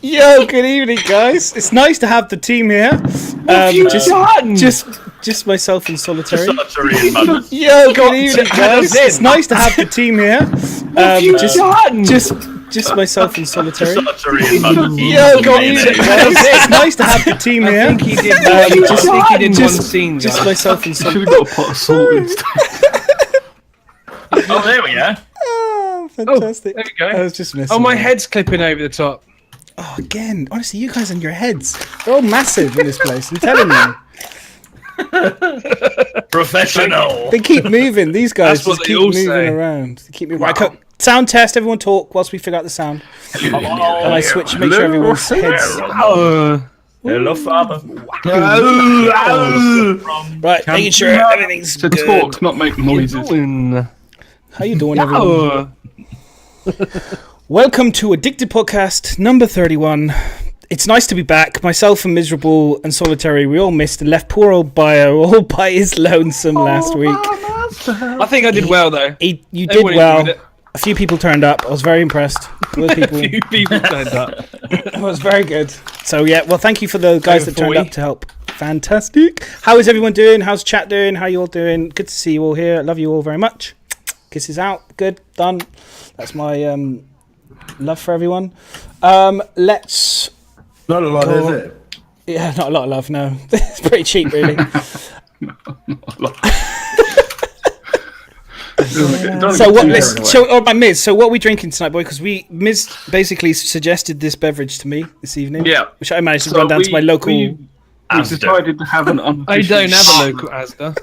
Yo, good evening, guys. It's nice to have the team here. What have you done? Just myself and Solitary. Solitary madness. Yo, good evening, guys. It's nice to have the team here. What have you done? Just myself and Solitary. Solitary madness. Yo, good evening, guys. It's nice to have the team here. I think he did. One scene. Just myself and Should Solitary. have got a pot of salt instead. Oh, there we are. Oh, fantastic. There we go. I was just missing. Oh, my head's clipping over the top. Oh, again. Honestly, you guys and your heads. They're all massive in this place. I'm telling you. Professional. They keep moving. These guys That's what just they keep all moving say. around. They keep moving. Right, sound test. Everyone talk whilst we figure out the sound. And I switch, make sure everyone's heads. Hello, father. Right, making sure everything's To good. talk, not make noises. How you doing, everyone? Welcome to Addicted Podcast number 31. It's nice to be back. Myself and Miserable and Solitary, we all missed and left poor old Bio all by his lonesome last week. I think I did well though. You did Everyone well. enjoyed it. A few people turned up. I was very impressed. With people. A few people turned up. It was very good. So yeah, well, thank you for the guys Over that turned 40. up to help. Fantastic. How is everyone doing? How's chat doing? How you all doing? Good to see you all here. Love you all very much. Kisses out. Good. Done. That's my love for everyone. Let's. Not a lot, Go is on. it? Yeah, not a lot of love. No, it's pretty cheap, really. So what? Myz. So what are we drinking tonight, boy? Because Myz basically suggested this beverage to me this evening. Yeah. Which I managed to So run down to my local. We decided to have an I unofficial, don't have a local Asda.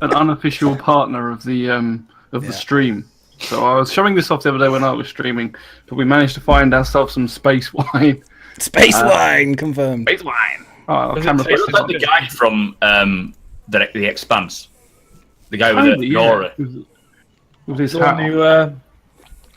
an unofficial partner of the stream. So I was showing this off the other day when I was streaming, but we managed to find ourselves some space wine. Space wine confirmed. Space wine. Oh, Does camera it It looks like the guy from the Expanse. The guy with the aura. With his The hat one on. who,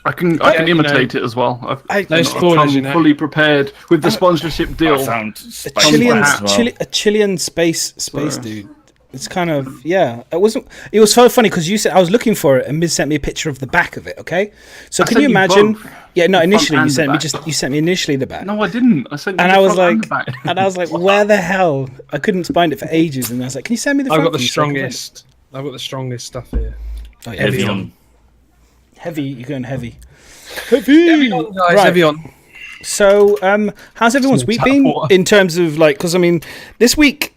I can imitate it as well. I've No spoilers, you know. fully prepared with the sponsorship I deal. found A Space Chilean, wine as well. a Chilean space dude. It's kind of It wasn't. It was so funny because you said I was looking for it, and Miz sent me a picture of the back of it. Okay, so I can sent you you imagine? both. Yeah, no. The Initially, front you and sent the me back. you sent me initially the back, No, I didn't. I sent you and the I was front and like, the back. where the hell? I couldn't find it for ages, and I was like, can you send me the? I've front got the piece so I can find it? strongest. I've got the strongest stuff here. Oh, yeah, Heavy on. Heavy. You're going heavy. Heavy on, guys. Right. Heavy on. So, how's everyone's week been in terms of like? Because I mean, this week,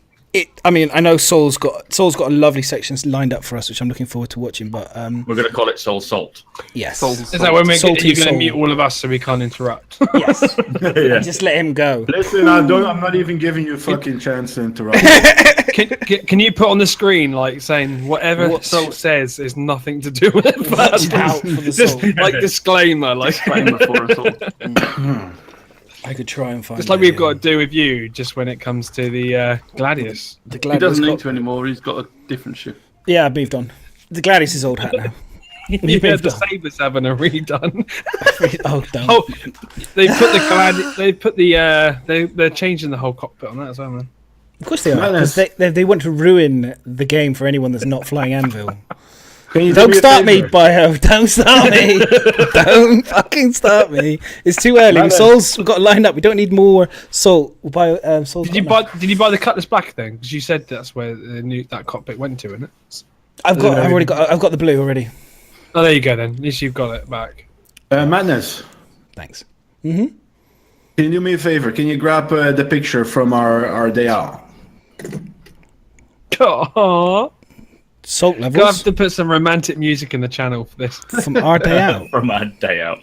I know Saul's got a lovely sections lined up for us, which I'm looking forward to watching. But We're going to call it Soul Salt. yes, Is that when Salty you're going to soul. mute all of us so we can't interrupt? yes, Yeah. just let him go. Listen, I'm not even giving you a fucking chance to interrupt. Can you put on the screen like saying whatever Salt says is nothing to do with it? Watch out for the Just soul. like disclaimer, like Disclaimer for us all. I could try and find. just like we've got to do with you, just when it comes to the Gladius. the He Gladius. doesn't need to anymore. He's got a different shift. Yeah, I moved on. The Gladius is old hat now. Yeah, moved the on. Sabres having a redone. Oh, don't. Oh, they put the Gladius. They put the. They're changing the whole cockpit on that as well, man. Of course they are. Madness. 'Cause they want to ruin the game for anyone that's not flying Anvil. Can you do Don't me a start me, favor? Bio. Don't start me. Don't fucking start me. It's too early. Madness. Soul's we've got lined up. We don't need more Soul. We'll buy Soul's Did you got enough. buy the Cutlass Black thing? Because you said that's where that cockpit went to, isn't it? I've got the blue already. Oh, there you go then. At least you've got it back. Madness. Thanks. Can you do me a favor? Can you grab the picture from our day out? Aww. Salt Gonna have levels to put some romantic music in the channel for this. from our day out. From our day out.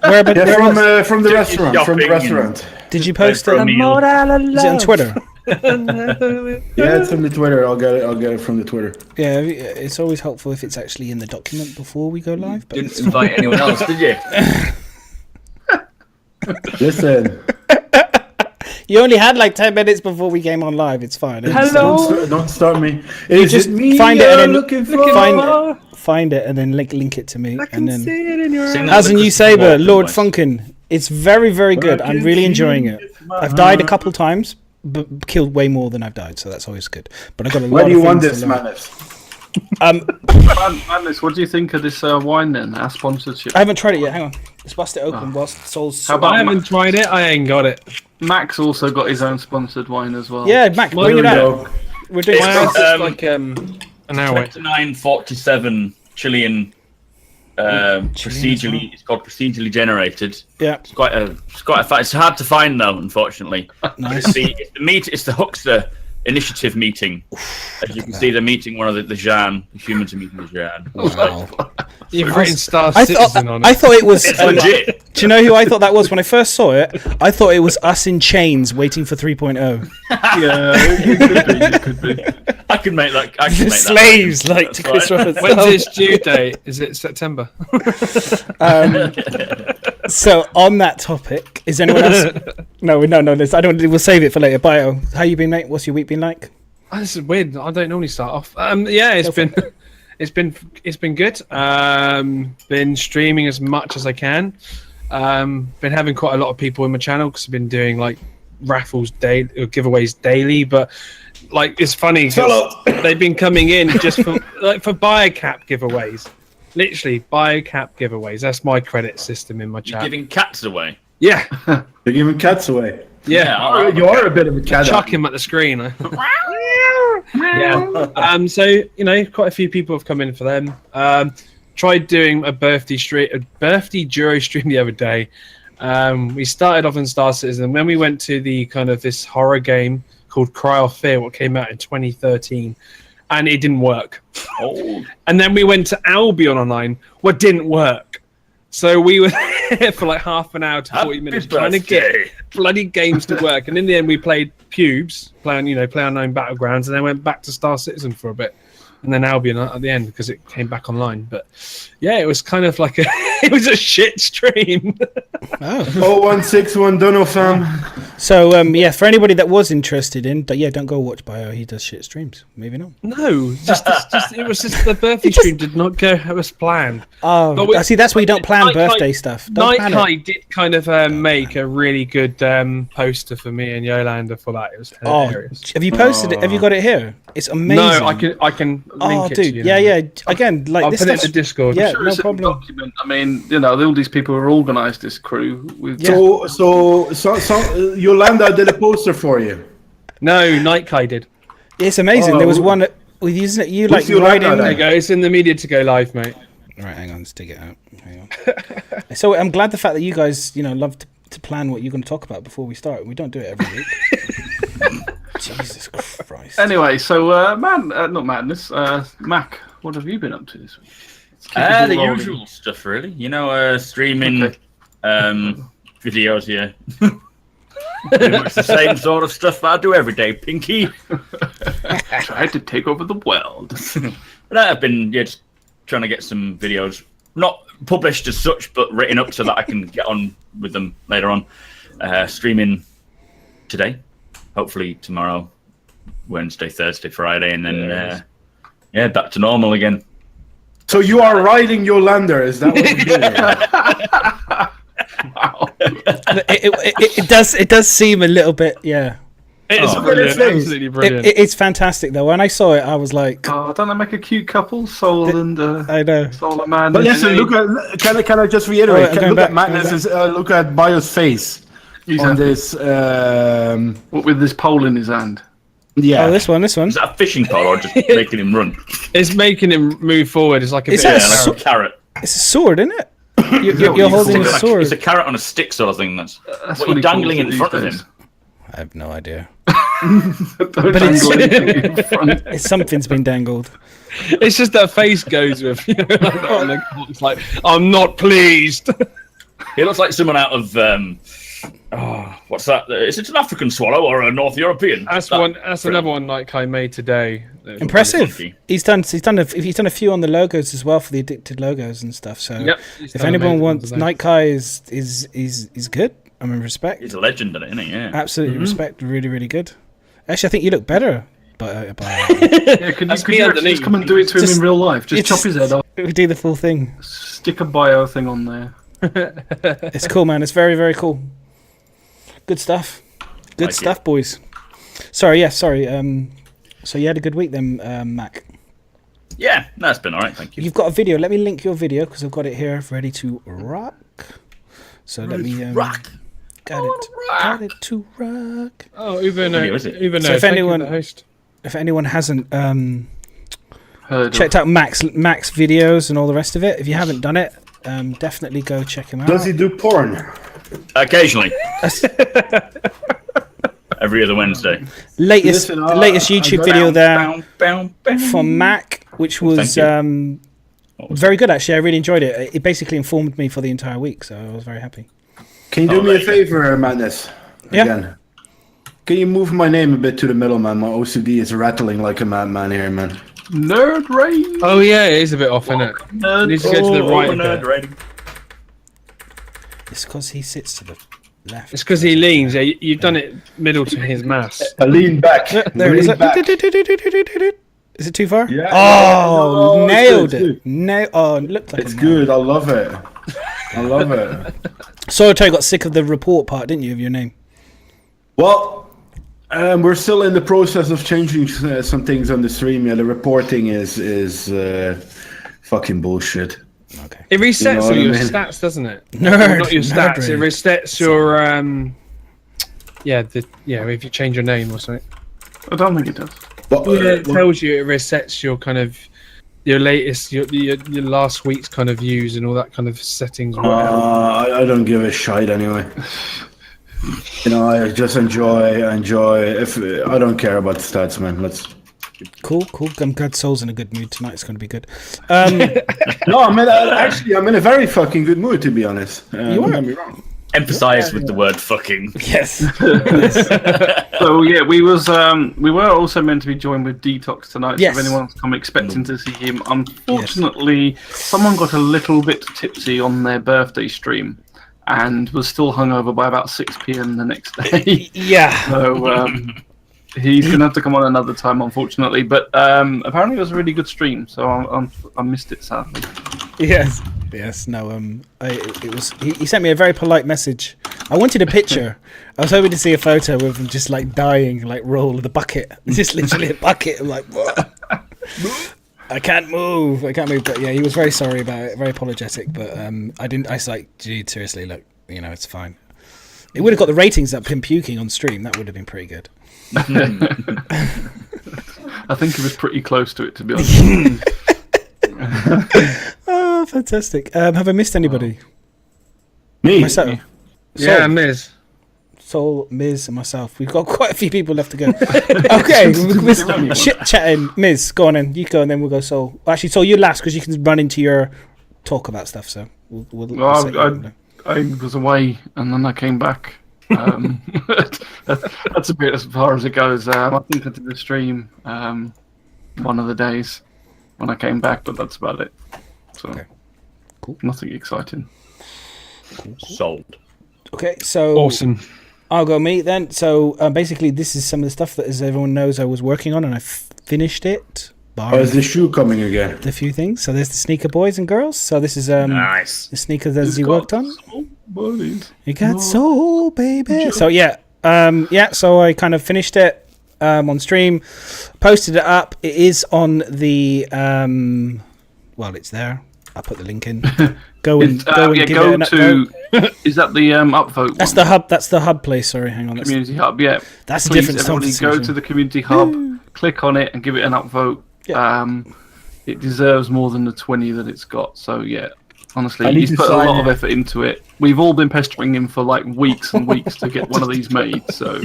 Where Yeah, from the restaurant. From the shopping restaurant. did you post For a it? meal. Is it on Twitter? Yeah, it's from the Twitter. I'll get it from the Twitter. Yeah, it's always helpful if it's actually in the document before we go live. But Didn't invite anyone else, did you? Listen. you only had like 10 minutes before we came on live. It's fine. Don't start me. Is just it me find it and then looking for? Find it and then link it to me. And then Sing that as a with new Christopher saber, Walken Lord voice. Funkin. It's very, very good. I'm really enjoying it. I've died a couple times, but killed way more than I've died, so that's always good. But I've got a lot Where do you of want things this, to learn. Madness? Madness, what do you think of this wine then? Our sponsorship. I haven't tried it yet. Hang on. Let's bust it open whilst Soul's. How about I haven't tried it. I ain't got it. Max also got his own sponsored wine as well. Yeah, Mac, bring it out. We're doing My house is like an hour away. 2947 Chilean. Procedurally, it's called procedurally generated. Yeah. It's quite a fact. It's hard to find though, unfortunately. Nice. It's the Huckster Initiative meeting. As you can see, they're meeting one of the Jan. The humans are meeting the Jan. Wow. You've written Star I Citizen on it. thought it was. It's legit. Do you know who I thought that was when I first saw it? I thought it was Us in Chains waiting for 3.0. Yeah, it could be. I could make that. Slaves like to Chris Roberts. When's its due date? Is it September? So on that topic, is anyone else? No. I don't. We'll save it for later. Bio, how you been, mate? What's your week been like? Oh, this is weird. I don't normally start off. Yeah, it's been good. Been streaming as much as I can. Been having quite a lot of people in my channel because I've been doing like raffles daily or giveaways daily. But like it's funny, 'cause they've been coming in just for biocap giveaways. Literally biocap giveaways. That's my credit system in my You're chat. giving cats away. Yeah, They're giving cats away. yeah. You are a bit of a cat. Chuck him at the screen. Yeah. So you know, quite a few people have come in for them. Tried doing a birthday Duro stream the other day. We started off in Star Citizen, and then we went to the kind of this horror game called Cry of Fear, what came out in 2013, and it didn't work. Oh. And then we went to Albion Online, what didn't work. So we were there for like half an hour to 40 minutes trying to get bloody games to work. And in the end, we played Pubes, play unknown battlegrounds, and then went back to Star Citizen for a bit. And then Albion at the end because it came back online. But yeah, it was kind of like it was a shit stream. 0161 Dono fam. So yeah, for anybody that was interested in, don't go watch Bio. He does shit streams. Moving on. No, it was just the birthday stream did not go as planned. Oh, I see. That's why you don't plan birthday stuff. Don't plan it. Nightkite did kind of make a really good poster for me and Yolanda for that. It was hilarious. Have you posted it? Have you got it here? It's amazing. No, I can link it dude, to you. yeah. Again, like I'll this put it in stuff's- the Discord. Yeah, Sure, no it's a problem. document. I mean, you know, all these people who organised this crew with. So Yolanda did a poster for you. No, Nightkite did. It's amazing. Oh, there was one with using it. You like Yolanda riding. then? There you go. It's in the media to go live, mate. Right, hang on, let's dig it out. Hang on. So I'm glad the fact that you guys, love to plan what you're going to talk about before we start. We don't do it every week. Jesus Christ. Anyway, so not Madness, Mac, what have you been up to this week? The usual stuff, really. Streaming videos here. Pretty much the same sort of stuff that I do every day, Pinky. Tried to take over the world. But I've been just trying to get some videos, not published as such, but written up so that I can get on with them later on. Streaming today, hopefully tomorrow, Wednesday, Thursday, Friday, and then back to normal again. So you are riding Yolanda, is that what you're doing? Wow. It does seem a little bit, yeah. It's brilliant, absolutely brilliant. It's fantastic though. When I saw it, I was like, Oh, don't they make a cute couple, Soul and I know. Soul and Madness? But listen, look at. Can I just reiterate? Oh, Look at Madness. Look at Bio's face on this. What, with this pole in his hand. Yeah. Oh, this one. Is that a fishing pole or just making him run? It's making him move forward. It's like a Is bit that of Like a carrot. It's a sword, isn't it? You're you holding call a it? sword. It's a carrot on a stick sort of thing. That's That's what what you're he calls dangling it in these front of days. him. I have no idea. Don't it's- dangle anything in front. Something's been dangled. It's just that face goes with, it's like, I'm not pleased. He looks like someone out of what's that? Is it an African swallow or a North European? That's another one like I made today. Impressive. funky. He's done a few on the logos as well for the addicted logos and stuff. So Yep, if anyone wants, Night Kai is good. I mean, respect. He's a legend in it, isn't he? Yeah. Absolutely respect. Really, really good. Actually, I think you look better. But Yeah, could That's you me actually underneath. just come and do it to him Just- in real life? Just it's- chop his head off, we do the full thing. stick a bio thing on there. It's cool, man. It's very, very cool. Good stuff. Good Like stuff, boys. Sorry. So you had a good week then, Mac. Yeah, no, it's been alright, thank you. You've got a video. Let me link your video because I've got it here ready to rock. So let me rock. got it to rock. Oh, even What video is it? even So if thank you, anyone- the host. If anyone hasn't Heard checked out Max videos and all the rest of it, if you haven't done it, definitely go check him out. Does he do porn? Occasionally. Every other Wednesday. Latest Listen, the latest YouTube video there Bow. from Mac, which was Thank very good actually. I really enjoyed it. It basically informed me for the entire week, so I was very happy. Can you do me a favor, Madness? Yeah. Again. Can you move my name a bit to the middle, man? My OCD is rattling like a madman here, man. Nerd rage. Oh yeah, it is a bit off, isn't it? You need to go to the right. a bit. It's because he sits to the left. It's because he leans. Yeah, you've done it middle to his mass. I lean back. There it is. Lean back. Is it too far? Yeah. Oh, No, it's nailed good, it. Oh, it looked like It's a man. good. I love it. I love it. Solitary got sick of the report part, didn't you, of your name? Well, we're still in the process of changing some things on the stream. Yeah, the reporting is fucking bullshit. Okay. It resets You know all what I your mean? stats, doesn't it? Nerd, Not your stats. nerd It resets your if you change your name or something. I don't think it does. But, Yeah, it tells you it resets your kind of your latest your last week's kind of views and all that kind of settings. or whatever. I don't give a shit anyway. You know, I just enjoy. If I don't care about the stats, man. Let's. Cool. I'm glad Soul's in a good mood tonight. It's going to be good. No, I'm in a very fucking good mood, to be honest. You are? Don't get me wrong. Emphasize with the word fucking. Yes. So yeah, we were also meant to be joined with Detox tonight. Yes. So if anyone's come expecting to see him, unfortunately, someone got a little bit tipsy on their birthday stream, and was still hungover by about 6 p.m. the next day. Yeah. So he's gonna have to come on another time, unfortunately. But apparently it was a really good stream, so I missed it sadly. Yes. No. It was. He sent me a very polite message. I wanted a picture. I was hoping to see a photo with him just like dying, like roll of the bucket. It's just literally a bucket. I'm like, what? I can't move. But yeah, he was very sorry about it, very apologetic. But I was like, dude, seriously, look, it's fine. It would have got the ratings up, him puking on stream. That would have been pretty good. I think it was pretty close to it, to be honest. Oh, fantastic. Have I missed anybody? Me. Myself. Yeah, Myz. Soul, Myz, and myself. We've got quite a few people left to go. Okay, we're chit-chatting. Myz, go on then. You go and then we'll go Soul. Actually, Soul, you last because you can run into your talk about stuff. So we'll set you up. I was away and then I came back. That's a bit as far as it goes. I think I did the stream one of the days when I came back, but that's about it. So, Okay. Cool. Nothing exciting. Sold. Okay, so Awesome. I'll go me then. So basically, this is some of the stuff that, as everyone knows, I was working on, and I finished it. Is the shoe coming again? The few things. So there's the sneaker boys and girls. So this is Nice. the sneakers that he worked on. Buddies. You got soul, baby. So yeah, So I kind of finished it on stream, posted it up. It is on the well, it's there. I'll put the link in. Go and give it an upvote. Is that the upvote? That's the hub. That's the hub place. Sorry, hang on. Community hub. Yeah. That's a Please, different everybody, song. go to the community hub, click on it, and give it an upvote. Yeah. It deserves more than the 20 that it's got. So yeah, honestly, I need he's to put a sign lot of it. effort into it. We've all been pestering him for like weeks and weeks to get one of these made. So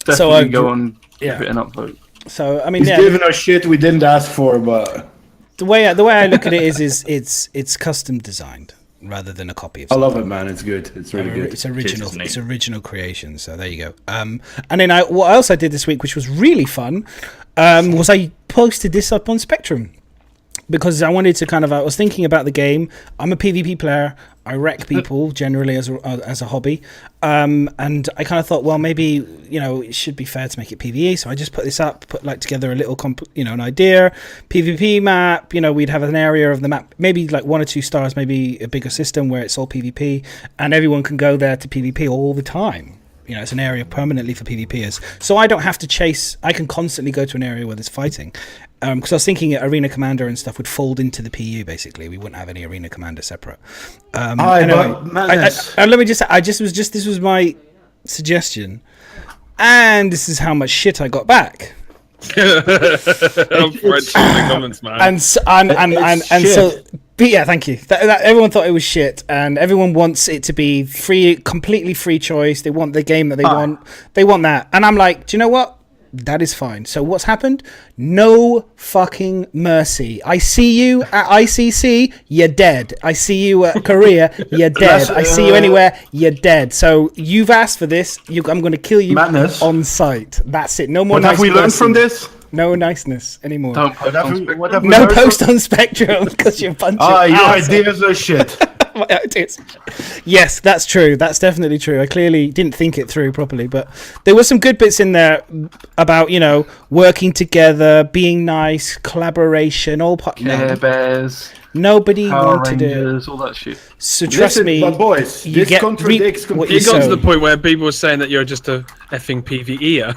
definitely go and give it an upvote. So I mean, He's giving us shit we didn't ask for, but the way I look at it is it's custom designed rather than a copy of I something. love it, man. It's good. It's really good. It's original. Cheers, It's original creation. So there you go. And then what else I did this week, which was really fun, was I posted this up on Spectrum because I wanted to I was thinking about the game. I'm a PvP player. I wreck people generally as a hobby, and I kind of thought, well, maybe it should be fair to make it PvE. So I just put this up, put together a little an idea, PvP map. We'd have an area of the map, maybe like 1 or 2 stars, maybe a bigger system where it's all PvP, and everyone can go there to PvP all the time. It's an area permanently for PvPers, so I don't have to chase. I can constantly go to an area where there's fighting. Because I was thinking Arena Commander and stuff would fold into the PU. Basically, we wouldn't have any Arena Commander separate. Anyway, let me just say, this was my suggestion, and this is how much shit I got back. I'm French in the comments, man. And so, but yeah, thank you. Everyone thought it was shit, and everyone wants it to be free, completely free choice. They want the game that they want. They want that, and I'm like, do you know what? That is fine. So what's happened? No fucking mercy. I see you at ICC, you're dead. I see you at Korea, you're dead. I see you anywhere, you're dead. So you've asked for this. I'm going to kill you on sight. That's it. No more. What have we learned from this? No niceness anymore. Don't post on Spectrum. No post on Spectrum because you're a bunch of your assholes. ideas are shit. My ideas. Yes, that's true. That's definitely true. I clearly didn't think it through properly, but there were some good bits in there about, working together, being nice, collaboration, all Care Bears. Nobody Power wanted Rangers, it. all that shit. So trust me, but boys, this contradicts completely. It got to the point where people were saying that you're just a effing PvEer.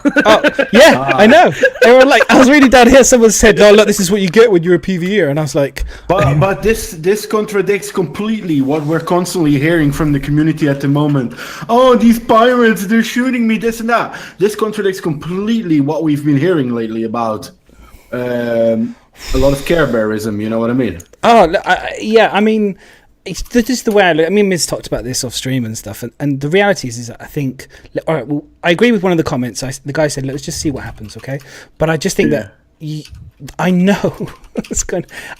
I know. They were like, I was reading down here. Someone said, "Oh, look, this is what you get when you're a PvEer," and I was like, but this contradicts completely what we're constantly hearing from the community at the moment. Oh, these pirates, they're shooting me, this and that. This contradicts completely what we've been hearing lately about a lot of Care Bearism. You know what I mean? Oh, yeah. I mean, this is the way I look. I mean, Myz talked about this off stream and stuff, and the reality is that I think. All right, well, I agree with one of the comments. The guy said, "Let's just see what happens," okay? But I just think that I know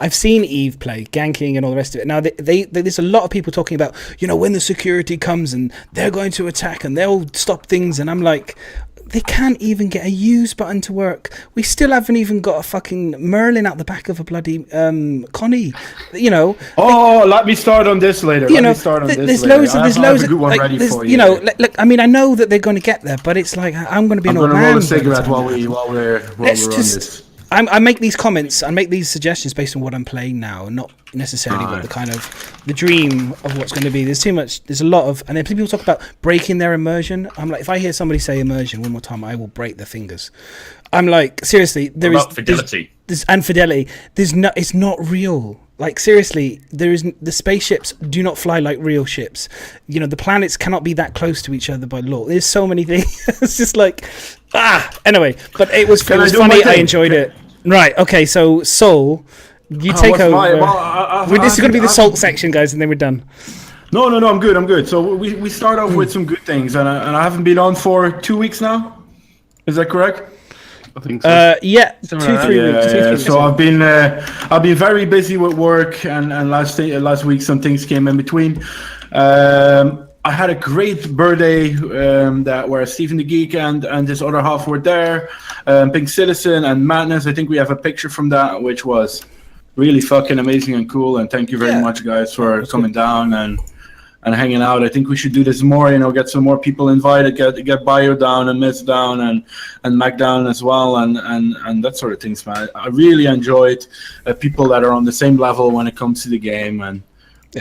I've seen Eve play ganking and all the rest of it. Now, there's a lot of people talking about, when the security comes and they're going to attack and they'll stop things, and I'm like, they can't even get a use button to work. We still haven't even got a fucking Merlin out the back of a bloody Connie. Oh, let me start on this later. There's loads of look, I mean, I know that they're going to get there, but it's like I'm going to be an old man. I'm going to roll a cigarette while we're on this. I make these comments, I make these suggestions based on what I'm playing now, and not necessarily what the dream of what's going to be. There's a lot of, and then people talk about breaking their immersion. I'm like, if I hear somebody say immersion one more time, I will break their fingers. I'm like, seriously, fidelity. And fidelity. It's not real. Like, seriously, the spaceships do not fly like real ships. The planets cannot be that close to each other by law. There's so many things. It's just like, anyway, but it was funny. I enjoyed it. Right, okay, so Soul, you take over. This is going to be the Salt section, guys, and then we're done. No, I'm good. So we start off with some good things, and I haven't been on for 2 weeks now. Is that correct? I think so. Yeah, 2-3 weeks. So I've been very busy with work, and last week some things came in between. I had a great birthday where Stephen the Geek and his other half were there. Pink Citizen and Madness. I think we have a picture from that, which was really fucking amazing and cool. And thank you very much, guys, for coming down and hanging out. I think we should do this more. Get some more people invited. Get Bio down and Myz down and Mac down as well, and that sort of things, man. I really enjoyed people that are on the same level when it comes to the game, and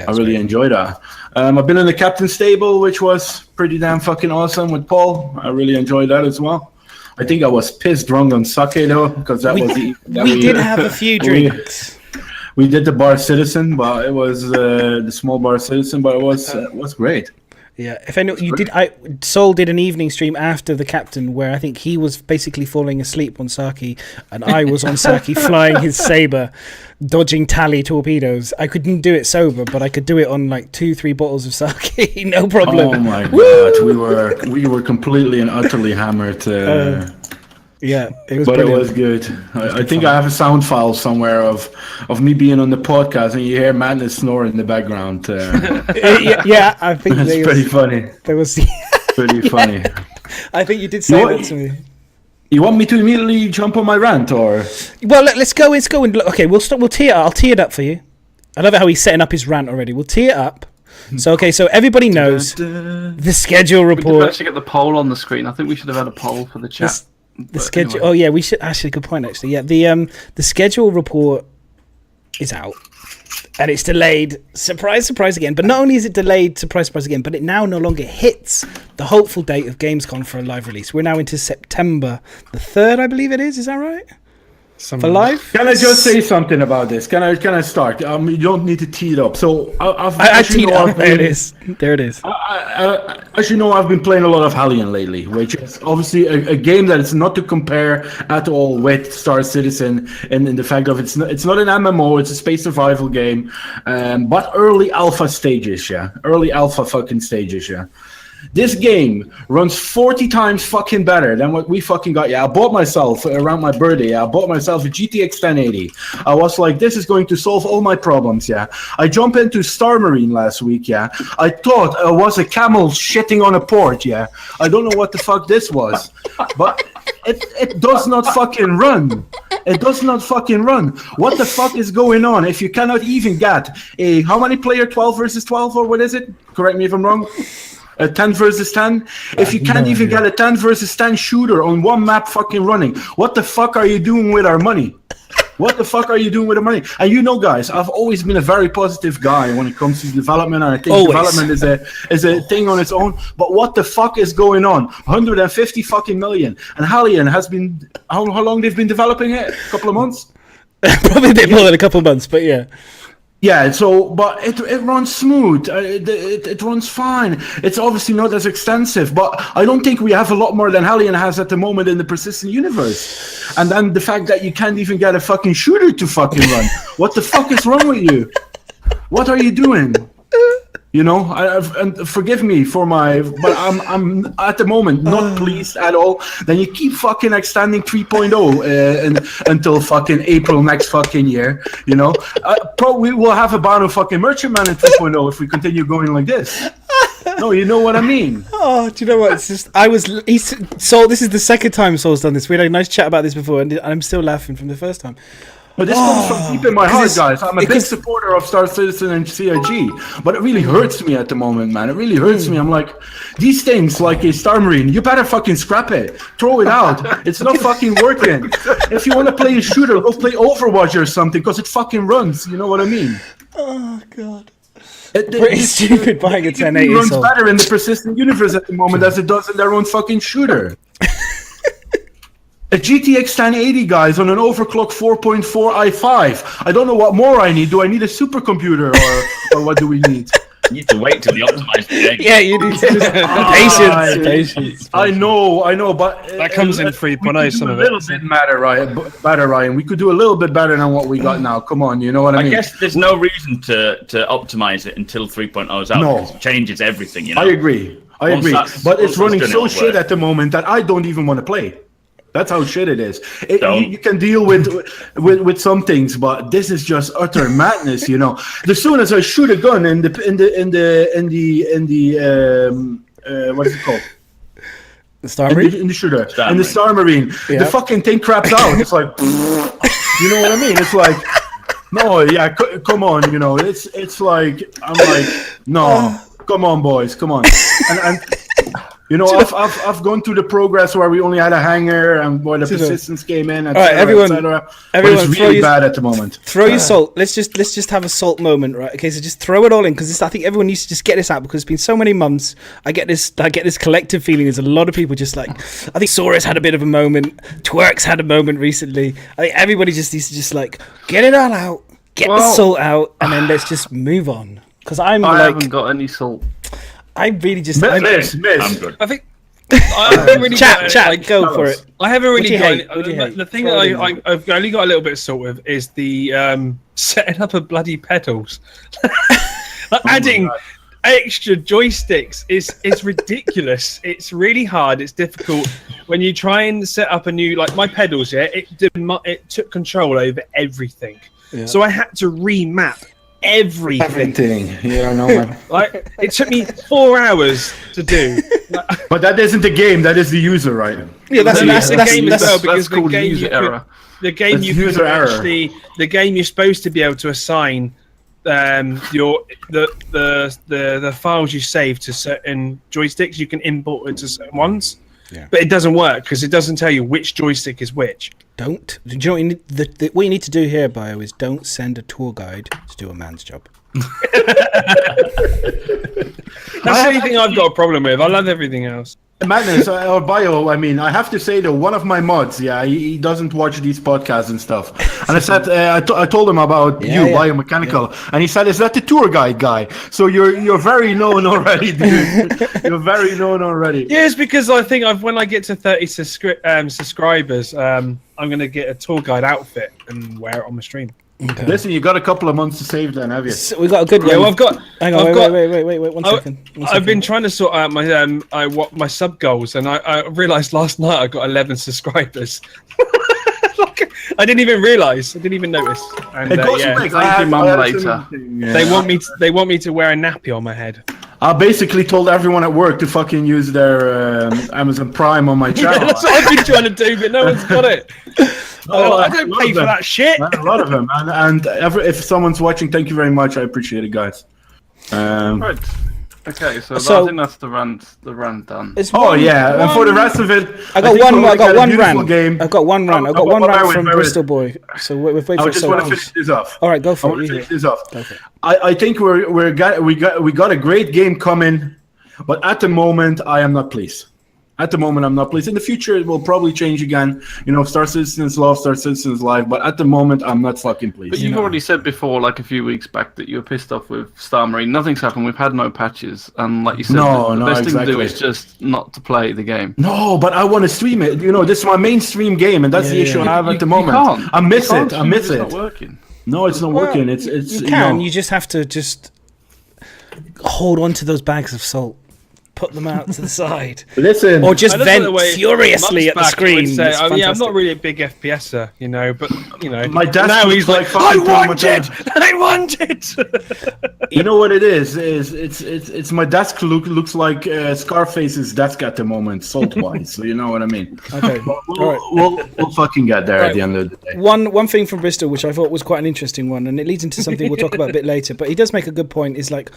I really enjoyed that. I've been in the captain stable, which was pretty damn fucking awesome with Paul. I really enjoyed that as well. I think I was pissed drunk on sake though, because we did have a few drinks. We did the Bar Citizen, but it was the small Bar Citizen, but it was great. Yeah, if any, you did. Soul did an evening stream after the captain, where I think he was basically falling asleep on sake, and I was on sake flying his saber, dodging tally torpedoes. I couldn't do it sober, but I could do it on like 2-3 bottles of sake, no problem. Oh my god, we were completely and utterly hammered. Yeah, it was. But brilliant. It was good. I think I have a sound file somewhere of me being on the podcast, and you hear Madness snore in the background. Yeah, I think that's pretty funny. There was pretty funny. I think you did say that to me. You want me to immediately jump on my rant, or? Well, let's go and look. Okay, we'll stop. I'll tee it up for you. I love it how he's setting up his rant already. We'll tee it up. So everybody knows the schedule report. We did actually get the poll on the screen. I think we should have had a poll for the chat. The schedule. Anyway. Oh yeah, we should actually. Good point. Actually, yeah. The schedule report is out, and it's delayed. Surprise, surprise again. But not only is it delayed, surprise, surprise again, but it now no longer hits the hopeful date of Gamescon for a live release. We're now into September the 3rd, I believe it is. Is that right? for life. Can I just say something about this? Can I start? You don't need to tee it up. So I teed up. There it is. There it is. As you know, I've been playing a lot of Hellion lately, which is obviously a game that is not to compare at all with Star Citizen, in the fact of it's not an MMO, it's a space survival game, but early alpha stages, yeah, early alpha fucking stages, yeah. This game runs 40 times fucking better than what we fucking got. Yeah, I bought myself around my birthday. I bought myself a GTX 1080. I was like, this is going to solve all my problems. Yeah, I jumped into Star Marine last week. Yeah, I thought it was a camel shitting on a port. Yeah, I don't know what the fuck this was, but it does not fucking run. It does not fucking run. What the fuck is going on? If you cannot even get a how many player 12 versus 12 or what is it? Correct me if I'm wrong. 10 versus 10. If you can't even get a 10 versus 10 shooter on one map fucking running, what the fuck are you doing with our money? What the fuck are you doing with the money? And you know, guys, I've always been a very positive guy when it comes to development, and I think development is a thing on its own. But what the fuck is going on? 150 fucking million. And Hellion has been how long they've been developing it? A couple of months? Probably a bit more than a couple of months, but yeah. Yeah, so, but it runs smooth, it runs fine. It's obviously not as extensive, but I don't think we have a lot more than Hellion has at the moment in the persistent universe. And then the fact that you can't even get a fucking shooter to fucking run. What the fuck is wrong with you? What are you doing? You know, and forgive me for but I'm at the moment not pleased at all. Then you keep fucking extending 3.0 until fucking April next fucking year. You know, probably we'll have a ban of fucking Merchantman in 3.0 if we continue going like this. No, you know what I mean. Oh, do you know what? It's just Sol. This is the second time Sol's done this. We had a nice chat about this before, and I'm still laughing from the first time. But this comes from deep in my heart, guys. I'm a big supporter of Star Citizen and CryEngine, but it really hurts me at the moment, man. It really hurts me. I'm like, these things, like a Star Marine, you better fucking scrap it. Throw it out. It's not fucking working. If you want to play a shooter, go play Overwatch or something, because it fucking runs. You know what I mean? Oh, God. Pretty stupid buying a 1080. It runs better in the persistent universe at the moment as it does in their own fucking shooter. A GTX 1080, guys, on an overclock 4.4 i5. I don't know what more I need. Do I need a supercomputer or what do we need? You need to wait till the optimized game. Yeah, you need to just patience. I know, but that comes in 3.0. Some of it. A little bit better, Ryan. We could do a little bit better than what we got now. Come on, you know what I mean? I guess there's no reason to optimize it until 3.0 is out. No. Because it changes everything. You know. I agree, but it's running so shit at the moment that I don't even want to play. That's how shit it is. You can deal with some things, but this is just utter madness. You know, as soon as I shoot a gun in the what is it called? The Star Marine? In the shooter, in the Star Marine, the fucking thing craps out. It's like, you know what I mean? It's like, no, yeah, come on, you know, it's like, I'm like, no, come on, boys, come on, and. You know, I've gone through the progress where we only had a hangar and where the persistence came in, etc. Everyone, but it's really bad at the moment. Throw your salt. Let's just have a salt moment, right? Okay, so just throw it all in, because I think everyone needs to just get this out, because it's been so many months. I get this collective feeling. There's a lot of people just like, I think Saurus had a bit of a moment. Twerk's had a moment recently. I think everybody just needs to just like get it all out, get the salt out, and then let's just move on. Because I haven't got any salt. I really just... Miss. I'm good. I think... I haven't really go for it. I haven't really got... The thing that I've only got a little bit of salt with is the setting up of bloody pedals. Adding extra joysticks is ridiculous. It's really hard. It's difficult. When you try and set up a new... Like, my pedals, yeah, it took control over everything. Yeah. So I had to remap everything. Yeah, I know, man. Like, it took me 4 hours to do. But that isn't the game, that is the user, right? Yeah, that's the game as well, because the game the game you're supposed to be able to assign the files you save to certain joysticks. You can import it to certain ones. Yeah. But it doesn't work because it doesn't tell you which joystick is which. Do you know what you need, what you need to do here, Bio, is don't send a tour guide to do a man's job. That's the only thing I've got a problem with. I love everything else. Madness or Bio, I mean, I have to say though, one of my mods, he doesn't watch these podcasts and stuff. And I said, I told him about Biomechanical, and he said, "Is that the tour guide guy?" So you're very known already, dude. You're very known already. Yeah, it's because I think when I get to 30 subscribers, I'm gonna get a tour guide outfit and wear it on my stream. Okay. Listen, you got a couple of months to save then, have you? So we got a good one. Yeah, well, I've got. Hang on, wait, 1 second. I've been trying to sort out my sub goals, and I realised last night I got 11 subscribers. I didn't even realise. I didn't even notice. And Thank you, Mum, later. They want me to wear a nappy on my head. I basically told everyone at work to fucking use their Amazon Prime on my channel. Yeah, that's what I've been trying to do, but no one's got it. I don't pay for that shit. A lot of them, and if someone's watching, thank you very much. I appreciate it, guys. Right. Okay, so I think that's the run done. And for the rest of it, I got one run. I've got one run from Bristol Boy. So wait for I just want to finish this off. All right, go for it. I want to finish this off. I think we got a great game coming, but at the moment I am not pleased. At the moment, I'm not pleased. In the future, it will probably change again. You know, Star Citizen's love, Star Citizen's life. But at the moment, I'm not fucking pleased. But you've already said before, like a few weeks back, that you were pissed off with Star Marine. Nothing's happened. We've had no patches. And like you said, the best thing to do is just not to play the game. No, but I want to stream it. You know, this is my mainstream game, and that's the issue I have at the moment. I miss it. It's not working. No, it's not working. It's you can. You just have to hold on to those bags of salt. Put them out to the side. Listen, or just vent furiously at the screen. Say, I'm not really a big FPSer, you know, but you know, my dad now he's like, I want it. You know what it is? It's my desk looks like Scarface's desk at the moment, salt wise. So you know what I mean. Okay, we'll fucking get there at the end of the day. One thing from Bristol, which I thought was quite an interesting one, and it leads into something we'll talk about a bit later. But he does make a good point. Is like,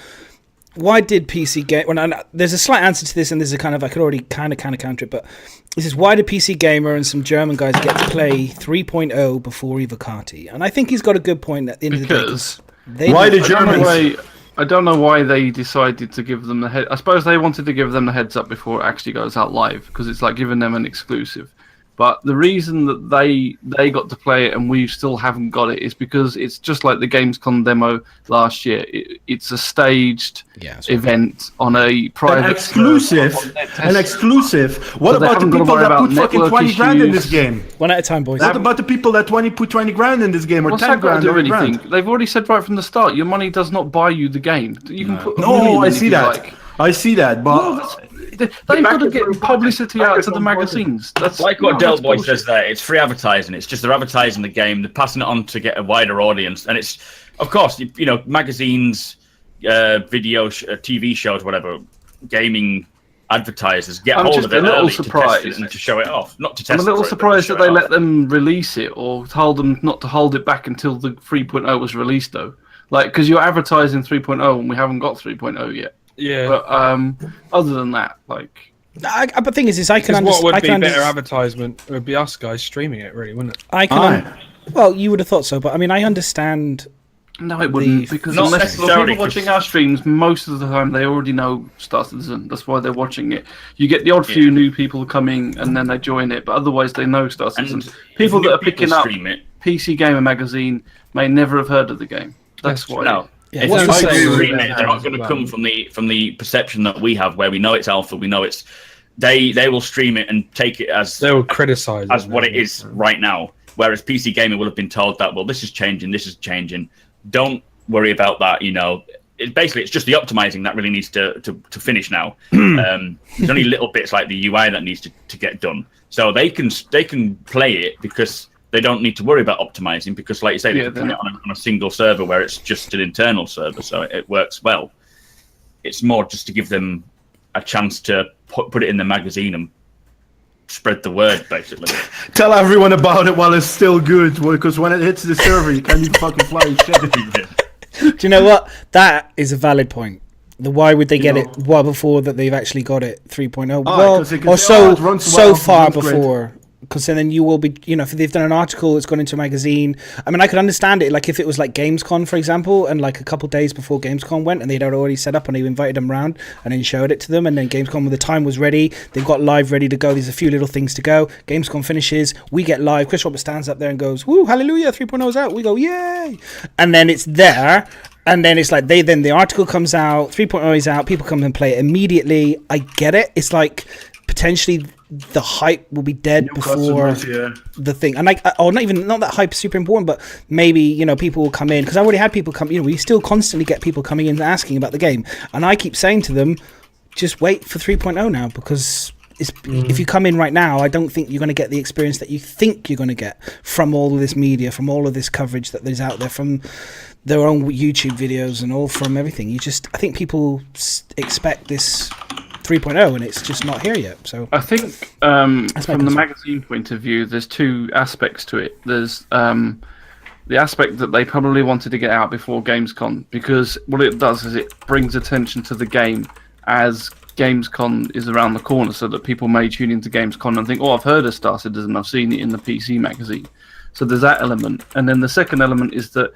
why did PC game? Well, there's a slight answer to this, and there's a kind of I could already kind of counter it, but this is why did PC Gamer and some German guys get to play 3.0 before Evocati? And I think he's got a good point at the end of the day. Why the Germans? I don't know why they decided to give them the head. I suppose they wanted to give them the heads up before it actually goes out live, because it's like giving them an exclusive. But the reason that they got to play it and we still haven't got it is because it's just like the Gamescom demo last year. It's a staged event on a private an exclusive. What about the people that put fucking 20 grand in this game? One at a time, boys. What about the people that put 20 grand in this game or 10 grand or grand? They've already said right from the start, your money does not buy you the game. You can put I see that. I see that, but they've got to get publicity out to the magazines. That's like what Del Boy says there. It's free advertising. It's just they're advertising the game. They're passing it on to get a wider audience. And it's, of course, you know, magazines, video, TV shows, whatever, gaming advertisers get hold of it early to test it and to show it off. Not to test it. I'm a little surprised that they let them release it or told them not to hold it back until the 3.0 was released, though. Like, because you're advertising 3.0 and we haven't got 3.0 yet. Yeah, but other than that, like, but the thing is I can understand. What would be better advertisement? It would be us guys streaming it, really, wouldn't it? Well, you would have thought so, but I mean, I understand. No, it wouldn't, because unless people watching our streams, most of the time they already know Star Citizen. That's why they're watching it. You get the odd few new people coming and then they join it, but otherwise they know Star Citizen. People that are picking up PC Gamer magazine may never have heard of the game. That's why. No. Yeah, they're not going to come from the perception that we have, where we know it's alpha, we know it's. They will stream it and take it as they will criticize as what it is right now. Whereas PC Gamer will have been told that, well, this is changing. Don't worry about that. You know, it's just the optimizing that really needs to finish now. There's only little bits like the UI that needs to get done, so they can play it because they don't need to worry about optimizing, because, like you say, they can play it on a single server where it's just an internal server, so it works well. It's more just to give them a chance to put it in the magazine and spread the word, basically. Tell everyone about it while it's still good, because when it hits the server, you can't even fucking fly shit. Do you know what? That is a valid point. Why would they get it well before that they've actually got it 3.0? Well, or so far before. because then you will be, if they've done an article, it's gone into a magazine. I mean, I could understand it, like if it was like Gamescom, for example, and like a couple of days before Gamescom went, and they'd already set up and you invited them around and then showed it to them, and then Gamescom, when the time was ready, they've got live ready to go. There's a few little things to go. Gamescom finishes, we get live. Chris Roberts stands up there and goes, "Woo, hallelujah, 3.0's out." We go, "Yay!" And then it's there. And then it's like then the article comes out, 3.0 is out, people come and play it immediately. I get it. It's like potentially the hype will be dead before the thing. And like, or not that hype is super important, but maybe, people will come in, because I already had people come, we still constantly get people coming in and asking about the game. And I keep saying to them, just wait for 3.0 now, because if you come in right now, I don't think you're going to get the experience that you think you're going to get from all of this media, from all of this coverage that there's out there, from their own YouTube videos and all from everything. I think people expect this 3.0 and it's just not here yet. So I think from the magazine point of view, there's two aspects to it. There's the aspect that they probably wanted to get out before Gamescom, because what it does is it brings attention to the game as Gamescom is around the corner, so that people may tune into Gamescom and think, "Oh, I've heard of Star Citizen, I've seen it in the PC magazine." So there's that element. And then the second element is that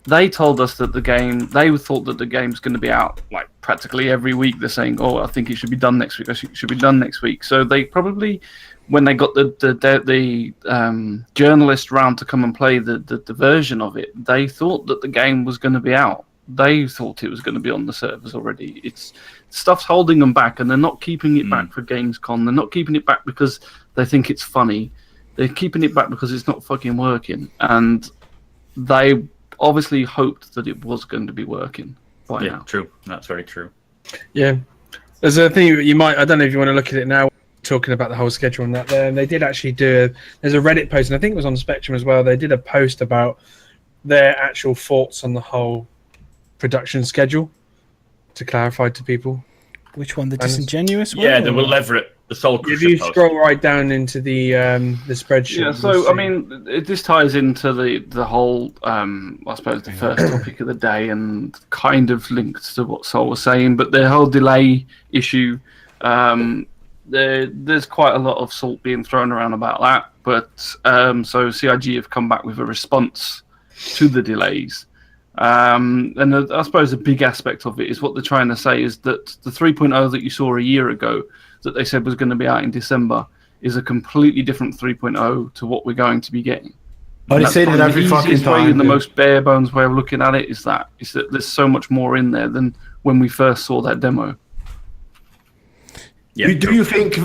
they told us that they thought that the game's going to be out like practically every week. They're saying, "Oh, I think it should be done next week. It should be done next week." So they probably, when they got the journalist round to come and play the version of it, they thought that the game was going to be out. They thought it was going to be on the servers already. It's stuff's holding them back, and they're not keeping it back for Gamescom. They're not keeping it back because they think it's funny. They're keeping it back because it's not fucking working, and they obviously hoped that it was going to be working by now. True. That's very true. Yeah. There's a thing you might, I don't know if you want to look at it now, talking about the whole schedule and that there, and they did actually there's a Reddit post, and I think it was on Spectrum as well. They did a post about their actual thoughts on the whole production schedule to clarify to people. Which one? The disingenuous one? Yeah, the Will Everett, the Soul Crusher If you post. scroll right down into the spreadsheet. Yeah, so I mean, this ties into the whole, I suppose, the first topic of the day, and kind of linked to what Sol was saying. But the whole delay issue, there's quite a lot of salt being thrown around about that. But so CIG have come back with a response to the delays. And I suppose a big aspect of it is what they're trying to say is that the 3.0 that you saw a year ago, that they said was going to be out in December, is a completely different 3.0 to what we're going to be getting. Oh, they say that every fucking time. The most bare bones way of looking at it is that there's so much more in there than when we first saw that demo. Yeah, do you think,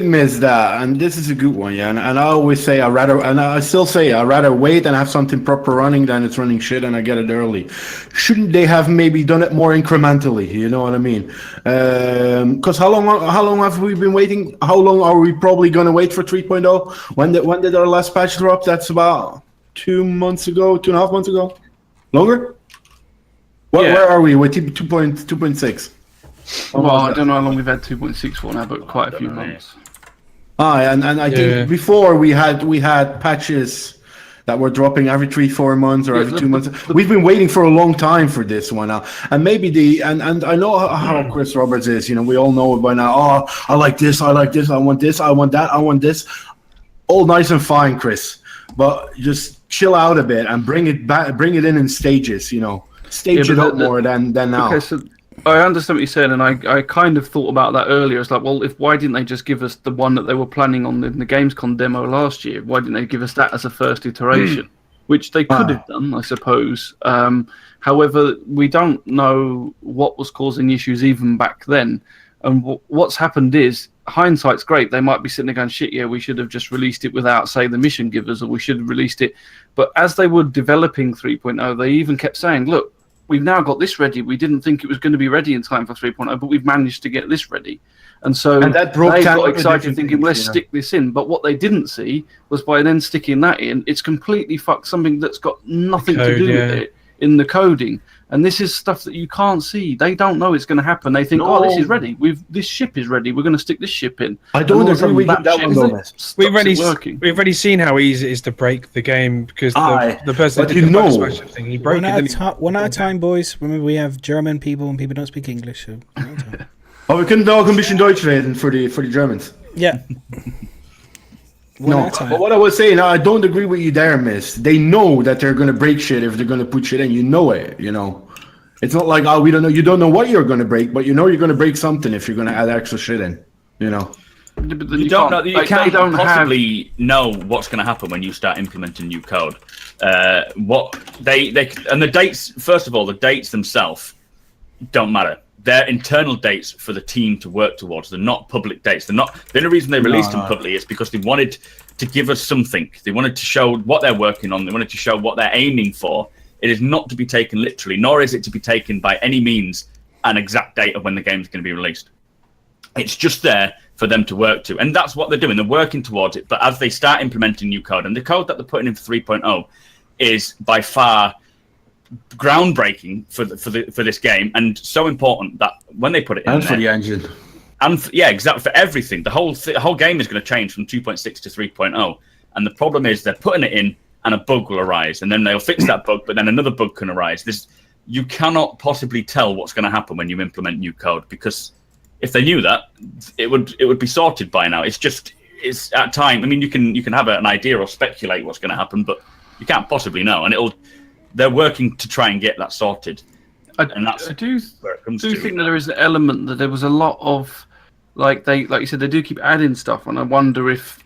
Myz, that, and this is a good one, yeah, and I always say I still say I'd rather wait and have something proper running than it's running shit and I get it early. Shouldn't they have maybe done it more incrementally? You know what I mean? Because how long have we been waiting? How long are we probably going to wait for 3.0? When did our last patch drop? That's about 2.5 months ago. Longer? Where are we with 2.6? Well, I don't know how long we've had 2.6 for now, but quite a few months. And I think before we had patches that were dropping every 3-4 months or every 2 months. We've been waiting for a long time for this one now. And maybe and I know how Chris Roberts is, we all know it by now. Oh, I like this, I want this, I want that, I want this. All nice and fine, Chris. But just chill out a bit and bring it in stages, Stage it up more than now. Okay, so I understand what you said, and I kind of thought about that earlier. It's like, well, why didn't they just give us the one that they were planning on in the Gamescom demo last year? Why didn't they give us that as a first iteration? Which they could have done, I suppose. However, we don't know what was causing issues even back then. And what's happened is, hindsight's great. They might be sitting there going, shit, yeah, we should have just released it without, say, the mission givers, or we should have released it. But as they were developing 3.0, they even kept saying, look, we've now got this ready. We didn't think it was going to be ready in time for 3.0, but we've managed to get this ready. And so that they got excited thinking, let's stick this in. But what they didn't see was by then sticking that in, it's completely fucked something that's got nothing to do with it in the coding. And this is stuff that you can't see. They don't know it's going to happen. They think, oh, this is ready. This ship is ready. We're going to stick this ship in. I don't agree with that one, though. We've already seen how easy it is to break the game, because the person that did the button smash thing, he broke it. One at a time, boys. Remember, we have German people and people don't speak English. So we können auch ein bisschen Deutsch reden for the Germans. Yeah. No, but what I was saying, I don't agree with you there, Miss. They know that they're gonna break shit if they're gonna put shit in. You know it, you know. It's not like, oh, we don't know. You don't know what you're gonna break, but you know you're gonna break something if you're gonna add extra shit in. You know. You don't know. You can't possibly know what's going to happen when you start implementing new code. What they and the dates. First of all, the dates themselves don't matter. They're internal dates for the team to work towards. They're not public dates. They're not. The only reason they released them publicly is because they wanted to give us something. They wanted to show what they're working on. They wanted to show what they're aiming for. It is not to be taken literally, nor is it to be taken by any means an exact date of when the game is going to be released. It's just there for them to work to, and that's what they're doing. They're working towards it. But as they start implementing new code, and the code that they're putting in for 3.0 is by far groundbreaking for this game, and so important that when they put it in and for the engine, and yeah, exactly, for everything, the whole game is going to change from 2.6 to 3.0. And the problem is they're putting it in, and a bug will arise, and then they'll fix that bug, but then another bug can arise. You cannot possibly tell what's going to happen when you implement new code, because if they knew that, it would be sorted by now. It's at time. I mean, you can have an idea or speculate what's going to happen, but you can't possibly know. And they're working to try and get that sorted. And that's I do where it comes to. Think that there is an element that there was a lot of, like you said, they do keep adding stuff, and I wonder if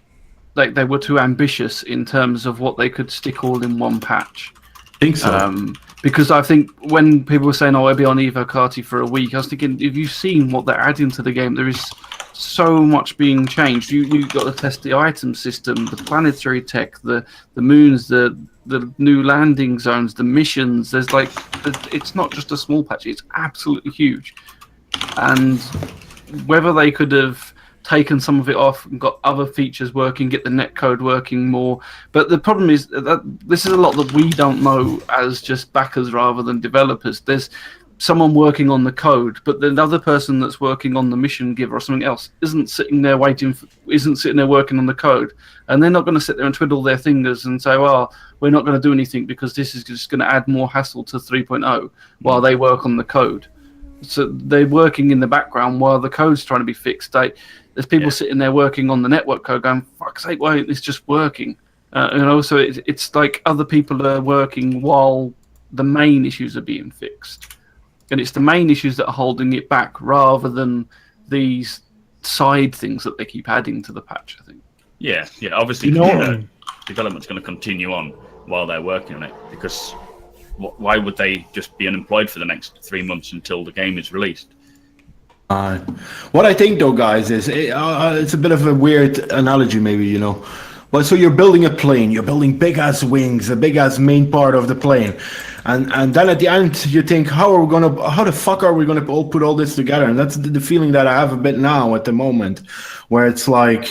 they were too ambitious in terms of what they could stick all in one patch. I think so. Because I think when people were saying, "Oh, I'll be on Evo Carty for a week," I was thinking, if you've seen what they're adding to the game, there is so much being changed. You got to test the item system, the planetary tech, the moons, the new landing zones, the missions. It's not just a small patch; it's absolutely huge. And whether they could have taken some of it off and got other features working, get the netcode working more. But the problem is that this is a lot that we don't know as just backers rather than developers. There's someone working on the code, but the other person that's working on the mission giver or something else isn't sitting there working on the code. And they're not going to sit there and twiddle their fingers and say, well, we're not going to do anything because this is just going to add more hassle to 3.0 while they work on the code. So they're working in the background while the code's trying to be fixed. There's people sitting there working on the network code going, fuck's sake, why isn't this just working? So it's like other people are working while the main issues are being fixed. And it's the main issues that are holding it back rather than these side things that they keep adding to the patch, I think. Yeah, obviously development's going to continue on while they're working on it, because why would they just be unemployed for the next 3 months until the game is released? What I think, though, guys, is it's a bit of a weird analogy, maybe, But so you're building a plane, you're building big ass wings, a big ass main part of the plane, and then at the end you think, how the fuck are we gonna all put all this together? And that's the feeling that I have a bit now at the moment, where it's like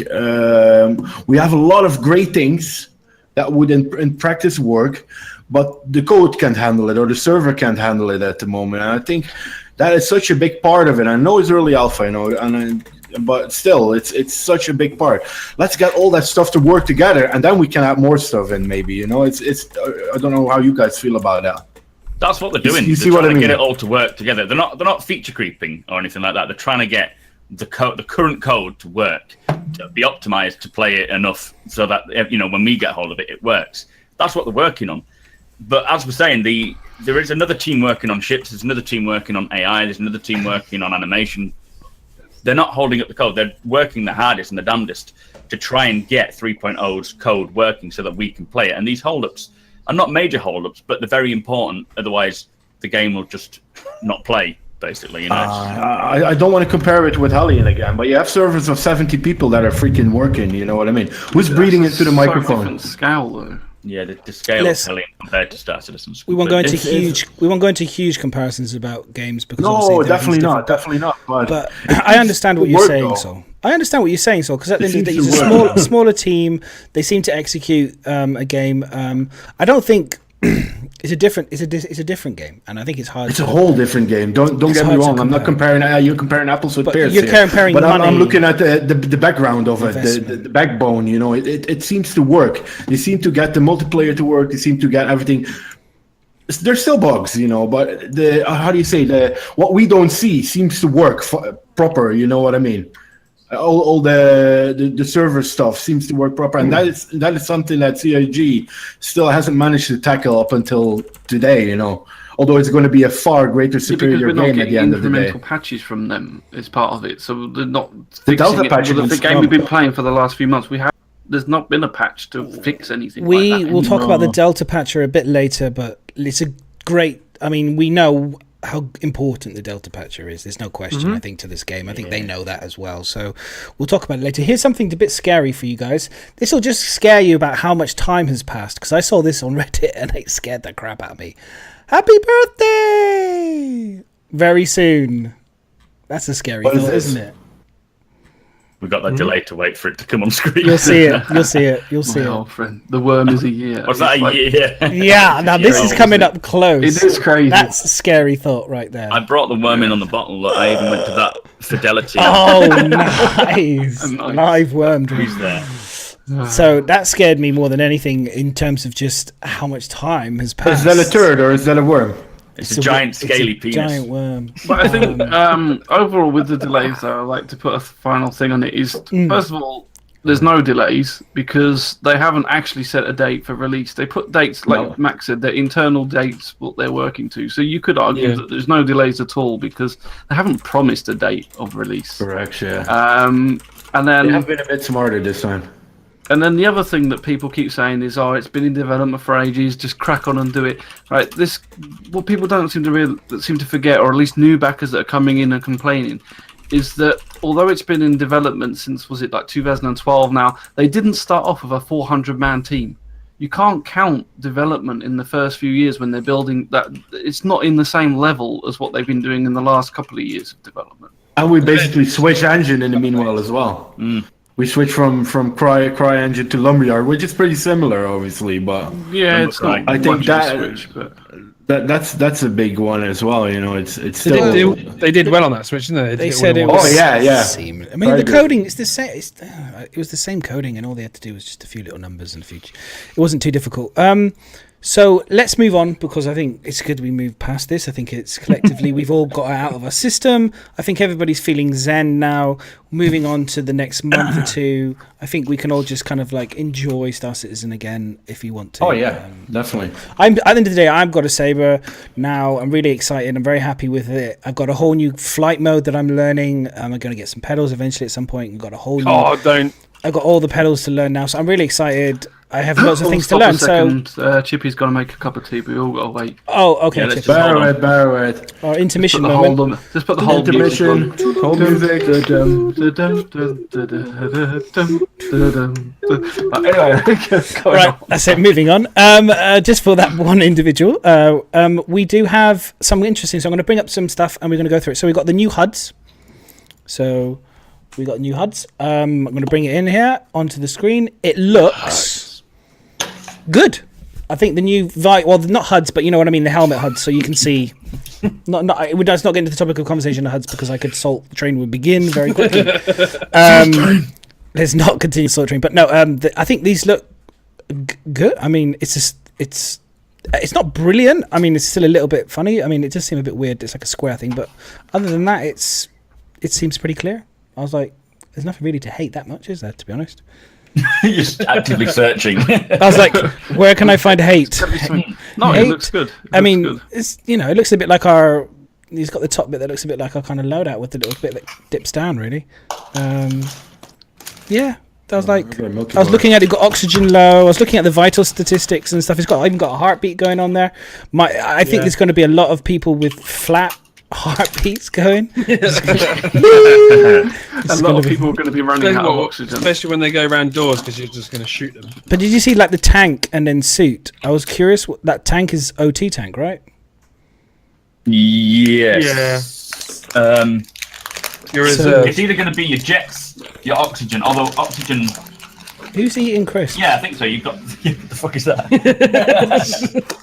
we have a lot of great things that would in practice work, but the code can't handle it or the server can't handle it at the moment. And I think that is such a big part of it. I know it's early alpha, but still, it's such a big part. Let's get all that stuff to work together, and then we can add more stuff in. Maybe it's. I don't know how you guys feel about that. That's what they're doing. You see they're what I trying mean? to get it all to work together. They're not feature creeping or anything like that. They're trying to get the current code to work, to be optimized to play it enough so that when we get hold of it, it works. That's what they're working on. But as we're saying, there is another team working on ships. There's another team working on AI. There's another team working on animation. They're not holding up the code. They're working the hardest and the damnedest to try and get 3.0's code working so that we can play it. And these holdups are not major holdups, but they're very important. Otherwise, the game will just not play, basically. I don't want to compare it with Hellion again, but you have servers of 70 people that are freaking working. You know what I mean? Who's breathing into the microphone? Different scale, though. Yeah, the scale of Hellion compared to Star Citizen. We won't go into huge comparisons about games because no, definitely not. But I understand what you're saying, Sol. I understand what you're saying, Sol, because at the end of the day, it's a smaller team. They seem to execute a game. I don't think it's a different game, and I think it's hard. It's a whole different game. Don't get me wrong. I'm not comparing. You're comparing apples with pears. You're comparing but money. I'm looking at the background of it, the backbone. It seems to work. They seem to get the multiplayer to work. They seem to get everything. There's still bugs, but what we don't see seems to work proper. You know what I mean? all the server stuff seems to work proper, and that is something that CryEngine still hasn't managed to tackle up until today. You know, although it's going to be a far greater superior game at the end of the day. Incremental patches from them is part of it, so they're not The Delta fixing it. patch Well, is the game we've been playing for the last few months, there's not been a patch to fix anything. We like that will talk about the anymore. Delta patcher a bit later, but it's a great. I mean, we know how important the Delta patcher is. There's no question, I think, to this game. I think they know that as well. So we'll talk about it later. Here's something a bit scary for you guys. This will just scare you about how much time has passed, because I saw this on Reddit and it scared the crap out of me. Happy birthday! Very soon. That's a scary What is thought, this? isn't it? We've got that delay to wait for it to come on screen. You'll see it. You'll see it. You'll see My it. old friend, the worm is a year. Was that a year? Yeah, now this is coming up close. It is crazy. That's a scary thought right there. I brought the worm in on the bottle. Look, I even went to that Fidelity. Oh, nice. Nice. Live worm dream. He's there. So that scared me more than anything in terms of just how much time has passed. Is that a turd or is that a worm? It's a giant it's scaly a penis. giant worm. But I think overall with the delays, though, I'd like to put a final thing on it. Is first of all, there's no delays because they haven't actually set a date for release. They put dates, like Max said, they're internal dates what they're working to. So you could argue that there's no delays at all because they haven't promised a date of release. Correct, yeah. And then They have been a bit smarter this time. And then the other thing that people keep saying is, "Oh, it's been in development for ages. Just crack on and do it." Right? What people don't seem to forget, or at least new backers that are coming in and complaining, is that although it's been in development since 2012 now, they didn't start off with a 400-man team. You can't count development in the first few years when they're building that. It's not in the same level as what they've been doing in the last couple of years of development. And we basically switched engine in the meanwhile as well. We switched from CryEngine to Lumberyard, which is pretty similar, obviously, but Yeah, it's not. I think much of a that- switch, but that's a big one as well. You know, it's They still. did well on that Switch, didn't they? They did said it well. was. Oh, yeah. seamless. I mean, Very the good. coding is the same. It was the same coding, and all they had to do was just a few little numbers and a few. It wasn't too difficult. So let's move on because I think it's good we move past this. I think it's collectively we've all got it out of our system. I think everybody's feeling zen now. Moving on to the next month or two, I think we can all just kind of like enjoy Star Citizen again if you want to. Oh yeah, definitely. At the end of the day, I've got a Saber now. I'm really excited. I'm very happy with it. I've got a whole new flight mode that I'm learning. I'm going to get some pedals eventually at some point. I've got a whole new. Oh, don't. I've got all the pedals to learn now, so I'm really excited. I have lots of things to Stop learn. a second. Chippy's got to make a cup of tea. We all got to wait. So, okay. Yeah, let's Chip. just hold on. Bear with. Our intermission Put the moment. hold on. Just put the whole Intermission. Hold music. Anyway, Right, that's it. Moving on. Just for that one individual, we do have something interesting. So I'm going to bring up some stuff and we're going to go through it. So we got the new HUDs. I'm going to bring it in here onto the screen. It looks good. I think the new not HUDs, but you know what I mean, the helmet HUDs, so you can see. Let's not get into the topic of conversation of HUDs because I could salt the train would begin very quickly. Let's not continue salt train, but no. I think these look good. I mean, it's not brilliant. I mean, it's still a little bit funny. I mean, it does seem a bit weird. It's like a square thing, but other than that, it seems pretty clear. I was like, there's nothing really to hate that much, is there, to be honest? You're just actively searching. I was like, where can I find hate? no, Hate? it looks good. I mean, it's it looks a bit like our. He's got the top bit that looks a bit like our kind of loadout with the little bit that dips down, really. Yeah, I was like, I was looking at it. Got oxygen low. I was looking at the vital statistics and stuff. It's even got a heartbeat going on there. I think there's going to be a lot of people with flat heartbeats going. a lot of people are going to be running out of oxygen. Especially when they go around doors because you're just going to shoot them. But did you see like the tank and then suit? I was curious. That tank is OT tank, right? Yes. Yeah. Your reserve. It's either going to be your jets, your oxygen, although oxygen. Who's eating crisps? Yeah, I think so. You've got. What the fuck is that?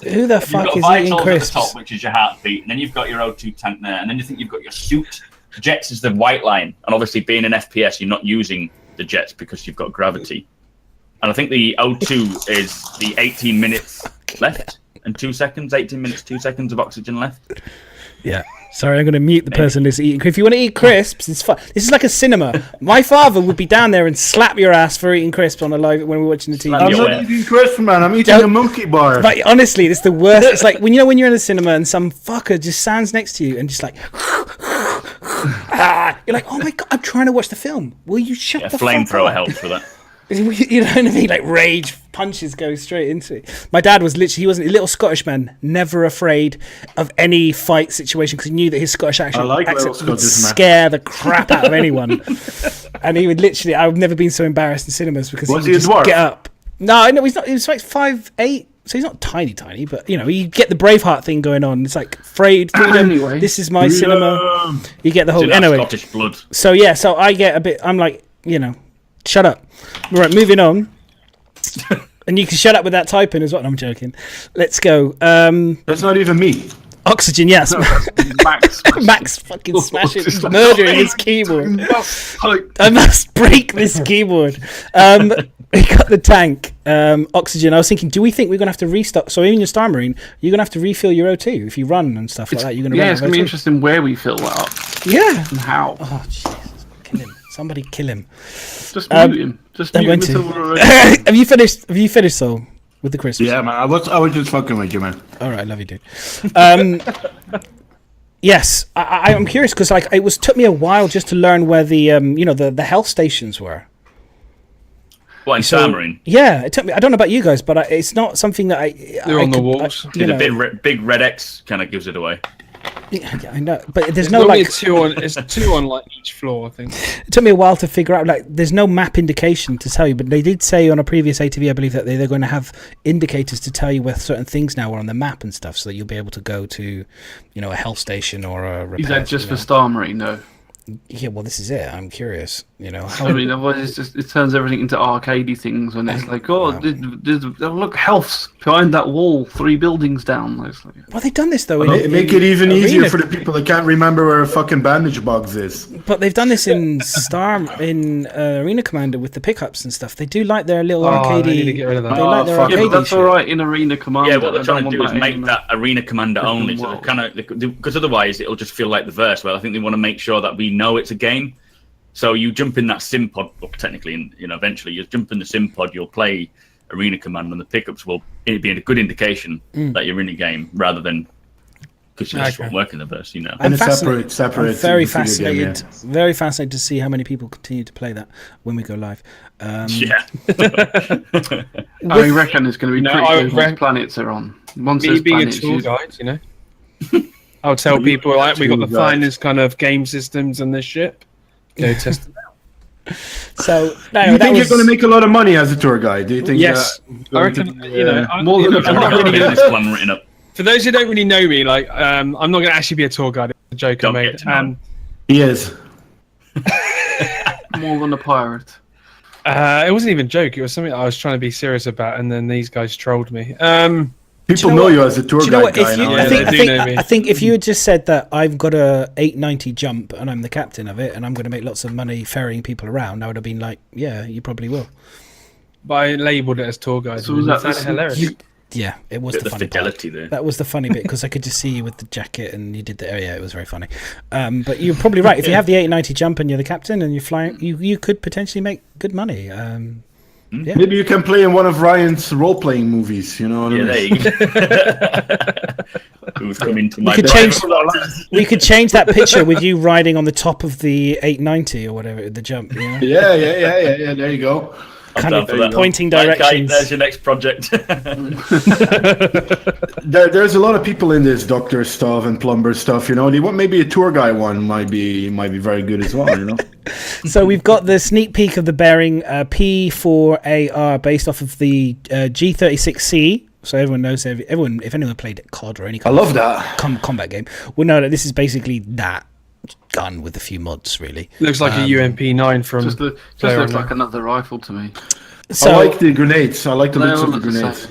Who the fuck You've is got eating vitals at the crisps? top, which is your heartbeat, and then you've got your O2 tank there, and then you think you've got your suit. Jets is the white line, and obviously being an FPS, you're not using the jets because you've got gravity. And I think the O2 is the 18 minutes left and 2 seconds, 18 minutes, 2 seconds of oxygen left. Yeah. Sorry, I'm going to mute the person that's eating. If you want to eat crisps, it's fun. This is like a cinema. My father would be down there and slap your ass for eating crisps on a live when we're watching the TV. I'm not eating crisps, man. I'm eating a monkey bar. But honestly, it's the worst. It's like when you're in the cinema and some fucker just stands next to you and just like, you're like, oh my god, I'm trying to watch the film. Will you shut the fuck up? Flamethrower helps for that. You know what I mean? Like rage punches go straight into it. My dad was literally, he wasn't a little Scottish man, never afraid of any fight situation because he knew that his Scottish accent would scare the crap out of anyone. And he would literally, I've never been so embarrassed in cinemas because he would just get up. No, he's not. He was like 5'8", so he's not tiny, but you know, you get the Braveheart thing going on. It's like freedom. Anyway, this is my cinema. You get the whole anyway. Scottish blood. So yeah, so I get a bit. I'm like, you know, shut up. Right, moving on. And you can shut up with that typing as well. No, I'm joking. Let's go. That's not even me. Oxygen, yes. No, Max fucking smashing, murdering his keyboard. I must break this keyboard. We got the tank. Oxygen. I was thinking, do we think we're going to have to restock? So even your Star Marine, you're going to have to refill your O2 if you run and stuff like that. You're going to it's going to be interesting where we fill that up. Yeah. And how. Oh, Jesus. Kill him. Somebody kill him. Just mute him. Just mute him until we're ready. Have you finished, Soul? With the crisps. Yeah, man. I was just fucking with you, man. All right, love you, dude. Yes, I'm curious because like it took me a while just to learn where the the health stations were. What in Star Marine? Yeah, it took me. I don't know about you guys, but it's not something that They're on the walls. The big red X kind of gives it away. Yeah, I know, but there's no like two on like each floor. I think it took me a while to figure out. Like, there's no map indication to tell you, but they did say on a previous ATV, I believe that they're going to have indicators to tell you where certain things now are on the map and stuff, so that you'll be able to go to, a health station or a repair. Is that just for Star Marine? No. Yeah, well, this is it. I'm curious. I mean, otherwise it turns everything into arcadey things when it's like, look, healths behind that wall, 3 buildings down. Like, well, they've done this though. Make it even easier for the people that can't remember where a fucking bandage box is. But they've done this in Arena Commander with the pickups and stuff. They do like their little arcadey. They need to get rid of that. They like their arcadey. But that's all right in Arena Commander. Yeah, what they're trying to do is make that Arena Commander only, so because otherwise it'll just feel like the verse. Well, I think they want to make sure that we know it's a game. So you jump in that sim pod, well, technically, eventually you jump in the sim pod, you'll play Arena Command, and the pickups will be a good indication that you're in a game, rather than because you just won't work in the verse, And it's separate. I'm very fascinated. Very fascinated to see how many people continue to play that when we go live. Yeah. I reckon it's going to be pretty good once planets are on. Once me being a tour guide, I'll tell people we got the finest kind of game systems on this ship. Go test it out. So, you think you're going to make a lot of money as a tour guide? Do you think? Yes, I reckon. More than I've got a business plan written up. For those who don't really know me, I'm not going to actually be a tour guide. It's a joke I made. He is. More than a pirate. It wasn't even a joke. It was something I was trying to be serious about, and then these guys trolled me. People know you as a tour guide guy now. I think if you had just said that I've got a 890 jump and I'm the captain of it and I'm going to make lots of money ferrying people around, I would have been like, yeah, you probably will. But I labelled it as tour guide. So was that hilarious? Yeah, it was the funny fidelity part. there. That was the funny bit because I could just see you with the jacket and you did the. Oh yeah, it was very funny. But you're probably right. If you have the 890 jump and you're the captain and you're flying, you could potentially make good money. Yeah. Maybe you can play in one of Ryan's role-playing movies. You know what I mean? There you go. Who's coming to my? We could change that picture with you riding on the top of the 890 or whatever the jump. Yeah. There you go. Kind of pointing directions. There's your next project. There's a lot of people in this doctor stuff and plumber stuff. Maybe a tour guide one might be very good as well. So we've got the sneak peek of the bearing P4AR based off of the G36C. So everyone knows, if anyone played COD or any kind of combat game, will know that this is basically that gun with a few mods, really. Looks like a UMP9 from... Just looks like another rifle to me. So, I like the grenades. I like the looks of the grenades.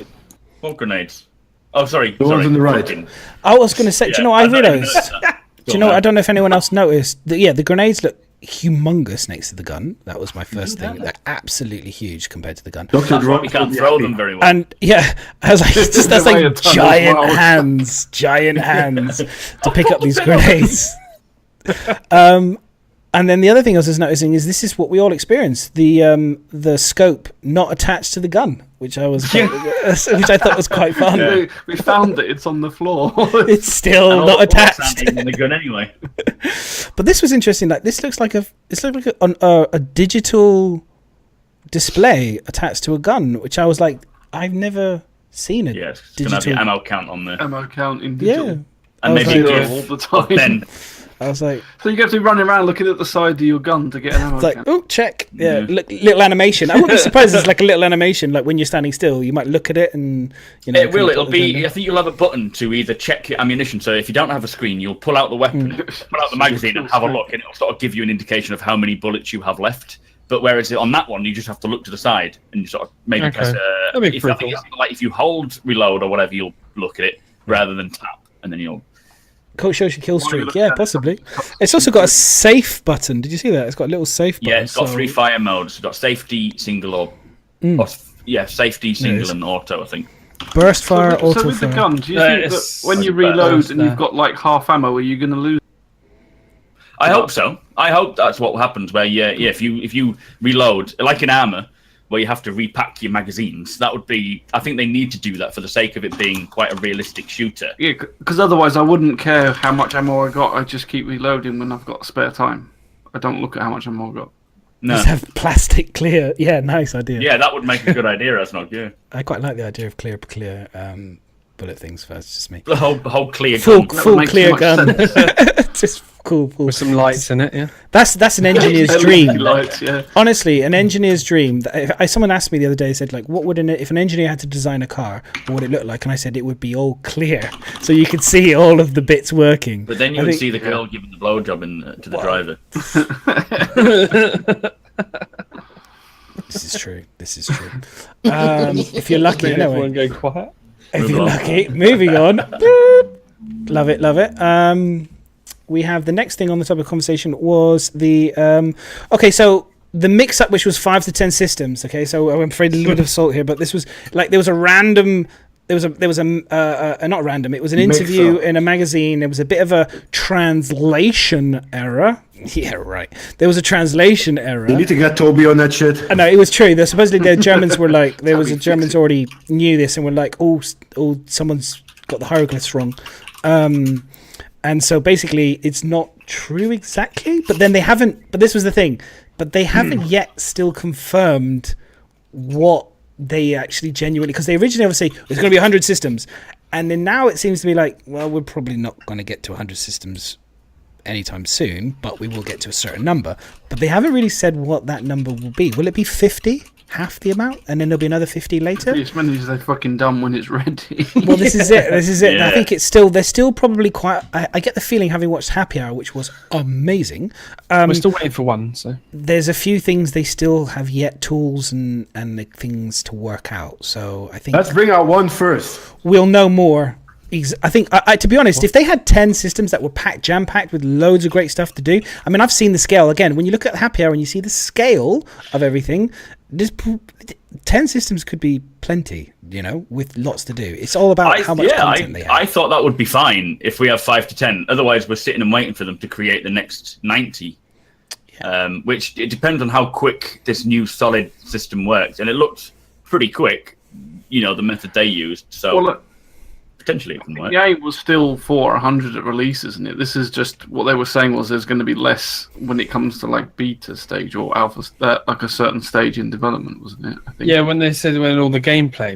What grenades? Oh, sorry. The ones on the right. I was going to say, do you know what I realised? I don't know if anyone else noticed. The grenades look humongous next to the gun. That was my first thing. They're absolutely huge compared to the gun. That's why we can't throw them very well. And yeah, I was like, that's like giant hands to pick up these grenades. And then the other thing I was just noticing is this is what we all experience: the scope not attached to the gun, which I thought was quite fun. Yeah. We found it; it's on the floor. It's still not attached. In the gun anyway. But this was interesting. Like this looks like a digital display attached to a gun, which I was like, I've never seen it. Yeah, it's gonna have your ammo count on there. Ammo count in digital. Yeah, And maybe like, all the time. Then I was like, So you have to be running around looking at the side of your gun to get an ammo it's like, count. oh, check. Yeah, little animation. I wouldn't be surprised it's like a little animation. Like when you're standing still, you might look at it and, you know. it will. It'll be. I think you'll have a button to either check your ammunition. So if you don't have a screen, you'll pull out the weapon, pull out the magazine, and have a look, and it'll sort of give you an indication of how many bullets you have left. But whereas on that one, you just have to look to the side and you sort of maybe press. That'd be If, pretty I think cool. it's like if you hold reload or whatever, you'll look at it rather than tap, and then you'll. Coach shows your kill streak. Yeah, possibly. It's also got a safe button. Did you see that? It's got a little safe button. Yeah, it's got 3 fire modes. It's got safety, single, or safety, single, and auto. I think. Burst fire, So auto with the fire. gun, do you think that when you reload and you've got like half ammo, are you going to lose? I hope so. I hope that's what happens. Where if you reload like in armor, where you have to repack your magazines, that would be. I think they need to do that for the sake of it being quite a realistic shooter. Yeah, because otherwise I wouldn't care how much ammo I got. I just keep reloading when I've got spare time. I don't look at how much ammo I got. No. Just have plastic clear. Yeah, nice idea. Yeah, that would make a good idea, Asnog. Yeah, I quite like the idea of clear bullet things first. Just me. the whole clear Full gun. full make clear too much gun. Just cool. With some lights in it, yeah. That's an engineer's dream. Lights, yeah. Honestly, an engineer's dream. Someone asked me the other day, said like, "What would if an engineer had to design a car? What would it look like?" And I said it would be all clear, so you could see all of the bits working. But then you I would think- see the girl giving the blowjob to the driver. This is true. If you're lucky, anyway. Everyone go quiet. If you're lucky. Moving on. Love it. We have the next thing on the topic of conversation was the okay, so the mix-up, which was 5 to 10 systems. Okay, so I'm afraid a little bit of salt here, but this was like there was a random. There was a not random. It was an interview in a magazine. There was a bit of a translation error. Yeah, right. There was a translation error. You need to get Toby on that shit. No, it was true. Supposedly the Germans were like, the Germans already knew this and were like, oh, someone's got the hieroglyphs wrong. And so basically it's not true exactly, but then they haven't, but this was the thing, but they haven't yet still confirmed what they actually genuinely, because they originally obviously, there's going to be 100 systems. And then now it seems to be like, well, we're probably not going to get to 100 systems anytime soon, but we will get to a certain number. But they haven't really said what that number will be. Will it be 50? Half the amount? And then there'll be another 50 later? As many as they've fucking done when it's ready. Well, this is it. Yeah. I think they're still probably quite, I get the feeling, having watched Happy Hour, which was amazing. We're still waiting for one, so. There's a few things they still have yet, tools and the things to work out. So I think Let's bring out one first. we'll know more. I think, to be honest, if they had 10 systems that were jam-packed with loads of great stuff to do, I mean, I've seen the scale. Again, when you look at Happy Hour and you see the scale of everything, 10 systems could be plenty, with lots to do. It's all about how much content they have. I thought that would be fine if we have 5 to 10. Otherwise, we're sitting and waiting for them to create the next 90. Which it depends on how quick this new solid system works. And it looked pretty quick, the method they used. So... Well, look, potentially it can work. the aim was still for 100 at release, isn't it? This is just what they were saying was there's going to be less when it comes to like beta stage or alpha, like a certain stage in development, wasn't it? I think. Yeah, when they said when all the gameplay,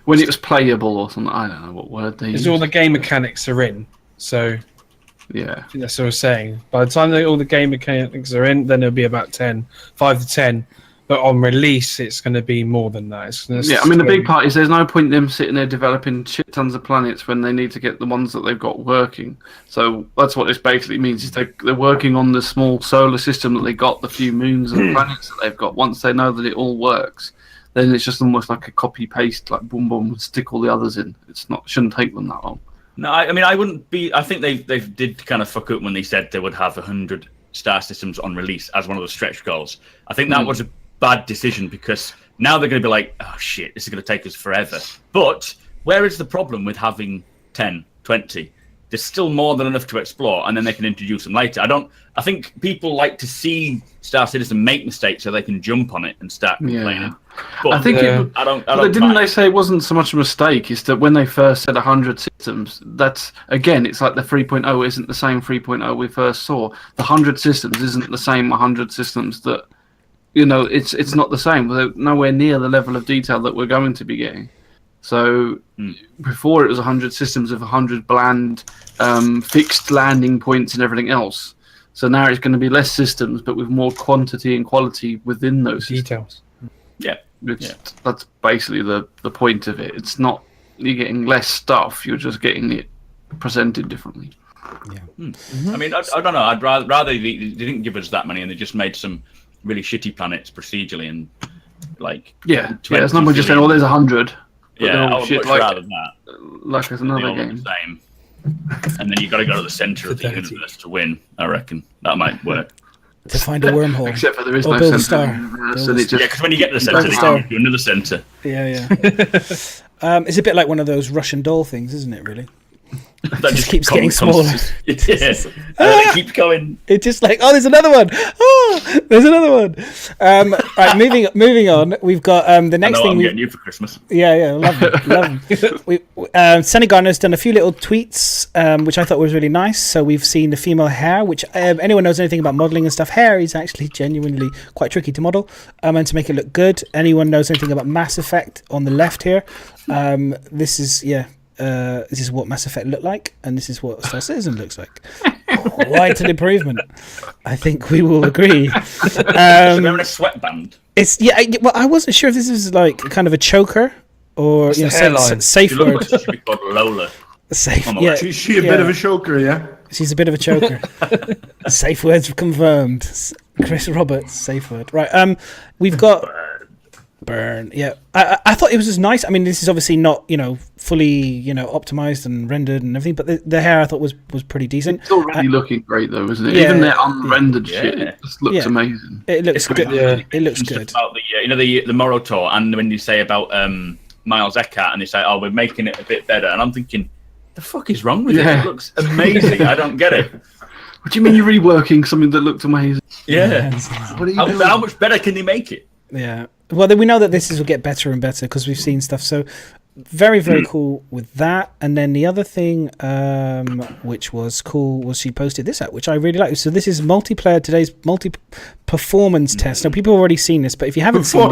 When it was playable or something, I don't know what word they used. all the game mechanics are in. So Yeah. I think that's what I was saying. By the time all the game mechanics are in, then it'll be about 5 to 10. But on release, it's going to be more than that. Yeah, I mean, the big part is there's no point in them sitting there developing shit tons of planets when they need to get the ones that they've got working. So that's what this basically means, is they're working on the small solar system that they got, the few moons and planets that they've got. Once they know that it all works, then it's just almost like a copy-paste, like boom, boom, stick all the others in. Shouldn't take them that long. No, I mean, I wouldn't be... I think they did kind of fuck up when they said they would have 100 star systems on release as one of the stretch goals. I think that was a bad decision because now they're going to be like, oh shit, this is going to take us forever. But where is the problem with having 10, 20? There's still more than enough to explore, and then they can introduce them later. I think people like to see Star Citizen make mistakes so they can jump on it and start complaining. But I think didn't they say it wasn't so much a mistake? It's that when they first said 100 systems, that's again, it's like the 3.0 isn't the same 3.0 we first saw. The 100 systems isn't the same 100 systems that, you know, it's not the same. We're nowhere near the level of detail that we're going to be getting. So before it was 100 systems of 100 bland fixed landing points and everything else. So now it's going to be less systems, but with more quantity and quality within those details. That's basically the point of it. It's not you're getting less stuff; you're just getting it presented differently. Yeah. I mean, I don't know. I'd rather they didn't give us that many and they just made some really shitty planets procedurally and like it's not just saying, "Oh, there's 100." Yeah, I would much rather that. Like there's another game. The same. And then you've got to go to the centre of the universe to win. I reckon that might work. To find a wormhole. Except for there is no build a centre. star. Because when you get to the centre, they can do another centre. Yeah. It's a bit like one of those Russian doll things, isn't it? Really. That just keeps getting smaller. It keeps going. It's just like, oh, there's another one. Oh, there's another one. Right, moving on. We've got the next thing. I'm getting you for Christmas. Yeah, love them. Sunny Garner's done a few little tweets, which I thought was really nice. So we've seen the female hair, which anyone knows anything about modelling and stuff, hair is actually genuinely quite tricky to model, and to make it look good. Anyone knows anything about Mass Effect on the left here? This is what Mass Effect looked like, and this is what Star Citizen looks like. Quite an improvement. I think we will agree. They're in a sweatband. It's well, I wasn't sure if this is like kind of a choker or safe word. She should be called Lola. Safe. Is she a bit of a choker? Yeah. She's a bit of a choker. Safe words confirmed. Chris Roberts, safe word. Right. We've got. Burn. Yeah, I thought it was just nice. I mean, this is obviously not fully optimized and rendered and everything, but the hair I thought was pretty decent. It's already looking great though, isn't it? Even their unrendered shit, it just looks amazing. It looks good. It looks good. About the Morotor, and when you say about Miles Eckhart, and they say, "Oh, we're making it a bit better," and I'm thinking, the fuck is wrong with it? It looks amazing. I don't get it. What do you mean you're reworking something that looked amazing? Yeah. How much better can they make it? Yeah. Well, we know that this will get better and better because we've seen stuff. So very, very cool with that. And then the other thing which was cool was she posted this out, which I really like. So this is today's multi-performance test. Now, people have already seen this, but if you haven't seen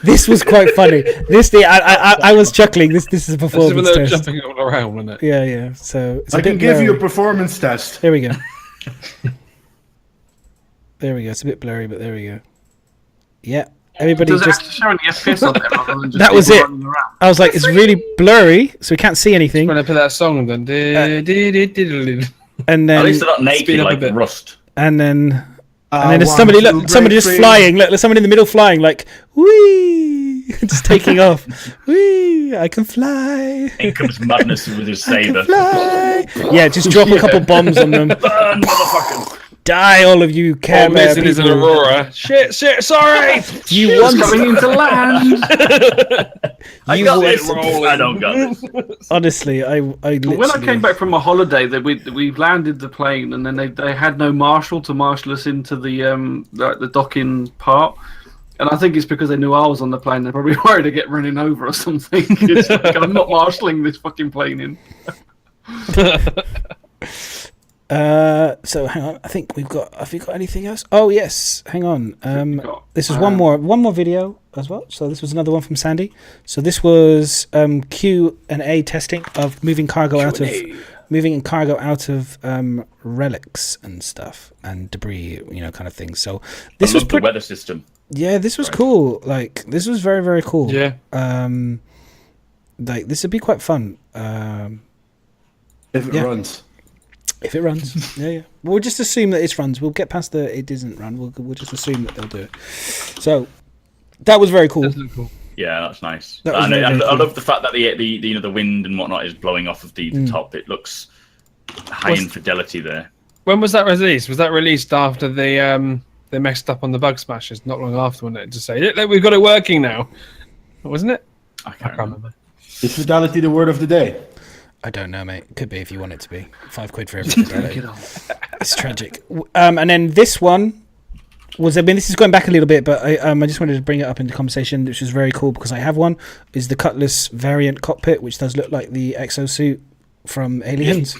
this was quite funny. I was chuckling. This is a performance test. Jumping all around, wasn't it? Yeah. So it's I can give you a performance test. There we go. There we go. It's a bit blurry, but there we go. Yeah. Everybody Does it just have to show any FPS on there rather than just that was it. running around? I was like, it's really blurry, so we can't see anything. When I play that song and then And then at least they're not naked like Rust. And then there's somebody just flying. Look, there's somebody in the middle flying, like whee, just taking off. Whee, I can fly. In comes Madness with his saber. Yeah, just drop a couple bombs on them. Burn, motherfuckers. Die, all of you Care Bear people. Is an Aurora. Shit, sorry! You want coming into land! I don't got this. Honestly, I literally... When I came back from a holiday, we landed the plane, and then they had no marshal to marshal us into the docking part. And I think it's because they knew I was on the plane. They're probably worried to get running over or something. It's like, I'm not marshalling this fucking plane in. So hang on, I think have we got anything else? Oh yes, hang on. This was one more video as well. So this was another one from Sandy. So this was Q&A testing of moving cargo out of relics and stuff and debris, kind of things. So this was the weather system. Yeah, this was cool. Like this was very, very cool. Yeah. Like this would be quite fun. If it runs. If it runs, yeah. We'll just assume that it runs. We'll get past it doesn't run. We'll just assume that they'll do it. So that was very cool. That's really cool. Yeah, that's nice. That I love the fact that the wind and whatnot is blowing off of the top. It looks high in fidelity there. When was that released? Was that released after they messed up on the bug smashes? Not long after, wasn't it? To say, look, we've got it working now, wasn't it? I can't remember. Is fidelity the word of the day? I don't know, mate. Could be if you want it to be. £5 for every fidelity. It's tragic. And then this one was, I mean, this is going back a little bit, but I just wanted to bring it up into conversation, which is very cool because I have one, is the Cutlass variant cockpit, which does look like the exosuit from Aliens.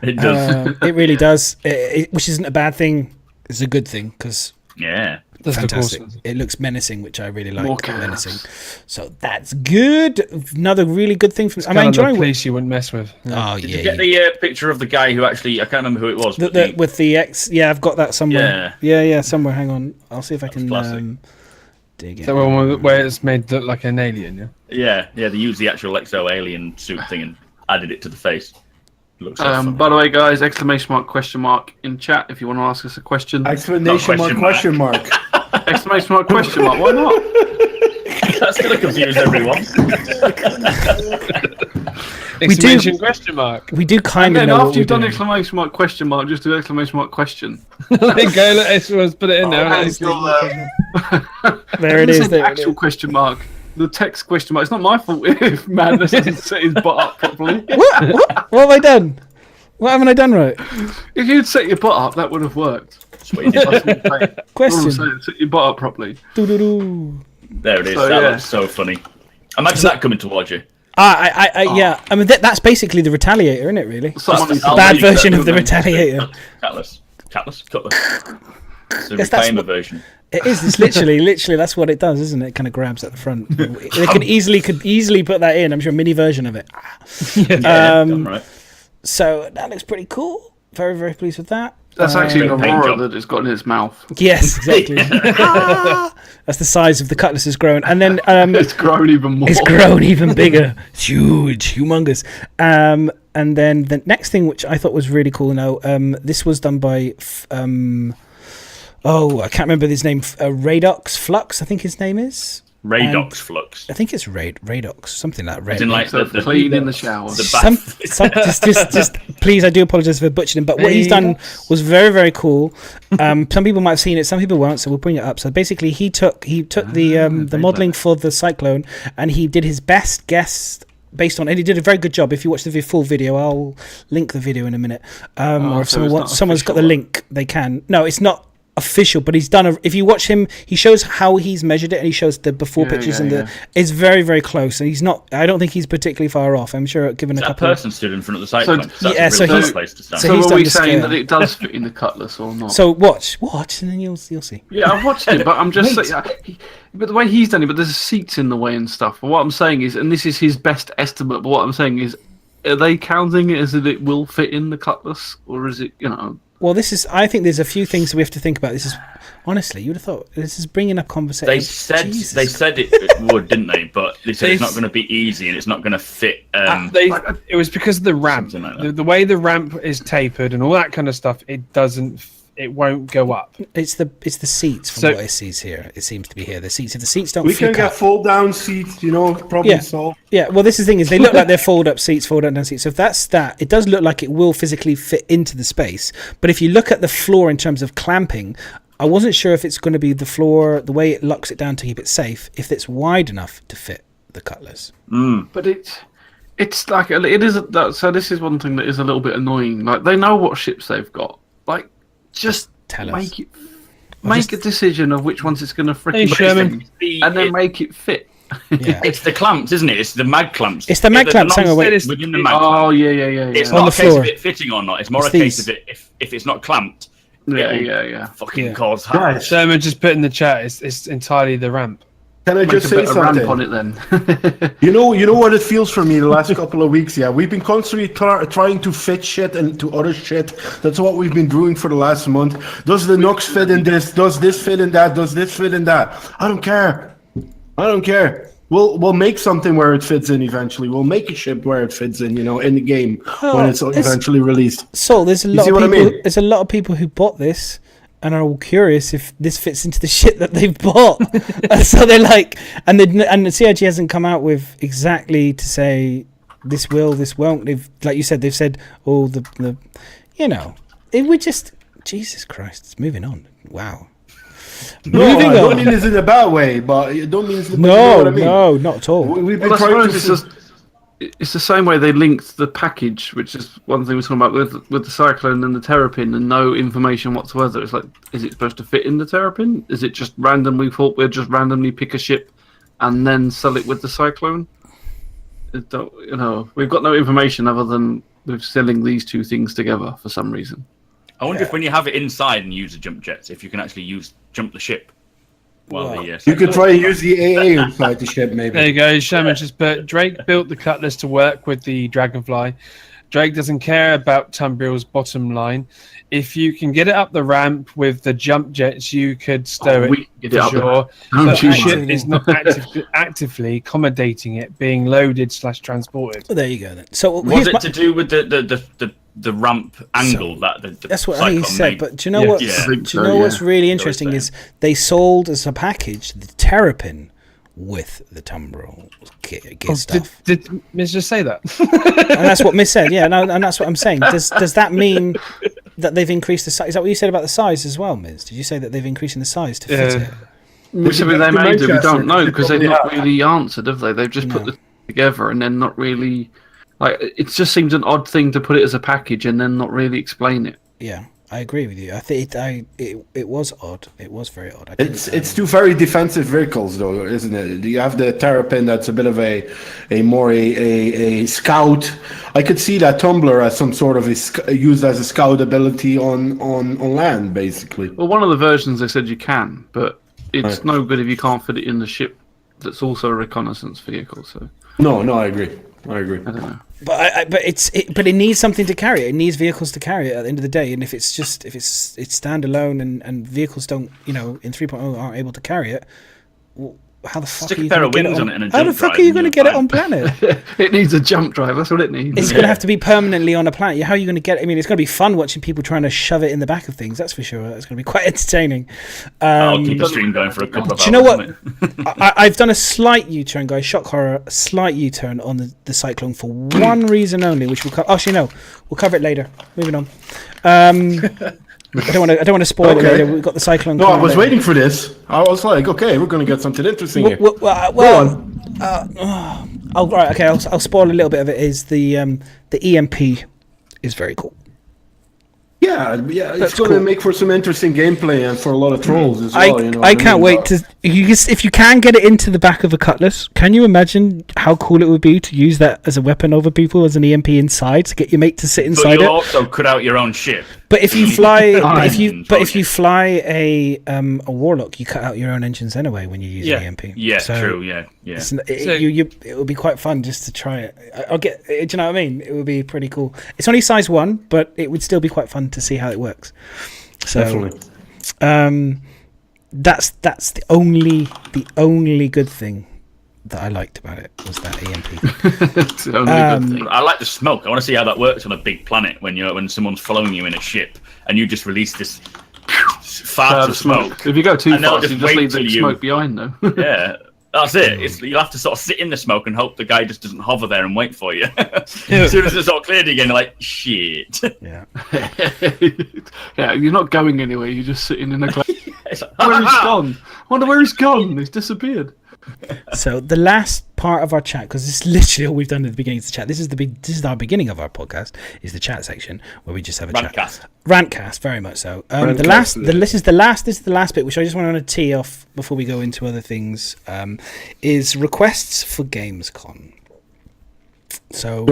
It does. It really does, which isn't a bad thing. It's a good thing because Yeah. That's fantastic. awesome. It looks menacing, which I really More like. chaos. Menacing. So that's good. Another really good thing from. I'm Kind of the enjoying. police you wouldn't mess with. Oh Did yeah. you get the picture of the guy who actually, I can't remember who it was. But With the X, yeah, I've got that somewhere. Yeah, somewhere. Hang on, I'll see if I can classic. dig it. So one where it's made look like an alien, yeah. yeah, they used the actual exo alien suit thing and added it to the face. Looks so fun. By the way, guys, exclamation mark, question mark in chat if you want to ask us a question. Exclamation mark, question mark. Exclamation mark, question mark. Why not? That's going to confuse everyone. Exclamation question mark. We do And kind of then know what after we're you've done doing. exclamation mark, question mark, just do exclamation mark, question. There you go. Look, let's put it in there. And you'll, There it is. the There it actual is. question mark. The text question mark. It's not my fault if Madness doesn't set his butt up properly. What have I done? What haven't I done right? If you'd set your butt up, that would have worked. That's what I'm saying. Question. Set your butt up properly. Doo-doo-doo. There it is. So, that yeah. looks so funny. Imagine that coming towards you. Yeah. I mean, that's basically the Retaliator, isn't it? Really, Someone That's needs to the bad leave version that of the movement. Retaliator. Cutlass. It's the Yes, that's reclaimer what- version. It is. It's literally that's what it does, isn't it? It kind of grabs at the front. They could easily put that in. I'm sure a mini version of it. Yeah, done right. So that looks pretty cool. Very, very pleased with that. That's actually an Paint Aurora job. that it's got in its mouth. Yes, exactly. That's the size of the Cutlass has grown, and then It's grown even more. it's grown even bigger. It's huge, humongous. And then the next thing, which I thought was really cool. Now, this was done by I can't remember his name. Radox Flux, I think his name is. Radox Flux. I think it's Radox, something like that. As in, like, So the clean in the shower. the bath. just please, I do apologize for butchering him, but what he's done was very, very cool. Some people might have seen it, some people won't, so we'll bring it up. So basically, he took the modeling for the Cyclone, and he did his best guess based on, and he did a very good job. If you watch the full video, I'll link the video in a minute. Or if so it's not someone's got the official. link, they can. No, it's not official, but he's done if you watch him, he shows how he's measured it, and he shows the before pictures and it's very, very close, and I don't think he's particularly far off. I'm sure given a That couple person stood in front of the Cyclone. So- That's so a really he's- nice place to stand. so So he's are done we the saying scale. that it does fit in the Cutlass or not? so watch, and then you'll see. Yeah, I've watched it, but I'm just saying. But the way he's done it, but there's seats in the way and stuff. But what I'm saying is, and this is his best estimate, but what I'm saying is, are they counting it as that it will fit in the Cutlass, or is it, Well, I think there's a few things we have to think about. This is honestly, you would have thought this is bringing up conversation. They said it would, didn't they? But they said it's not going to be easy and it's not going to fit. It was because of the ramp. Something like that. The way the ramp is tapered and all that kind of stuff, it won't go up. It's the seats from So- what it sees here. It seems to be here. The seats. If the seats don't We can flick get up, fold down seats, problem Yeah. solved. yeah. Well, this is the thing is they look like they're fold up seats, fold down seats. So if that's that, it does look like it will physically fit into the space. But if you look at the floor in terms of clamping, I wasn't sure if it's going to be the floor, the way it locks it down to keep it safe, if it's wide enough to fit the Cutlass. But it's like it is. So this is one thing that is a little bit annoying. Like they know what ships they've got. Like just Tell us. make a decision of which ones it's going to Hey, freaking Sherman. fit, and then make it fit. Yeah. It's the clamps, isn't it? It's the mag clamps. It's the mag They're clamps, hang on, wait. non-stick within the mag Oh clamp. yeah. It's On not the a case floor. of it fitting or not. It's more It's a case these. of it if it's not clamped. Yeah, it'll yeah. Fucking Yeah. cause harm. Guys, Sherman just put in the chat. It's entirely the ramp. can I Make just a say bit of ramp something? on it then. You know what it feels for me the last couple of weeks. Yeah, we've been constantly trying to fit shit into other shit. That's what we've been doing for the last month. Does the Nux fit in this? Does this fit in that? Does this fit in that? I don't care. We'll make something where it fits in eventually. We'll make a ship where it fits in, in the game when it's eventually released. So there's a lot see of what I people. mean? There's a lot of people who bought this and are all curious if this fits into the shit that they've bought. And so they're like, and the CIG hasn't come out with exactly to say this will, this won't. They've, like you said, they've said, oh, the would just Jesus Christ. It's moving on. Wow. No, Moving I don't on. mean this in a bad way, but it don't mean it's you No, know what I mean? no, not at all. We've been Well, I trying suppose to. it's the same way they linked the package, which is one thing we're talking about with the Cyclone and the Terrapin, and no information whatsoever. It's like, is it supposed to fit in the Terrapin? Is it just randomly thought we'd just randomly pick a ship and then sell it with the Cyclone? You know, we've got no information other than we're selling these two things together for some reason. I wonder if when you have it inside and use the jump jets, if you can actually jump the ship. While You could try and use the AA inside the ship, maybe. There you go. Shaman just put Drake built the Cutlass to work with the Dragonfly. Drake doesn't care about Tumbrel's bottom line. If you can get it up the ramp with the jump jets, you could stow it get for it up sure. Don't But you the ship worry. is not actively accommodating it being loaded/transported. Well, there you go then. So Was here's it my- to do with the ramp angle that the that's what Cyclone he said. made? But do you know Yeah, what? yeah. Do you know what's really interesting saying. is they sold as a package the Terrapin with the Tumbrel gear stuff. Did Myz just say that? And that's what Miss said, yeah, and that's what I'm saying. Does that mean that they've increased the size? Is that what you said about the size as well, Miz? Did you say that they've increased the size to fit it? Which of it they made it, we don't know, because they've not Probably really answered, have they? They've just put it together and then not really... Like, it just seems an odd thing to put it as a package and then not really explain it. Yeah, I agree with you. I think it was odd. It was very odd. It's two very defensive vehicles, though, isn't it? You have the Terrapin, that's a bit of a more a scout. I could see that Tumbler as some sort of used as a scout ability on land, basically. Well, one of the versions they said you can, but it's no good if you can't fit it in the ship that's also a reconnaissance vehicle, so... No, I agree. I don't know. But but it needs something to carry it. It needs vehicles to carry it at the end of the day. And if it's standalone and vehicles don't, in 3.0 aren't able to carry it, well, how the fuck Stick are a you pair going of to get wings it on it and a How the jump fuck drive are you and going to you're get it fine. on planet? It needs a jump drive, that's what it needs. It's going to have to be permanently on a planet. How are you going to get it? I mean, it's going to be fun watching people trying to shove it in the back of things. That's for sure. It's going to be quite entertaining. I'll keep the stream going for a couple of hours. Do you know what? won't it? I've done a slight U-turn, guys. Shock horror. A slight U-turn on the Cyclone for one reason only, which we'll cover. Actually, no, we'll cover it later. Moving on. I don't want to spoil it Okay. later. We've got the Cyclone. No, I coming was later. waiting for this. I was like, okay, we're going to get something interesting here. Well, right, okay. I'll spoil a little bit of it. Is the EMP is very cool. Yeah, it's That's going to cool. make for some interesting gameplay and for a lot of trolls as I well. You know what I mean? can't wait But- to if you can get it into the back of a Cutlass. Can you imagine how cool it would be to use that as a weapon over people as an EMP inside to get your mate to sit But inside you'll it? also cut out your own ship. But if you fly, Fine. if you fly a Warlock, you cut out your own engines anyway when you use Yeah. an EMP. Yeah, So true. Yeah. it would be quite fun just to try it. I'll get. Do you know what I mean? It would be pretty cool. It's only size 1, but it would still be quite fun to see how it works. So, Definitely. that's the only good thing that I liked about it was that EMP. It's the only good thing. I like the smoke. I want to see how that works on a big planet when someone's following you in a ship and you just release this fart of smoke. If you go too And they'll fast, just you just wait leave the till you- smoke behind, though. Yeah, that's it. You'll have to sort of sit in the smoke and hope the guy just doesn't hover there and wait for you. As soon as it's all cleared again, you're like, shit. Yeah. Yeah, you're not going anywhere. You're just sitting in a cloud. It's like, Where he's gone? I wonder where he's gone. He's disappeared. So the last part of our chat, because this is literally all we've done at the beginning of the chat. This is our beginning of our podcast. Is the chat section where we just have a Rantcast. chat. Rantcast, very much so. Rantcast, This is the last bit, which I just want to tee off before we go into other things. Is requests for Gamescon. So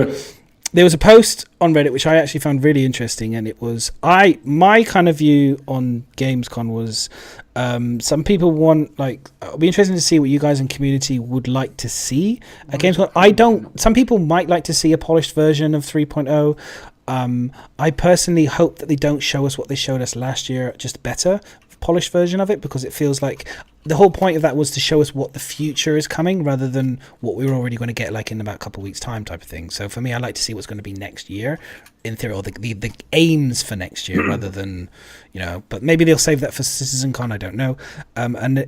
there was a post on Reddit which I actually found really interesting, and it was my kind of view on Gamescon was some people want it'll be interesting to see what you guys in community would like to see at Gamescom. Some people might like to see a polished version of 3.0. I personally hope that they don't show us what they showed us last year, just better polished version of it, because it feels like the whole point of that was to show us what the future is coming rather than what we were already going to get like in about a couple of weeks time type of thing. So for me, I like to see what's going to be next year in theory, or the aims for next year rather than, but maybe they'll save that for CitizenCon. I don't know. And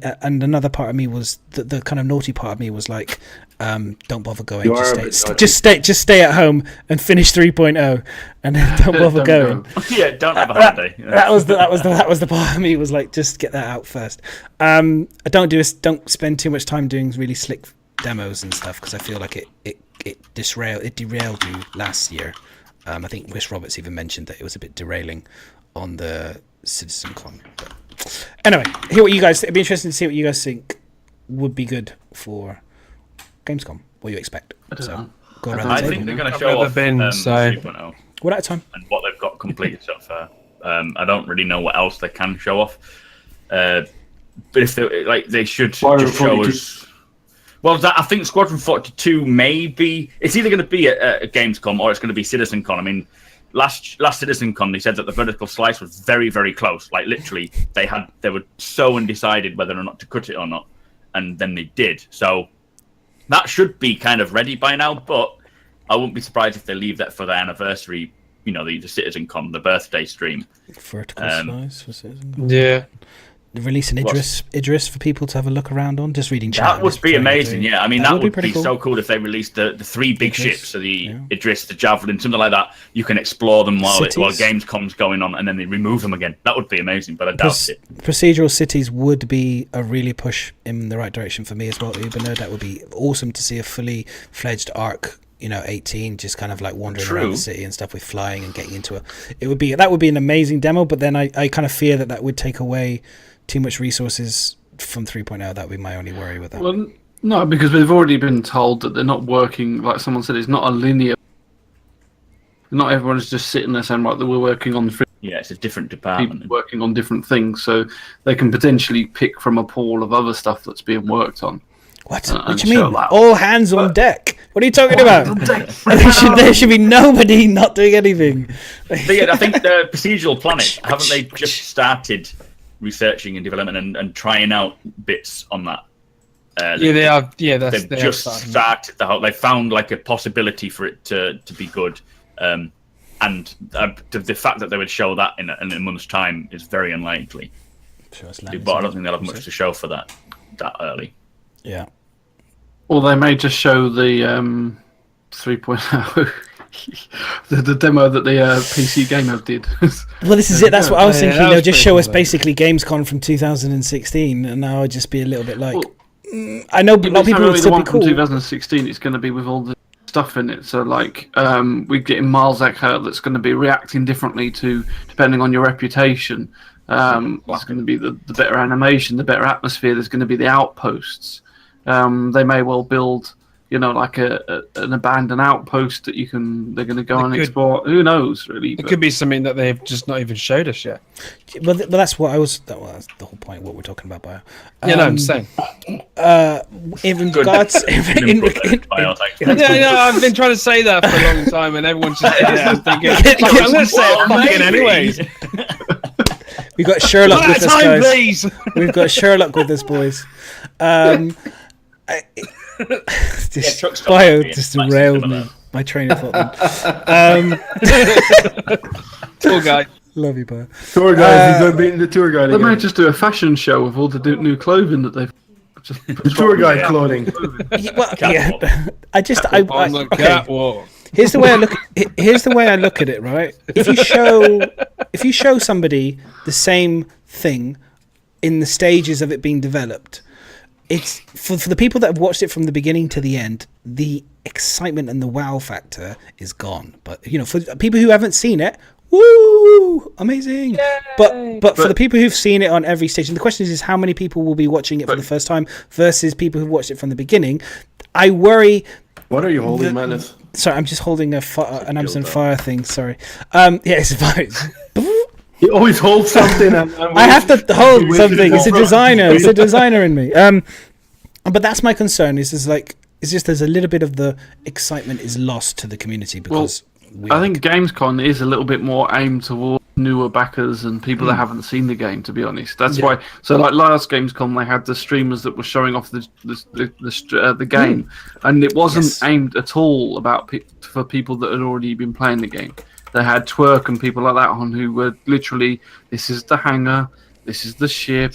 another part of me was the kind of naughty part of me was like, don't bother going. Just stay at home and finish 3.0, and then don't bother going. Yeah, don't have a holiday. That was the part of me was like, just get that out first. Don't spend too much time doing really slick demos and stuff, because I feel like it derailed you last year. I think Chris Roberts even mentioned that it was a bit derailing on the CitizenCon. But anyway, it'd be interesting to see what you guys think would be good for Gamescom. What you expect? So go around the table. I think they're going to show off 3.0. We're out of time. And what they've got completed so far. I don't really know what else they can show off. But if they should just show us. Well, I think Squadron 42 may be. It's either going to be at Gamescom or it's going to be CitizenCon. I mean, last CitizenCon they said that the vertical slice was very, very close. Like literally, they were so undecided whether or not to cut it or not, and then they did. So that should be kind of ready by now. But I wouldn't be surprised if they leave that for the anniversary. The CitizenCon, the birthday stream. Vertical slice for CitizenCon. Yeah. Releasing Idris for people to have a look around on. Just reading chat. That would be amazing. Yeah, I mean that would be cool. so cool if they released the three big ships, so the Idris, the Javelin, something like that. You can explore them while Gamescom's going on, and then they remove them again. That would be amazing, but I doubt it. Procedural cities would be a really push in the right direction for me as well. Uberno, that would be awesome to see a fully fledged Arc. 18, just kind of like wandering around the city and stuff with flying and getting into that would be an amazing demo. But then I kind of fear that would take away too much resources from 3.0. That would be my only worry with that. Well, no, because we've already been told that they're not working, like someone said, it's not a linear. Not everyone's just sitting there saying, right, that we're working on. Yeah, it's a different department. Working on different things, so they can potentially pick from a pool of other stuff that's being worked on. What do you mean? All hands on deck. What are you talking about? There should be nobody not doing anything. Yeah, I think the Procedural Planet, haven't they just started researching and development and trying out bits on that? Yeah, they are. Yeah, they've just started the whole. They found like a possibility for it to be good, and the fact that they would show that in a month's time is very unlikely. But I don't think they'll have much to show for that early. Yeah. Or they may just show the 3.0, the demo that the PC Gamer did. Well, this is it. That's what I was thinking. They'll just show us basically Gamescom from 2016, and now I'd just be a little bit like... I know, but a lot of people would still be cool. From 2016, it's going to be with all the stuff in it. So, like, we're getting Miles Eckert that's going to be reacting differently depending on your reputation. It's going to be the better animation, the better atmosphere. There's going to be the outposts. They may well build, like an abandoned outpost that they're going to go and explore. Who knows, really? It could be something that they've just not even showed us yet. Well, that's what that's the whole point. What we're talking about, Bio. I'm saying. In regards, I've been trying to say that for a long time, and everyone's just thinking, I'm going to say it fucking anyways. We've got Sherlock with us, guys. Please. We've got Sherlock with us, boys. Bio just derailed me. My train of thought. Tour guide. Love you, Bio. Tour guide. He's going to be in the tour guide. They might just do a fashion show with all the new clothing that they've. The tour guide clothing. Okay. Here's the way I look at it, right? If you show somebody the same thing in the stages of it being developed, it's for the people that have watched it from the beginning to the end, the excitement and the wow factor is gone. But for people who haven't seen it, woo, amazing. Yay! But for the people who've seen it on every stage, and the question is how many people will be watching it for the first time versus people who've watched it from the beginning. I worry. What are you holding, Madness? Sorry, I'm just holding an Amazon Fire thing. Sorry. It's fine. You always hold something. I have to hold something. It's a designer. It's a designer in me. But that's my concern. It's just there's a little bit of the excitement is lost to the community because. I think Gamescom is a little bit more aimed towards newer backers and people that haven't seen the game. To be honest, that's why. So like last Gamescom, they had the streamers that were showing off the game, and it wasn't aimed at all for people that had already been playing the game. They had Twerk and people like that on who were literally, this is the hangar, this is the ship,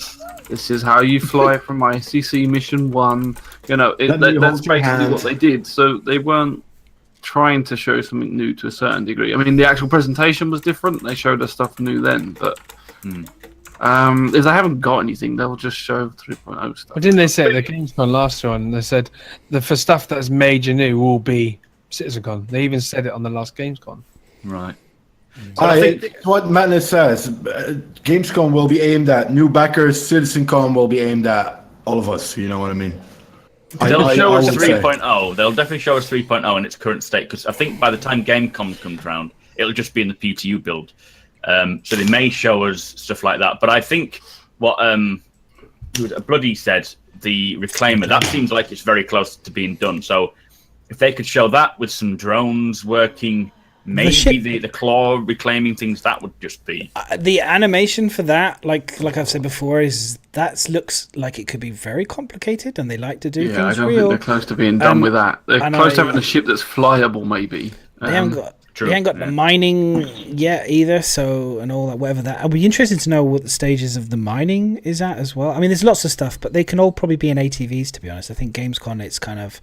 this is how you fly from ICC Mission 1. You know, that's basically what they did. So they weren't trying to show something new to a certain degree. I mean, the actual presentation was different. They showed us stuff new then, but if they haven't got anything, they'll just show 3.0 stuff. But didn't they say at the Gamescom last one, they said for stuff that is major new will be CitizenCon. They even said it on the last Gamescom. Right. So I think what Madness says, Gamescom will be aimed at new backers, CitizenCon will be aimed at all of us, you know what I mean? They'll show us 3.0. They'll definitely show us 3.0 in its current state, because I think by the time Gamescom comes around, it'll just be in the PTU build. So they may show us stuff like that. But I think what Bloody said, the Reclaimer, that seems like it's very close to being done. So if they could show that with some drones working, maybe the claw reclaiming things, that would just be the animation for that. Like I've said before, is that looks like it could be very complicated, and they like to do things I don't real. think they're close to being done with that. They're close to having a ship that's flyable, maybe. They haven't got the mining yet either. So and all that, whatever that. I'll be interested to know what the stages of the mining is at as well. I mean, there's lots of stuff, but they can all probably be in ATVs. To be honest, I think Gamescom, it's kind of.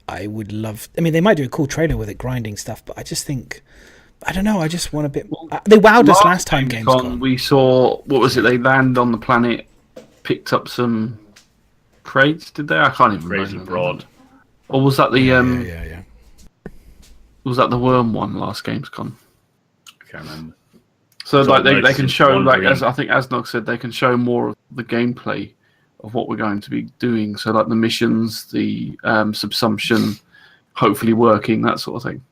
I would love. I mean, they might do a cool trailer with it grinding stuff, but I just think, I don't know. I just want a bit. They wowed us last time. Gamescom. We saw, what was it? They landed on the planet, picked up some crates. Did they? I can't even remember. Broad. Or was that the Yeah. Was that the worm one last Gamescom? I can't remember. So It's like all they can show, like, wandering. as I think Asnog said, they can show more of the gameplay of what we're going to be doing. So like the missions, the subsumption, hopefully working, that sort of thing.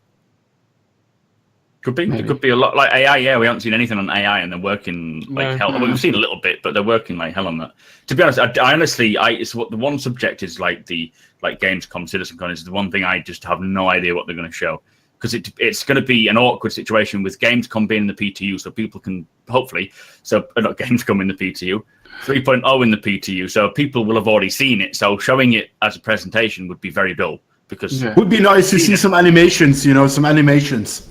Could be. Maybe. It could be a lot like AI. Yeah, we haven't seen anything on AI, and they're working like hell. Well, we've seen a little bit, but they're working like hell on that. To be honest, I honestly, it's what the one subject is like Gamescom, CitizenCon is the one thing I just have no idea what they're going to show, because it's going to be an awkward situation with Gamescom being in the PTU, so people can hopefully not Gamescom in the PTU. 3.0 in the PTU, so people will have already seen it. So showing it as a presentation would be very dull, because would be nice to see some animations, animations.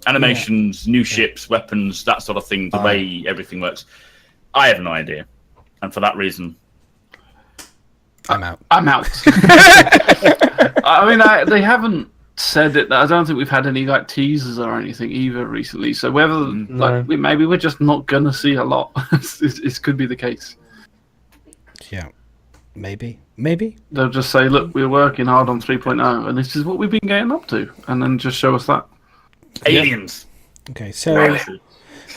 Animations, new ships, weapons, that sort of thing, the way everything works. I have no idea, and for that reason, I'm out. I mean, they haven't said it. I don't think we've had any like teasers or anything either recently. So whether maybe we're just not gonna see a lot. It could be the case. Yeah, maybe They'll just say, "Look, we're working hard on 3.0, and this is what we've been getting up to," and then just show us that. aliens. Okay, so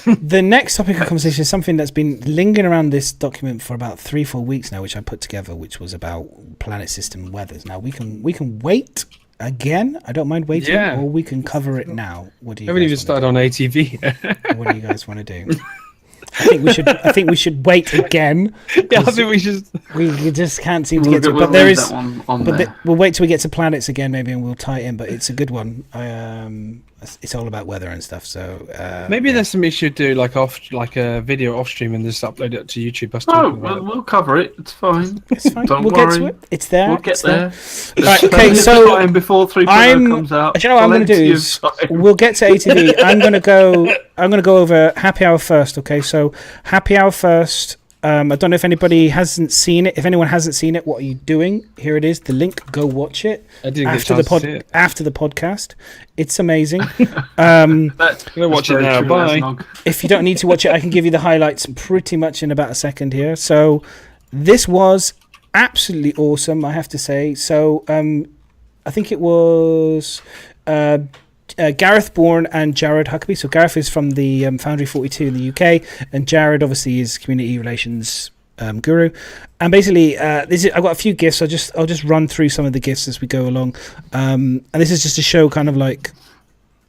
the next topic of conversation is something that's been lingering around this document for about 3-4 weeks now, which I put together, which was about planet system weathers. Now we can wait again. I don't mind waiting, or we can cover it now. What do you? I haven't even started on ATV. What do you guys want to do? I think we should wait again. Yeah, I think we should. We just can't seem to get to it. But there is. There. We'll wait till we get to planets again, maybe, and we'll tie it in. But it's a good one. It's all about weather and stuff. So maybe there's some issue to do like a video off stream and just upload it to YouTube. We'll cover it. It's fine. It's fine. Don't we'll worry. get to it. It's there. We'll get there. Right, okay, so before 3.0 comes out. Do you know what I'm going to do is we'll get to ATV. I'm going to go over happy hour first. Okay, so happy hour first. I don't know if anybody hasn't seen it. If anyone hasn't seen it, what are you doing? Here it is. The link. Go watch it after the podcast. It's amazing. I'm gonna watch it now. Bye. If you don't need to watch it, I can give you the highlights pretty much in about a second here. So this was absolutely awesome, I have to say. So I think it was Gareth Bourne and Jared Huckabee. So Gareth is from the Foundry 42 in the UK, and Jared obviously is community relations guru. And basically, I've got a few GIFs. I'll just run through some of the GIFs as we go along. And this is just to show kind of like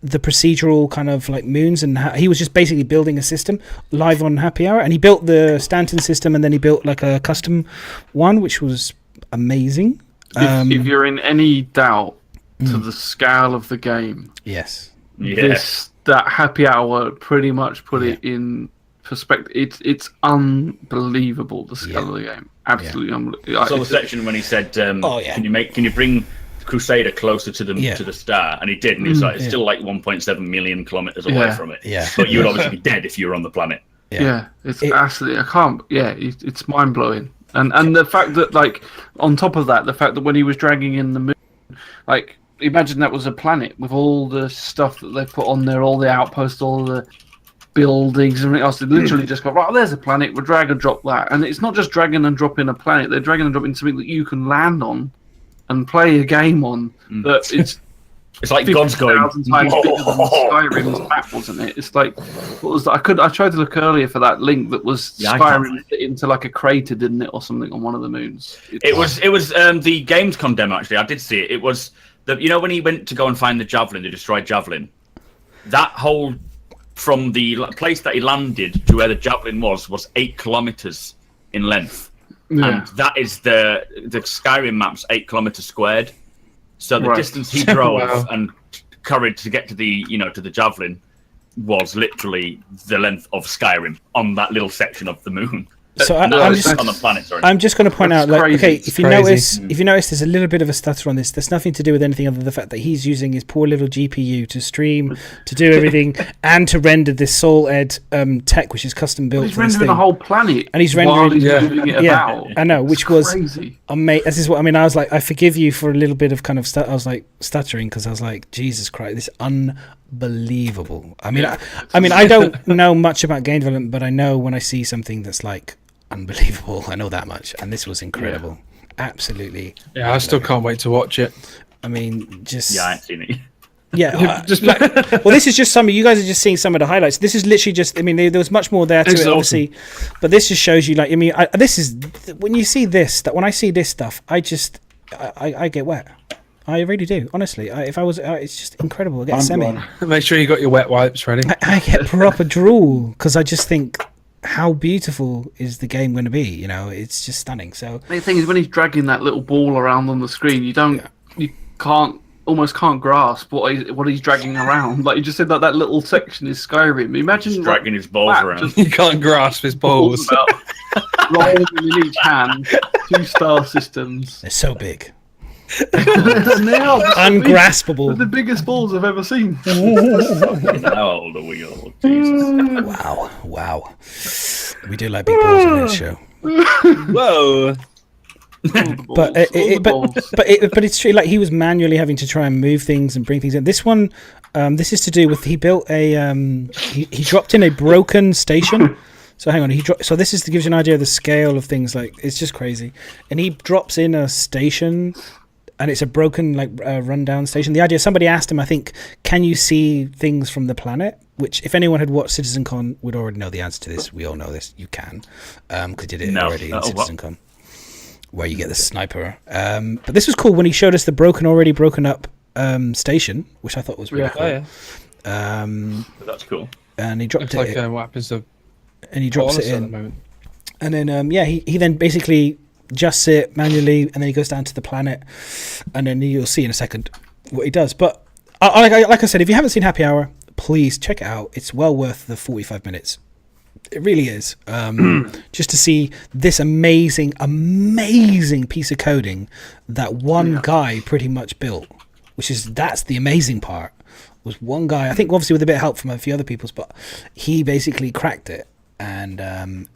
the procedural kind of like moons, and how he was just basically building a system live on Happy Hour, and he built the Stanton system, and then he built like a custom one, which was amazing. If you're in any doubt to the scale of the game, yes, this that happy hour pretty much put it in perspective. It's unbelievable, the scale of the game. Absolutely unbelievable. I saw the section when he said, can you bring Crusader closer to the star? And he did, and he was like, it's still like 1.7 million kilometers away from it. Yeah. But you would obviously be dead if you were on the planet. Yeah, it's absolutely. I can't. Yeah, it's mind blowing. And the fact that, like, on top of that, the fact that when he was dragging in the moon, like, imagine that was a planet with all the stuff that they put on there, all the outposts, all the buildings, and everything else. They literally just go, right, there's a planet, we'll drag and drop that. And it's not just dragging and dropping a planet, they're dragging and dropping something that you can land on and play a game on. That it's like God's going 50,000 times bigger than Skyrim's map, wasn't it? It's like, what was that? I tried to look earlier for that link that was Skyrim fit into like a crater, didn't it, or something on one of the moons? It was the Gamescom demo, actually. I did see it. It was when he went to go and find the Javelin, the destroyed Javelin. That whole from the place that he landed to where the Javelin was 8 kilometers in length, and that is the Skyrim map's 8 kilometers squared. So the distance he drove and carried to get to the Javelin was literally the length of Skyrim on that little section of the moon. So on the planet. Sorry. I'm just going to point out, like, crazy. okay, if you notice, there's a little bit of a stutter on this. There's nothing to do with anything other than the fact that he's using his poor little GPU to stream, to do everything, and to render this Soul Ed tech, which is custom built. He's rendering a whole planet, and he's rendering. While he's moving it about. I know, which was crazy. Amazing. This is what I mean. I was like, I forgive you for a little bit of kind of I was like stuttering because I was like, Jesus Christ, this is unbelievable. I mean, I don't know much about game development, but I know when I see something that's like unbelievable, I know that much, and this was incredible. Absolutely. Yeah, I still can't wait to watch it. I mean, just I ain't seen it. Yeah, well, this is just some of you guys are just seeing some of the highlights. This is literally just. I mean, there was much more there to it, obviously, but this just shows you. Like, I mean, this is when you see this. That when I see this stuff, I get wet. I really do, honestly. It's just incredible. I get semi. Make sure you got your wet wipes ready. I get proper drool because I just think, how beautiful is the game going to be? You know, it's just stunning. So the thing is, when he's dragging that little ball around on the screen, you almost can't grasp what he's dragging around. Like you just said, that little section is Skyrim. Imagine he's dragging his balls around. You can't grasp his balls. Rolling in each hand, 2 star systems. They're so big. Ungraspable. They're the biggest balls I've ever seen. How old are we all? Jesus. Wow. We do like big balls on this show. Whoa. But it's true. Like, he was manually having to try and move things and bring things in. This one, this is to do with he built a he dropped in a broken station. So hang on, so this gives you an idea of the scale of things. Like, it's just crazy. And he drops in a station, and it's a broken, like, rundown station. The idea, somebody asked him, I think, can you see things from the planet? Which, if anyone had watched CitizenCon, would already know the answer to this. We all know this. You can, because you did it already in CitizenCon, where you get the sniper. But this was cool when he showed us the already broken up station, which I thought was really cool. That's cool. And he dropped it. Like what happens to? And he drops it in. And then he then basically adjusts it manually, and then he goes down to the planet, and then you'll see in a second what he does. But like I said, if you haven't seen Happy Hour, please check it out. It's well worth the 45 minutes. It really is. Just to see this amazing piece of coding that one guy pretty much built, that's the amazing part. Was one guy, I think, obviously with a bit of help from a few other people's, but he basically cracked it. And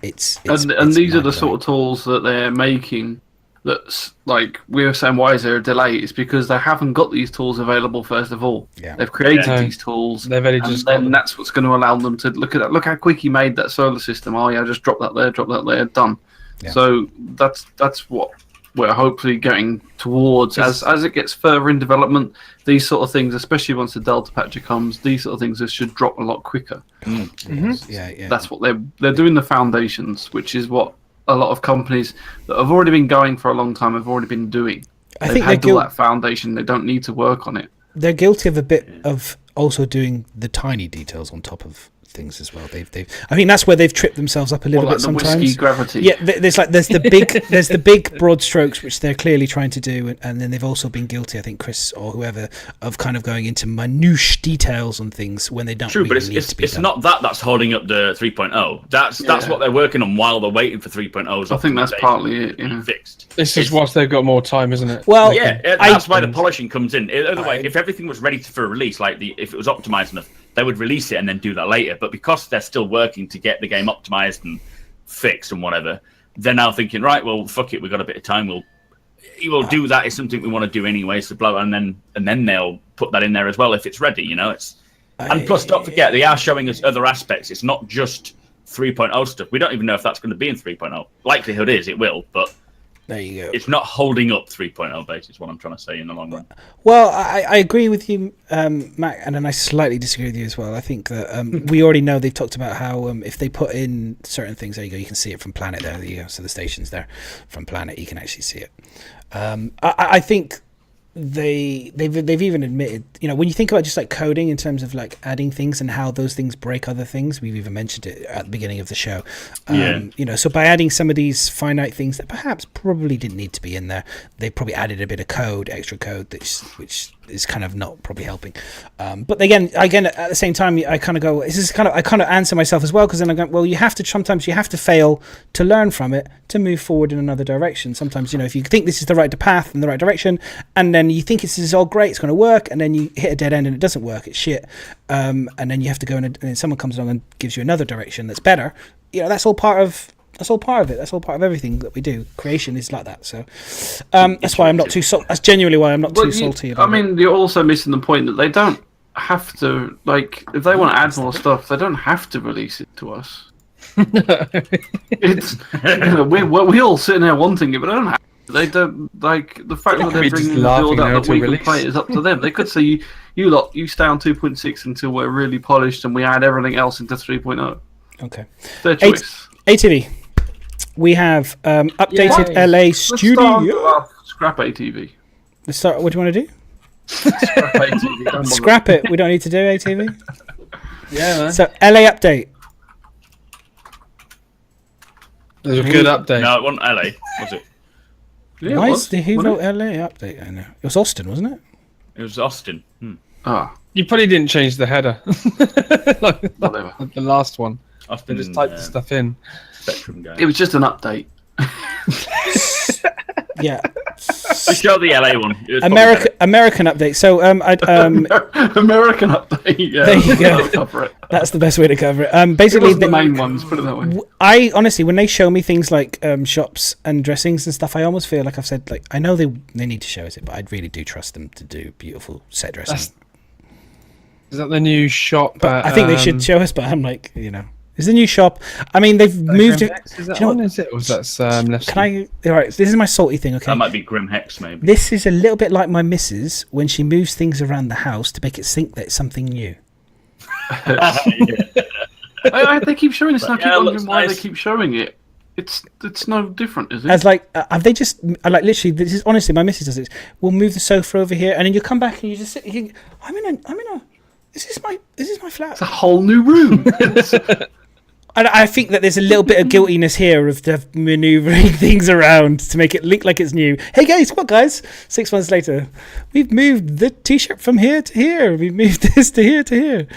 it's these are the sort of tools that they're making. That's like we were saying, why is there a delay? It's because they haven't got these tools available. First of all, they've created these tools. They've only just then that's what's going to allow them to look at that. Look how quick he made that solar system. Oh yeah, just drop that there, done. Yeah. So that's what we're hopefully getting towards as it gets further in development. These sort of things, especially once the Delta patcher comes, these sort of things should drop a lot quicker. Yeah. That's what they're doing, the foundations, which is what a lot of companies that have already been going for a long time have already been doing. I think they've had all that foundation. They don't need to work on it. They're guilty of a bit of also doing the tiny details on top of things as well. I mean, that's where they've tripped themselves up a little bit the sometimes. whiskey gravity. Yeah, there's the big broad strokes which they're clearly trying to do, and then they've also been guilty, I think Chris or whoever, of kind of going into minutiae details on things when they don't. True, really but need to be it's done. not that's holding up the 3.0. That's what they're working on while they're waiting for 3.0's. I think that's partly it. Yeah. Fixed. This is whilst they've got more time, isn't it? Well, Yeah, that's why the polishing comes in. Otherwise, if everything was ready for a release, like if it was optimized enough, they would release it and then do that later. But because they're still working to get the game optimized and fixed and whatever, they're now thinking, right, well, fuck it, we've got a bit of time. We'll do that. It's something we want to do anyway. So blah, and then they'll put that in there as well if it's ready. And plus, don't forget, they are showing us other aspects. It's not just 3.0 stuff. We don't even know if that's going to be in 3.0. Likelihood is it will, but there you go. It's not holding up 3.0 base, is what I'm trying to say in the long run. Well, I agree with you, Matt, and then I slightly disagree with you as well. I think that we already know they've talked about how if they put in certain things, there you go, you can see it from Planet there. There you go. So the station's there from Planet, you can actually see it. I think they've even admitted, when you think about just like coding in terms of like adding things and how those things break other things, we've even mentioned it at the beginning of the show. So by adding some of these finite things that perhaps probably didn't need to be in there, they probably added a bit of code, extra code, which is kind of not probably helping. But again, at the same time, I kind of go, I kind of answer myself as well, because then I go, well, sometimes you have to fail to learn from it to move forward in another direction. Sometimes, if you think this is the right path in the right direction, and then you think this is all great, it's going to work, and then you hit a dead end and it doesn't work, it's shit. And then you have to go and then someone comes along and gives you another direction that's better. That's all part of it. That's all part of everything that we do. Creation is like that. So that's why I'm not too salty. That's genuinely why I'm not too salty about it. You're also missing the point that they don't have to, if they want to add more stuff, they don't have to release it to us. It's we all sitting there wanting it, but they don't have to. They don't, the fact that they're bringing the build up that we can play is up to them. They could say, you stay on 2.6 until we're really polished and we add everything else into 3.0. Okay. Their choice. ATV. We have updated LA studio. Scrap ATV. Let's start. What do you want to do? Scrap ATV. Scrap it. We don't need to do ATV. Yeah, man. So LA update. There's a good update. No, it wasn't LA, was it? Yeah, Why is who wrote LA update? I know it was Austin, wasn't it? It was Austin. You probably didn't change the header. Whatever. The last one. Austin Just type the stuff in. Spectrum guy. It was just an update. Yeah. Just show the LA one. American update. So American update. Yeah, there you go. I'll cover it. That's the best way to cover it. Basically, the main ones. Put it that way. I honestly, when they show me things like shops and dressings and stuff, I almost feel like I've said, like, I know they need to show us it, but I really do trust them to do beautiful set dressing. Is that the new shop? But I think they should show us. But I'm like, it's the new shop. I mean, they've moved it. Is that one? Is it? Or was that left? Can I? All right. This is my salty thing. Okay. That might be Grim Hex, maybe. This is a little bit like my missus when she moves things around the house to make it think that it's something new. They keep showing this, and I keep wondering why nice. they keep showing it. It's no different, is it? As like, have they just literally? This is honestly, my missus does it. We'll move the sofa over here, and then you come back and you just sit. I'm in a. This is my flat. It's a whole new room. And I think that there's a little bit of guiltiness here of the maneuvering things around to make it look like it's new. Hey guys, what guys? 6 months later, we've moved the T-shirt from here to here. We've moved this to here to here.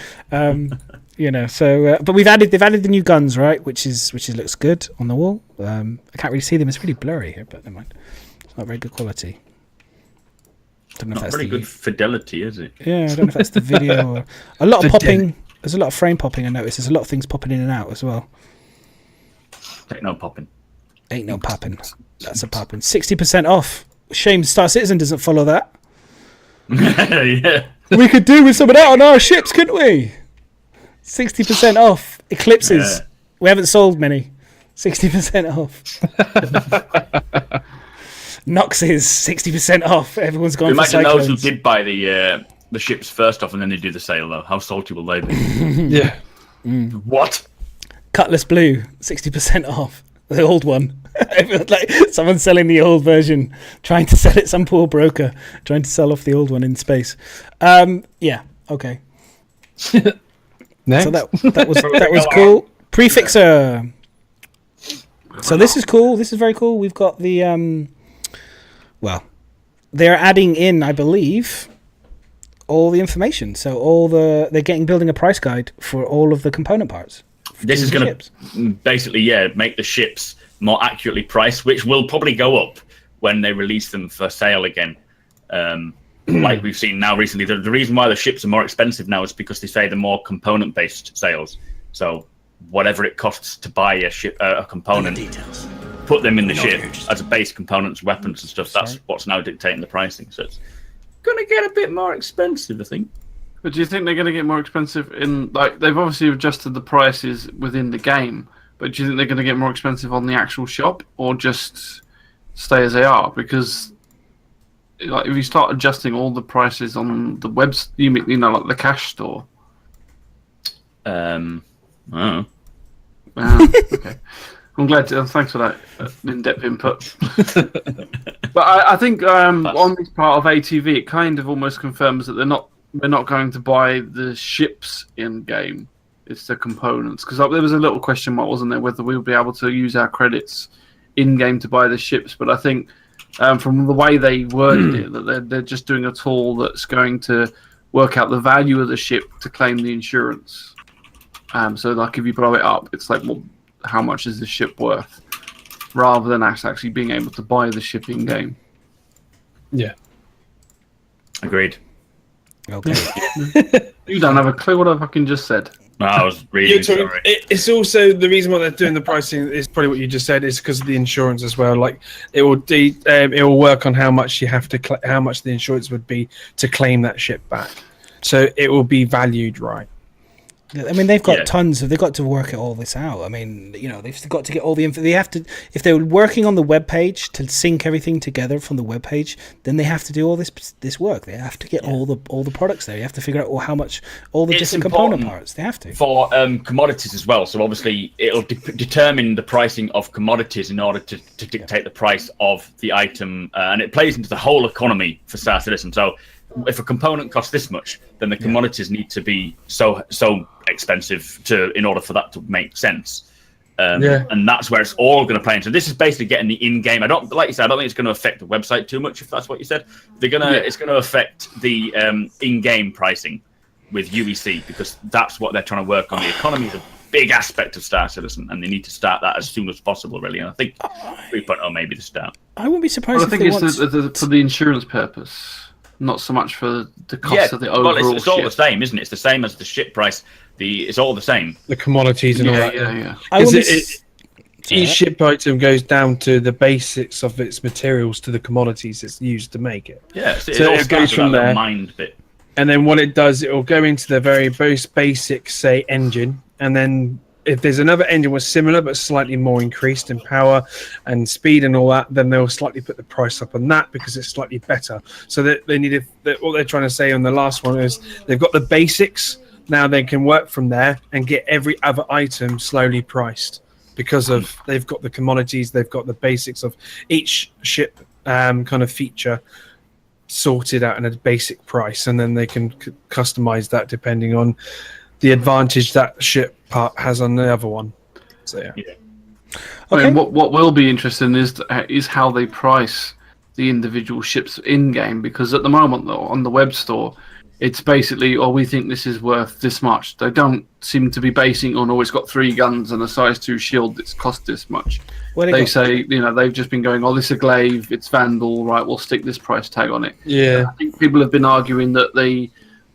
So but they've added the new guns, right? Which looks good on the wall. I can't really see them. It's really blurry here, but never mind. It's not very good quality. Don't know if that's very good fidelity, is it? Yeah, I don't know if that's the video or a lot of popping. There's a lot of frame popping. I noticed there's a lot of things popping in and out as well. Ain't no popping. Ain't no popping. That's a popping. 60% off. Shame Star Citizen doesn't follow that. Yeah. We could do with some of that on our ships, couldn't we? 60% off. Eclipses. Yeah. We haven't sold many. 60% off. Noxes, 60% off. Everyone's gone for Imagine Cyclones. those who did buy the ships first off and then they do the sale, though. How salty will they be? Yeah. What? Cutlass Blue, 60% off. The old one. Like someone's selling the old version, trying to sell it. Some poor broker trying to sell off the old one in space. Yeah. Okay. Next. So that was cool. Prefixer. So this is cool. This is very cool. We've got the well, they're adding in, I believe, all the information. So they're building a price guide for all of the component parts. This is going to basically, make the ships more accurately priced, which will probably go up when they release them for sale again. Like we've seen now recently, the reason why the ships are more expensive now is because they say they're more component-based sales. So whatever it costs to buy a component, put them in the ship as a base components, weapons and stuff. That's what's now dictating the pricing. So it's going to get a bit more expensive, I think. But do you think they're going to get more expensive in, like, they've obviously adjusted the prices within the game, but do you think they're going to get more expensive on the actual shop or just stay as they are? Because, like, if you start adjusting all the prices on the web, you know, like the cash store. Oh. Okay. I'm glad. Thanks for that in-depth input. But I think on this part of ATV, it kind of almost confirms that we're not going to buy the ships in game. It's the components, because there was a little question mark, wasn't there, whether we'll be able to use our credits in game to buy the ships. But I think from the way they worded it, that they're just doing a tool that's going to work out the value of the ship to claim the insurance. So, like, if you blow it up, it's like, well, how much is the ship worth, rather than actually being able to buy the ship in game. Yeah. Agreed. Okay. You don't have a clue what I fucking just said. No, I was reading. Sorry. It's also the reason why they're doing the pricing is probably what you just said, is because of the insurance as well. Like, it will work on how much you have to how much the insurance would be to claim that ship back. So it will be valued right. I mean, they've got they've got to work all this out. I mean, you know, they've got to get all the info. They have to, if they're working on the web page to sync everything together from the web page, then they have to do all this work. They have to get all the products there. You have to figure out how much all the different component parts. They have to for commodities as well. So obviously, it'll determine the pricing of commodities in order to dictate the price of the item, and it plays into the whole economy for Star Citizen. So if a component costs this much, then the commodities need to be so expensive in order for that to make sense. And that's where it's all going to play into. This is basically getting the in-game. Like you said, I don't think it's going to affect the website too much, if that's what you said. It's going to affect the in-game pricing with UEC, because that's what they're trying to work on. The economy is a big aspect of Star Citizen, and they need to start that as soon as possible, really. And I think 3.0 may be the start. I wouldn't be surprised. I think it's for the insurance purpose. Not so much for the cost of the overall ship. Well, it's all the same, isn't it? It's the same as the ship price. It's all the same. The commodities and all that. Yeah. Each ship item goes down to the basics of its materials to the commodities it's used to make it. Yeah, so it goes from there. Mind bit. And then what it does, it will go into the very most basic, say, engine, and then if there's another engine was similar but slightly more increased in power and speed and all that, then they'll slightly put the price up on that because it's slightly better. So that they need what they're trying to say on the last one is they've got the basics. Now they can work from there and get every other item slowly priced because of they've got the commodities, they've got the basics of each ship kind of feature sorted out in a basic price, and then they can customize that depending on the advantage that ship part has on the other one. So yeah. Okay. I mean, what will be interesting is how they price the individual ships in game, because at the moment though on the web store, it's basically, we think this is worth this much. They don't seem to be basing on, it's got 3 guns and a size 2 shield that's cost this much. They say, they've just been going, this is a glaive, it's Vandal, right? We'll stick this price tag on it. Yeah. And I think people have been arguing that the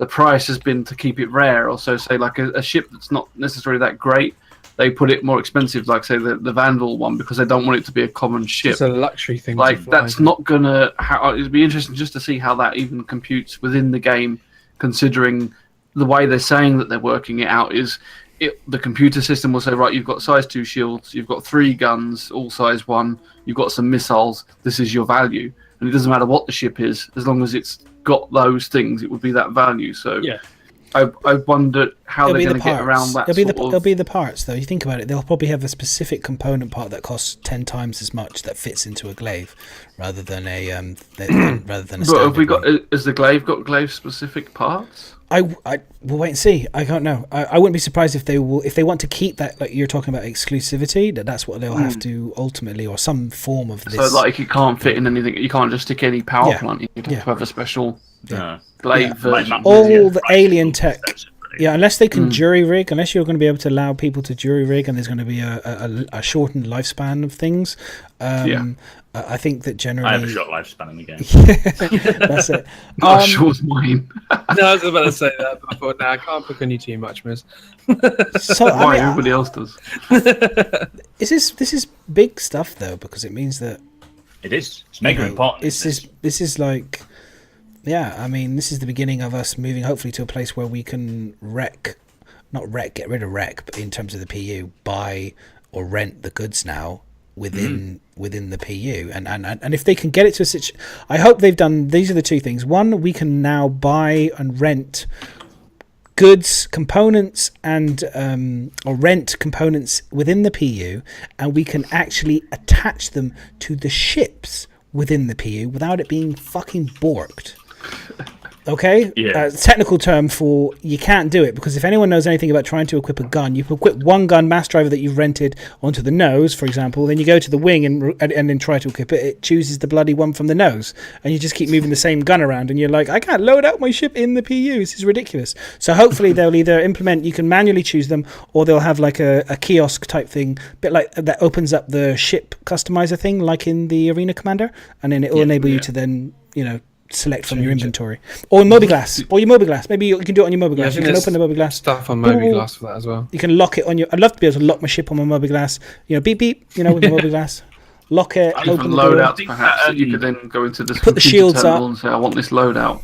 price has been to keep it rare. Also, say like a ship that's not necessarily that great, they put it more expensive, like say the Vandal one, because they don't want it to be a common ship. It's a luxury thing. Like that's not gonna. It'd be interesting just to see how that even computes within the game, considering the way they're saying that they're working it out is. The computer system will say, right, you've got size 2 shields, you've got 3 guns, all size 1, you've got some missiles, this is your value. And it doesn't matter what the ship is, as long as it's got those things, it would be that value. So yeah. I wonder how they're going to get around that. It'll be the parts, though. You think about it, they'll probably have a specific component part that costs 10 times as much that fits into a glaive, rather than a But have we got? Has the glaive got glaive specific parts? we'll wait and see. I don't know. I wouldn't be surprised if they want to keep that, like you're talking about exclusivity. That's what they'll have to ultimately, or some form of this. So like it can't fit in anything. You can't just stick any power plant. You have to have a special glaive version. All the alien tech. Yeah, unless they can jury rig, unless you're going to be able to allow people to jury rig, and there's going to be a shortened lifespan of things. I think that generally... I have a short lifespan in the game. That's it. Not as short as mine. No, I was about to say that, but I thought, I can't pick on you too much, Myz. So, Why? Everybody else does. This is big stuff, though, because it means that... It is. It's mega important. This is like... Yeah, I mean, this is the beginning of us moving, hopefully, to a place where we can get rid of wreck, but in terms of the PU, buy or rent the goods now within the PU, and if they can get it to a situation, I hope they've done. These are the two things. One, we can now buy and rent goods, components, and or rent components within the PU, and we can actually attach them to the ships within the PU without it being fucking borked. Okay? Yeah. Technical term for you can't do it, because if anyone knows anything about trying to equip a gun, you equip one gun mass driver that you've rented onto the nose, for example, then you go to the wing and then try to equip it. It chooses the bloody one from the nose, and you just keep moving the same gun around, and you're like, I can't load out my ship in the PU. This is ridiculous. So hopefully they'll either implement, you can manually choose them, or they'll have like a kiosk type thing, a bit like that opens up the ship customizer thing, like in the Arena Commander, and then it will enable you to then, select from your inventory, or mobiGlas, or your mobiGlas. Maybe you can do it on your mobiGlas. You can open the mobiGlas. Stuff on mobiGlas for that as well. You can lock it on your. I'd love to be able to lock my ship on my mobiGlas. Beep beep. With the mobiGlas. Lock it. Open the door. Loadouts, perhaps. You could then go into this put the shields up and say, I want this loadout.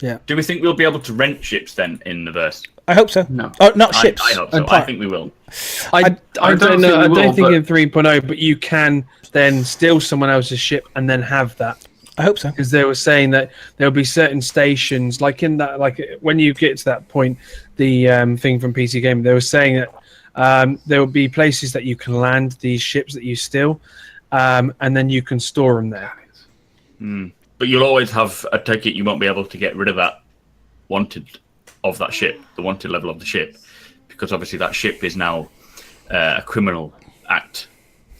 Yeah. Do we think we'll be able to rent ships then in the verse? I hope so. No. Oh, not ships. I hope so. I think we will. I don't know. I don't think but... in 3.0, but you can then steal someone else's ship and then have that. I hope so. Because they were saying that there'll be certain stations, like in that, like when you get to that point, the thing from PC Gaming, they were saying that there will be places that you can land these ships that you steal, and then you can store them there. But you'll always have a ticket. You won't be able to get rid of that wanted of that ship, the wanted level of the ship, because obviously that ship is now a criminal act.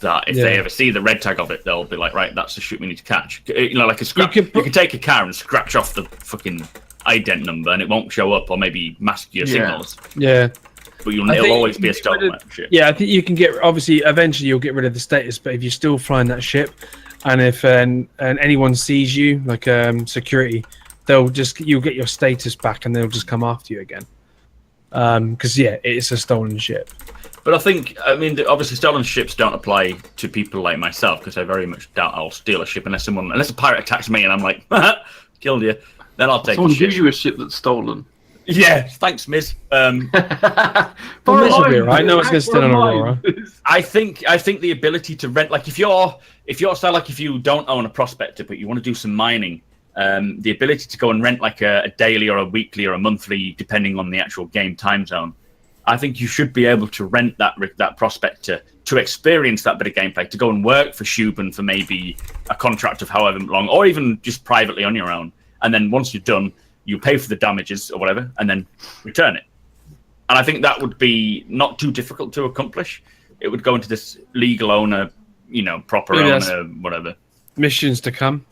That if they ever see the red tag of it, they'll be like, right, that's the ship we need to catch. Like a scratch. You can take a car and scratch off the fucking ident number, and it won't show up, or maybe mask your signals. Yeah. But it'll always be a stolen ship. Yeah, I think you can get. Obviously, eventually you'll get rid of the status, but if you're still flying that ship, and if and anyone sees you, like security, you'll get your status back, and they'll just come after you again. Because it's a stolen ship. But obviously stolen ships don't apply to people like myself, because I very much doubt I'll steal a ship unless a pirate attacks me and I'm like, killed you. Then I'll take someone a ship. gives you a ship that's stolen. Yeah, thanks, Myz. Myz will be right. No one's going to steal an Aurora. I think the ability to rent, like if you don't own a prospector but you want to do some mining, the ability to go and rent like a daily or a weekly or a monthly, depending on the actual game time zone. I think you should be able to rent that prospector to experience that bit of gameplay, to go and work for Shuban for maybe a contract of however long, or even just privately on your own. And then once you're done, you pay for the damages or whatever, and then return it. And I think that would be not too difficult to accomplish. It would go into this legal owner, proper owner, whatever. Missions to come.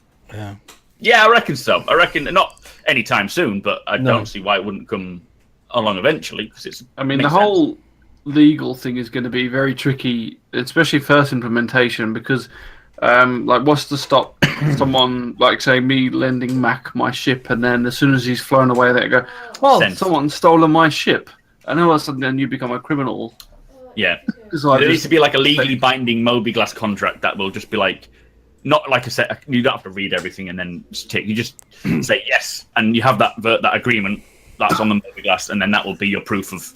Yeah, I reckon so. I reckon not anytime soon, but I don't see why it wouldn't come along eventually, because it's. The whole legal thing is going to be very tricky, especially first implementation, because what's to stop someone, like say me lending Mac my ship, and then as soon as he's flown away, they go, someone's stolen my ship, and all of a sudden then you become a criminal. Yeah, there needs to be like a legally binding mobiGlas contract that will just be like, not like a set. You don't have to read everything and then you just say yes, and you have that agreement. That's on the mobiGlas, and then that will be your proof of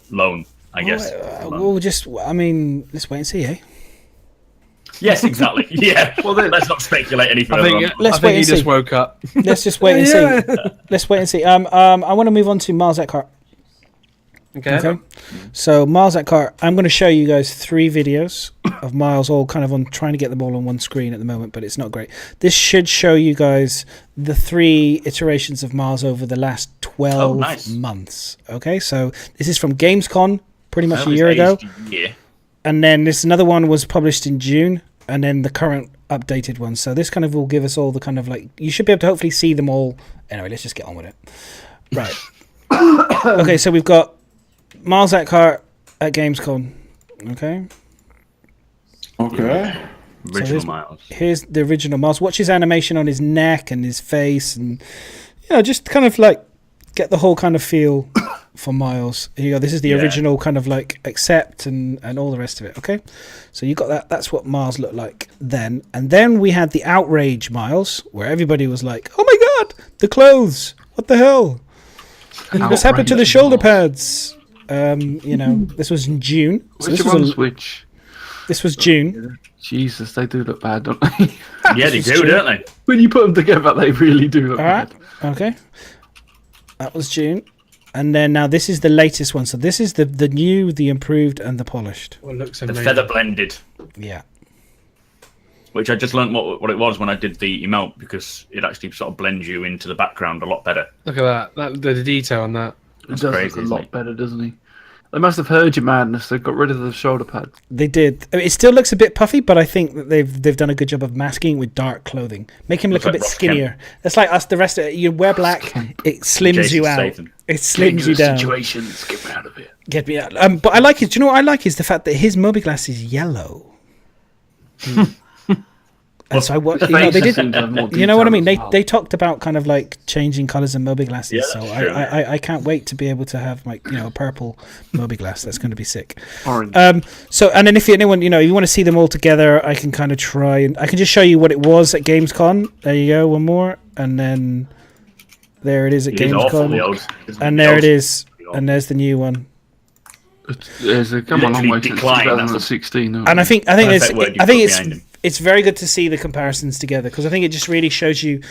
loan, I guess. Let's wait and see, eh? Yes, exactly. Yeah. Well, let's not speculate any further. Let's wait and he see. just woke up. Let's just wait and see. Let's wait and see. I want to move on to Miles Eckhart. Okay. So Miles Eckhart, I'm going to show you guys 3 videos of Miles, all kind of on trying to get them all on one screen at the moment, but it's not great. This should show you guys the 3 iterations of Miles over the last 12 months. Okay, so this is from Gamescon, pretty much a year ago. Yeah. And then this another one was published in June, and then the current updated one. So this kind of will give us all the kind of like, you should be able to hopefully see them all. Anyway, let's just get on with it. Right. Okay, so we've got Miles Eckhart at Gamescom. Okay. Original Miles. Here's the original Miles. Watch his animation on his neck and his face, and just kind of like get the whole kind of feel for Miles. Here you go. This is the original kind of like accept and all the rest of it. Okay. So you got that. That's what Miles looked like then. And then we had the outrage Miles, where everybody was like, "Oh my God, the clothes! What the hell? What's happened to the shoulder pads?" This was in June. So Which? This was June. Jesus, they do look bad, don't they? Yeah, they do, don't they? When you put them together, they really do look bad. Okay. That was June. And then now this is the latest one. So this is the new, the improved, and the polished. Well, looks The amazing. feather blended. Yeah. Which I just learned what it was when I did the emote, because it actually sort of blends you into the background a lot better. Look at that. The detail on that. It does look a lot better, doesn't he? They must have heard your madness. They got rid of the shoulder pads. They did. I mean, it still looks a bit puffy, but I think that they've done a good job of masking with dark clothing. Make him look a bit skinnier. It's like us, the rest of it. You wear black, it slims you out. It slims you down. Situations, get me out of here. Get me out. But I like it. Do you know what I like is the fact that his mobiGlass is yellow. And so they did. You know what I mean? They talked about kind of like changing colors in mobiGlasses. Yeah, so true. I can't wait to be able to have like a purple mobiGlass. That's going to be sick. Orange. So and then if anyone you want to see them all together, I can kind of try and I can just show you what it was at Gamescom. There you go, one more, and then there it is at Gamescom, and there it is, and there's the new one. There's a come a long way since 2016. And I think it's very good to see the comparisons together, because I think it just really shows you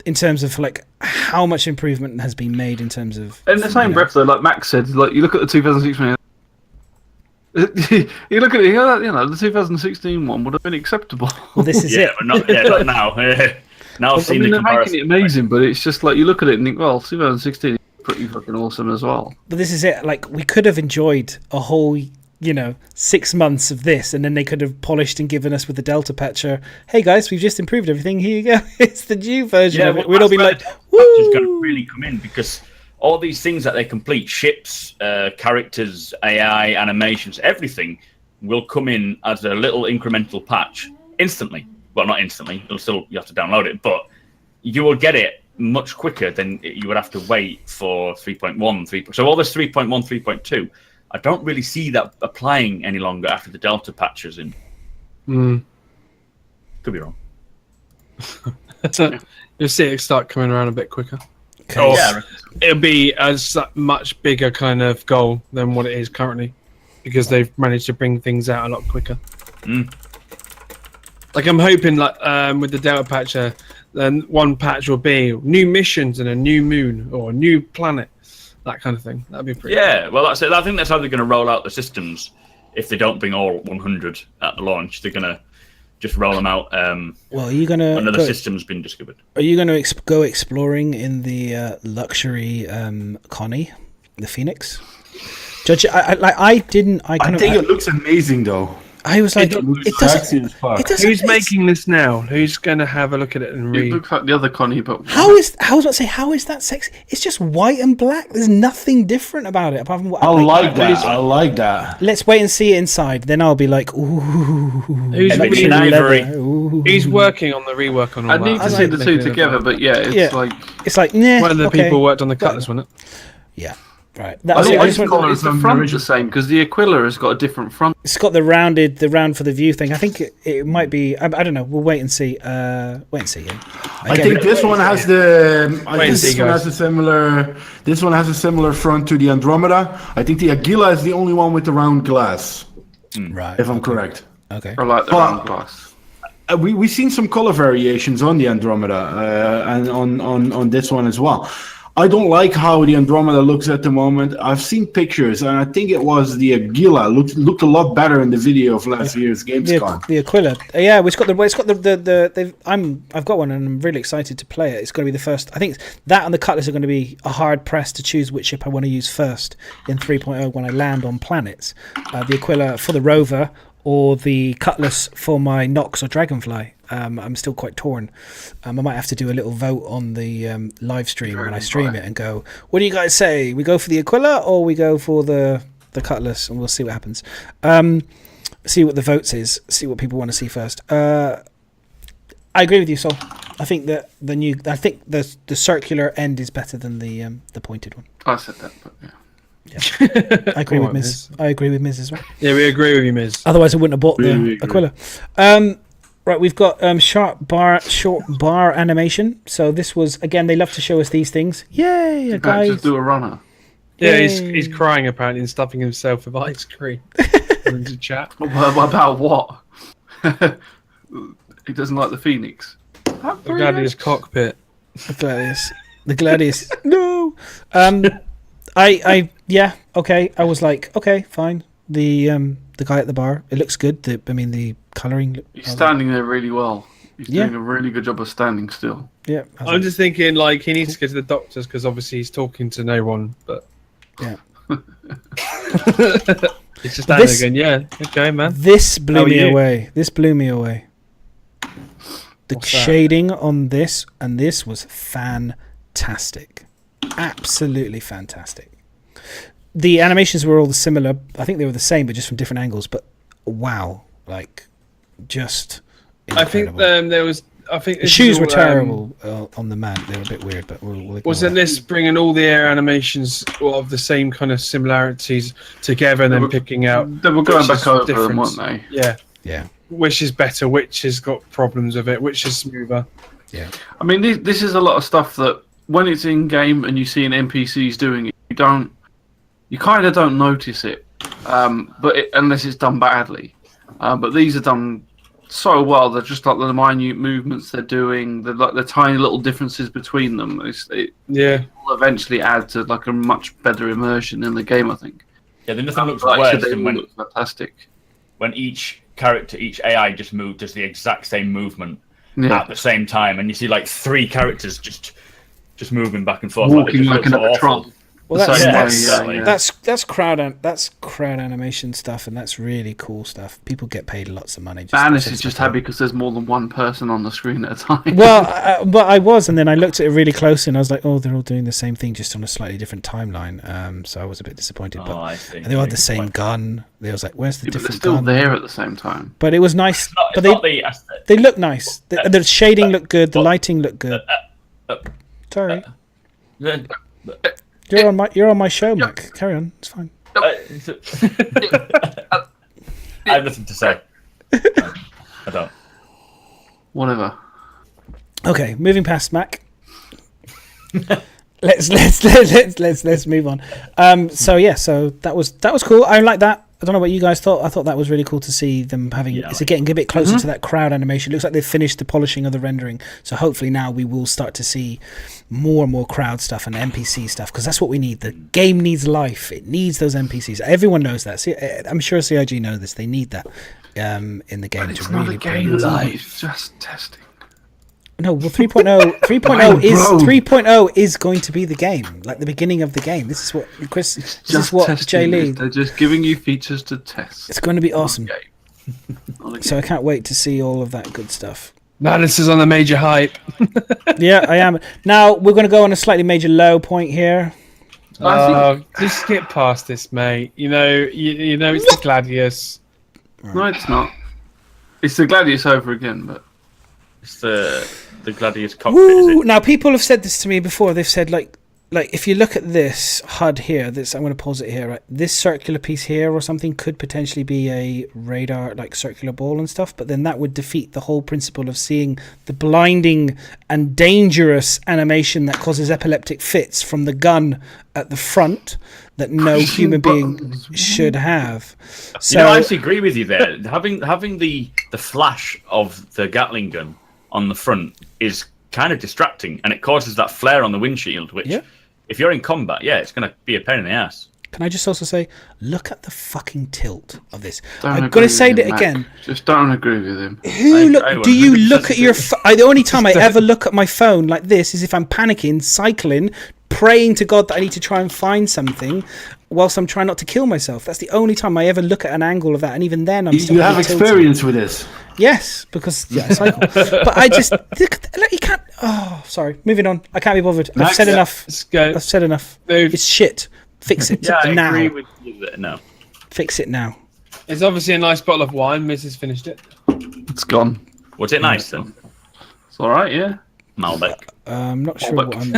in terms of like how much improvement has been made in terms of. In the same breath, though, like Max said, like you look at the 2016. You look at it, the 2016 one would have been acceptable. Well, this is it. But not now. Now I've seen the they're comparison. making it amazing, but it's just like you look at it and think, well, 2016 is pretty fucking awesome as well. But this is it. Like we could have enjoyed a whole 6 months of this, and then they could have polished and given us with the Delta patcher. Hey guys, we've just improved everything. Here you go. It's the new version of it. We'd all be like, "Woo!" It's going to really come in, because all these things that they complete, ships, characters, AI, animations, everything will come in as a little incremental patch instantly. Well, not instantly. You have to download it, but you will get it much quicker than you would have to wait for 3.1, 3. So all this 3.1, 3.2. I don't really see that applying any longer after the Delta patches in. Could be wrong. You'll see it start coming around a bit quicker. Okay. Yeah. It'll be a much bigger kind of goal than what it is currently, because they've managed to bring things out a lot quicker. Like I'm hoping, like with the Delta patcher, then one patch will be new missions and a new moon or a new planet, that kind of thing. That'd be pretty. Yeah, well, that's it. I think that's how they're going to roll out the systems. If they don't bring all 100 at the launch, they're going to just roll them out. Well, are you going to another system's been discovered? Are you going to go exploring in the luxury Connie, the Phoenix? Judge, I think it looks amazing, though. I was like, it doesn't. Who's making this now? Who's going to have a look at it and read? It looks like the other Connie, but how is that sexy? It's just white and black. There's nothing different about it apart from what I like that. I like that. Let's wait and see it inside. Then I'll be like, ooh. Who's in ivory? He's working on the rework on all that. I need to see the two together, but it's like nah, one of the people worked on the Cutlass, wasn't it? Yeah. Right. Is the front the same? Because the Aquila has got a different front. It's got the round for the view thing. I think it might be. I don't know. We'll wait and see. Yeah. I think this one has the. I think this one has a similar. This one has a similar front to the Andromeda. I think the Aguila is the only one with the round glass. Right. If I'm correct. Okay. I like the round glass. we've seen some color variations on the Andromeda and on this one as well. I don't like how the Andromeda looks at the moment. I've seen pictures, and I think it was the Aguila looked a lot better in the video of last year's Gamescom. The Aquila, yeah, I've got one, and I'm really excited to play it. It's going to be the first. I think that and the Cutlass are going to be a hard press to choose which ship I want to use first in 3.0 when I land on planets. The Aquila for the rover, or the Cutlass for my Nox or Dragonfly. I'm still quite torn. I might have to do a little vote on the live stream when I stream it and go, what do you guys say? We go for the Aquila or we go for the Cutlass? And we'll see what happens. See what the votes is. See what people want to see first. I agree with you, Sol. I think that the circular end is better than the pointed one. I said that, but yeah. Yeah. I agree with Myz. I agree with Myz as well. Yeah, we agree with you, Myz. Otherwise, I wouldn't have bought the Aquila. Right, we've got short bar animation. So this was, again, they love to show us these things. Yay, guys! Just do a runner. Yeah, he's crying apparently and stuffing himself with ice cream. Into chat. About what? He doesn't like the Phoenix. The Gladius cockpit. The Gladius. No. Yeah, okay. I was like, okay, fine. The guy at the bar, it looks good. The colouring. He's standing there really well. He's doing a really good job of standing still. Yeah. I'm just thinking, like, he needs to go to the doctors because obviously he's talking to no one. But yeah. He's just standing again. Yeah. Okay, man. This blew me away. The shading on this, and this was fantastic. Absolutely fantastic. The animations were all similar. I think they were the same, but just from different angles. But wow, like, just incredible. I think the shoes were terrible on the man. They were a bit weird, but wasn't this bringing all the air animations of the same kind of similarities together and then picking out? They were going back over them, weren't they? Yeah. Yeah. Which is better? Which has got problems with it? Which is smoother? Yeah. I mean, this is a lot of stuff that when it's in game and you see an NPCs doing it, you kind of don't notice it, unless it's done badly. But these are done so well. They're just like the minute movements they're doing, the tiny little differences between them. It will eventually add to like a much better immersion in the game, I think. Yeah, then nothing looks worse than when fantastic. When each character, each AI does the exact same movement at the same time, and you see like 3 characters just moving back and forth, walking like an Tron. Well, that's crowd animation stuff, and that's really cool stuff. People get paid lots of money. Bannis is just happy because there's more than one person on the screen at a time. Well, but I was, and then I looked at it really close, and I was like, oh, they're all doing the same thing, just on a slightly different timeline. So I was a bit disappointed. But I see. they all had the same gun. They was like, where's the different gun? gun? They're still there at the same time. But it was nice. But they look nice. The shading looked good. The lighting looked good. Sorry. You're on my show, Mac. Carry on. It's fine. I have nothing to say. I don't. Whatever. Okay, moving past Mac. let's move on. So that was cool. I like that. I don't know what you guys thought. I thought that was really cool to see them having. It's getting a bit closer to that crowd animation. It looks like they've finished the polishing of the rendering. So hopefully now we will start to see more and more crowd stuff and NPC stuff, because that's what we need. The game needs life. It needs those NPCs. Everyone knows that. See, I'm sure CIG know this. They need that in the game. But it's not a game life. Just testing. No, well, 3.0 is going to be the game, like the beginning of the game. This is what Chris. This is what Jay Lee. They're just giving you features to test. It's going to be awesome. So I can't wait to see all of that good stuff. Madness is on the major hype. Yeah, I am. Now we're going to go on a slightly major low point here. Just skip past this, mate. You know, it's the Gladius. Right. No, it's not. It's the Gladius over again, but it's the Gladius cockpit. Is it? Now people have said this to me before. They've said, like, like if you look at this HUD here, this I'm going to pause it here. Right, this circular piece here or something could potentially be a radar, like circular ball and stuff. But then that would defeat the whole principle of seeing the blinding and dangerous animation that causes epileptic fits from the gun at the front that no human being should have. So I actually agree with you there. Having the flash of the Gatling gun on the front is kind of distracting, and it causes that flare on the windshield, which if you're in combat, it's going to be a pain in the ass. Can I just also say, look at the fucking tilt of this. I'm going to say that again. Just don't agree with him. Do you look at your the only time I ever look at my phone like this is if I'm panicking, cycling, praying to God that I need to try and find something whilst I'm trying not to kill myself. That's the only time I ever look at an angle of that, and even then I'm still You have experience with this? Yes, because I cycle. But I just you can't. Oh, sorry. Moving on. I can't be bothered. I've said enough. Let's go. I've said enough. Move. It's shit. Fix it I now. agree with you there. No. Fix it now. It's obviously a nice bottle of wine. Myz has finished it. It's gone. Was it nice then? It's all right, yeah. Malbec. I'm not sure what I'm.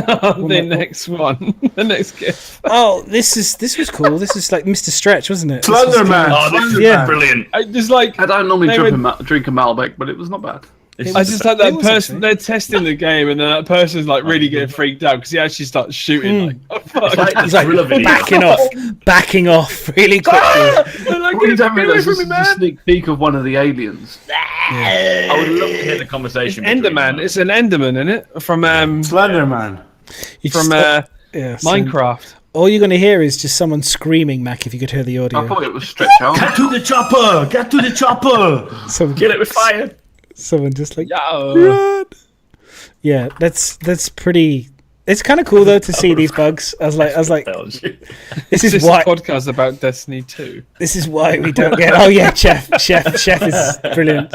The next one. The next gift. Oh, this was cool. This is like Mr. Stretch, wasn't it? Slenderman. Oh, this is brilliant. I just like. I don't normally They drink a Malbec, but it was not bad. I just like that was person. actually. They're testing the game, and then that person's like really getting freaked out because he actually starts shooting. Like, oh, fuck. It's like He's like thriller video. backing off really quickly. They're like, What you don't "Get away realise from this me, is a man!" sneak peek of one of the aliens. I would love to hear the conversation. between Enderman. them. It's an Enderman, isn't it? From Slenderman. You from just- yeah, so Minecraft. all you're going to hear is just someone screaming, Mac, if you could hear the I audio. thought it was stretch out. Get to the chopper! Get to the chopper! Get it with fire. Someone just like, Yeah. run! Yeah, that's pretty. It's kind of cool though to see these bugs. I was like, this This is is a why. podcast about Destiny 2. This is why we don't get. Oh yeah, Chef is brilliant.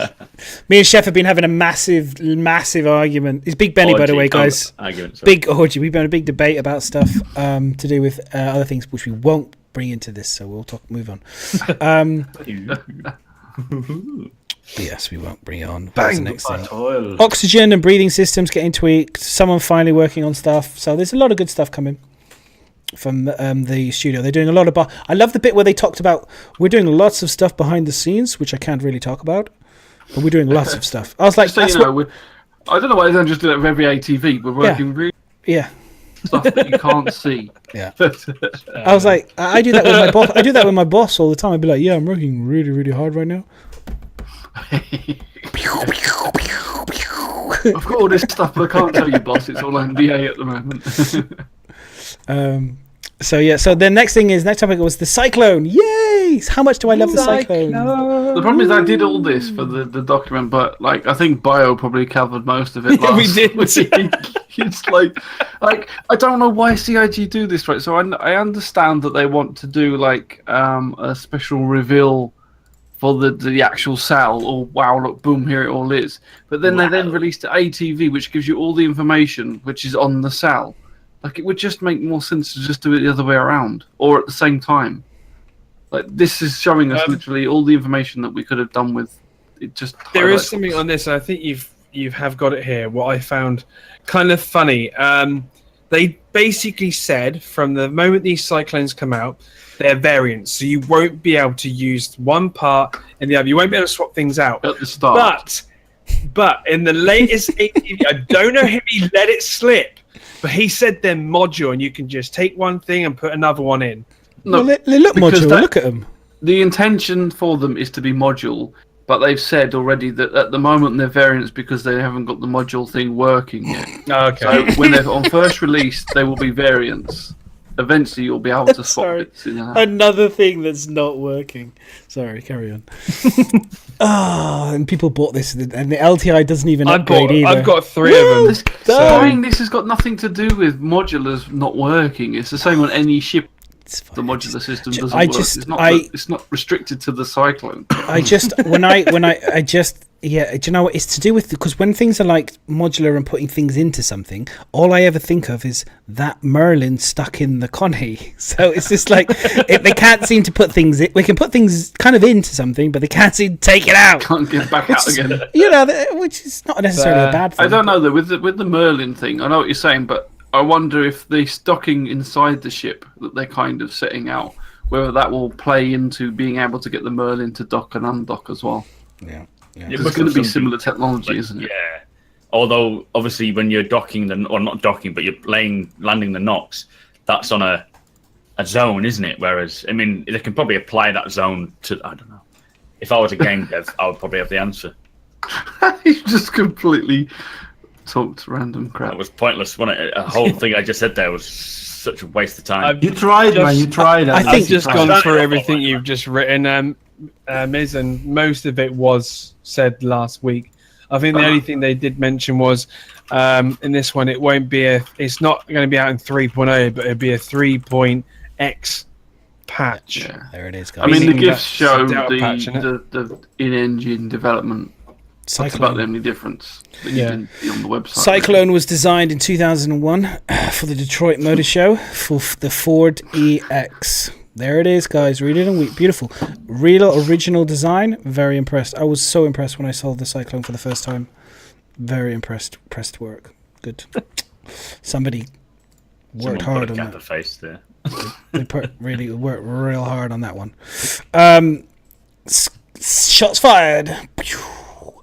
Me and Chef have been having a massive argument. It's Big Benny, by the way, guys. Argument, sorry. Big orgy. We've been a big debate about stuff to do with other things, which we won't bring into this. So we'll move on. Yes, we won't bring it on. What's the next thing? Oxygen and breathing systems getting tweaked. Someone finally working on stuff. So there's a lot of good stuff coming from the studio. They're doing a lot of. I love the bit where they talked about we're doing lots of stuff behind the scenes, which I can't really talk about, but we're doing lots of stuff. I was like, So, that's I don't know why they don't just do that with every ATV. We're working really yeah. stuff that you can't see. Yeah. I was like, I do that with my boss. I do that with my boss all the time. I'd be like, yeah, I'm working really, really hard right now. I've got all this stuff, but I can't tell you, boss. It's all NDA at the moment. So the next topic was the Cyclone. Yay! How much do I love the Cyclone? The problem is I did all this for the document, but like I think Bio probably covered most of it. Yeah, we did. It's like I don't know why CIG do this, right? So I understand that they want to do like a special reveal for the actual cell, or wow, look, boom, here it all is. But then they then released ATV, which gives you all the information which is on the cell. Like, it would just make more sense to just do it the other way around, or at the same time. Like, this is showing us literally all the information that we could have done with it. Just there is something on this. I think you have got it here. What I found kind of funny. They basically said from the moment these cyclones come out, they're variants, so you won't be able to use one part and the other. You won't be able to swap things out at the start. But in the latest ATV, I don't know if he let it slip, but he said they're modular, and you can just take one thing and put another one in. No, they look modular. Look at them. The intention for them is to be module, but they've said already that at the moment they're variants because they haven't got the module thing working yet. Okay. So when they're on first release, they will be variants. Eventually, you'll be able to swap bits in and out. Another thing that's not working. Sorry, carry on. And people bought this, and the LTI doesn't even upgrade either. I've got 3 of them. Buying this has got nothing to do with modulars not working. It's the same on any ship. The modular system doesn't work. It's not restricted to the Cyclone. Yeah, do you know what? It's to do with, because when things are like modular and putting things into something, all I ever think of is that Merlin stuck in the Connie. So it's just like, they can't seem to put things in. We can put things kind of into something, but they can't seem to take it out. Can't get back out again. You know, which is not necessarily a bad thing. I don't know, though, with the Merlin thing, I know what you're saying, but I wonder if the stocking inside the ship that they're kind of setting out, whether that will play into being able to get the Merlin to dock and undock as well. Yeah. It's going to be similar technology, isn't it? Yeah. Although, obviously, when you're docking, or not docking, but you're landing the Nox, that's on a zone, isn't it? Whereas, I mean, they can probably apply that zone to, I don't know. If I was a game dev, I would probably have the answer. You just completely talked random crap. That was pointless. A whole thing I just said there was such a waste of time. You tried, man. You tried. I think I've just gone tried. through everything you've just written, Myz, and most of it was said last week. I think the only thing they did mention was in this one, it's not going to be out in 3.0, but it'll be a 3.x patch. Yeah. There it is, guys. I mean, the Meaning GIFs that's show a Delta patch, the in-engine development. That's about Cyclone. the only difference that you didn't see on the website. Cyclone was designed in 2001 for the Detroit Motor Show for the Ford EX. There it is, guys. Read it and weep. Beautiful. Real original design. Very impressed. I was so impressed when I saw the Cyclone for the first time. Very impressed. Pressed work. Good. Somebody worked hard on that. The face there. They really worked real hard on that one. Shots fired.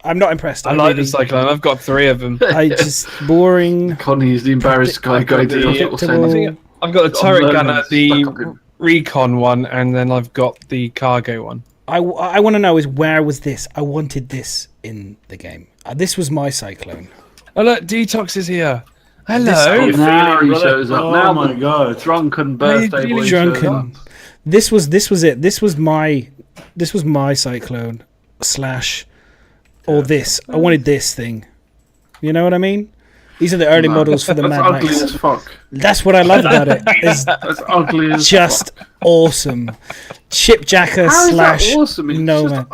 I'm not impressed. I like the Cyclone. I've got 3 of them. I just boring. Connie is the embarrassed guy going to the little predictable. centre. I've got the turret gunner, Stuck up the in- recon one, and then I've got the cargo one. I want to know is where was this? I wanted this in the game. This was my Cyclone. Oh look, Detox is here. Oh, Hello. now he shows up. Oh Now my the god. drunken How you birthday feeling, boy shows drunken? up. This was it. This was my Cyclone / or this. I wanted this thing. You know what I mean? These are the early models for the That's Mad ugly Max. as fuck. That's what I love about it. It's That's ugly as just awesome. Shipjacker How is that / awesome? It's Nomad.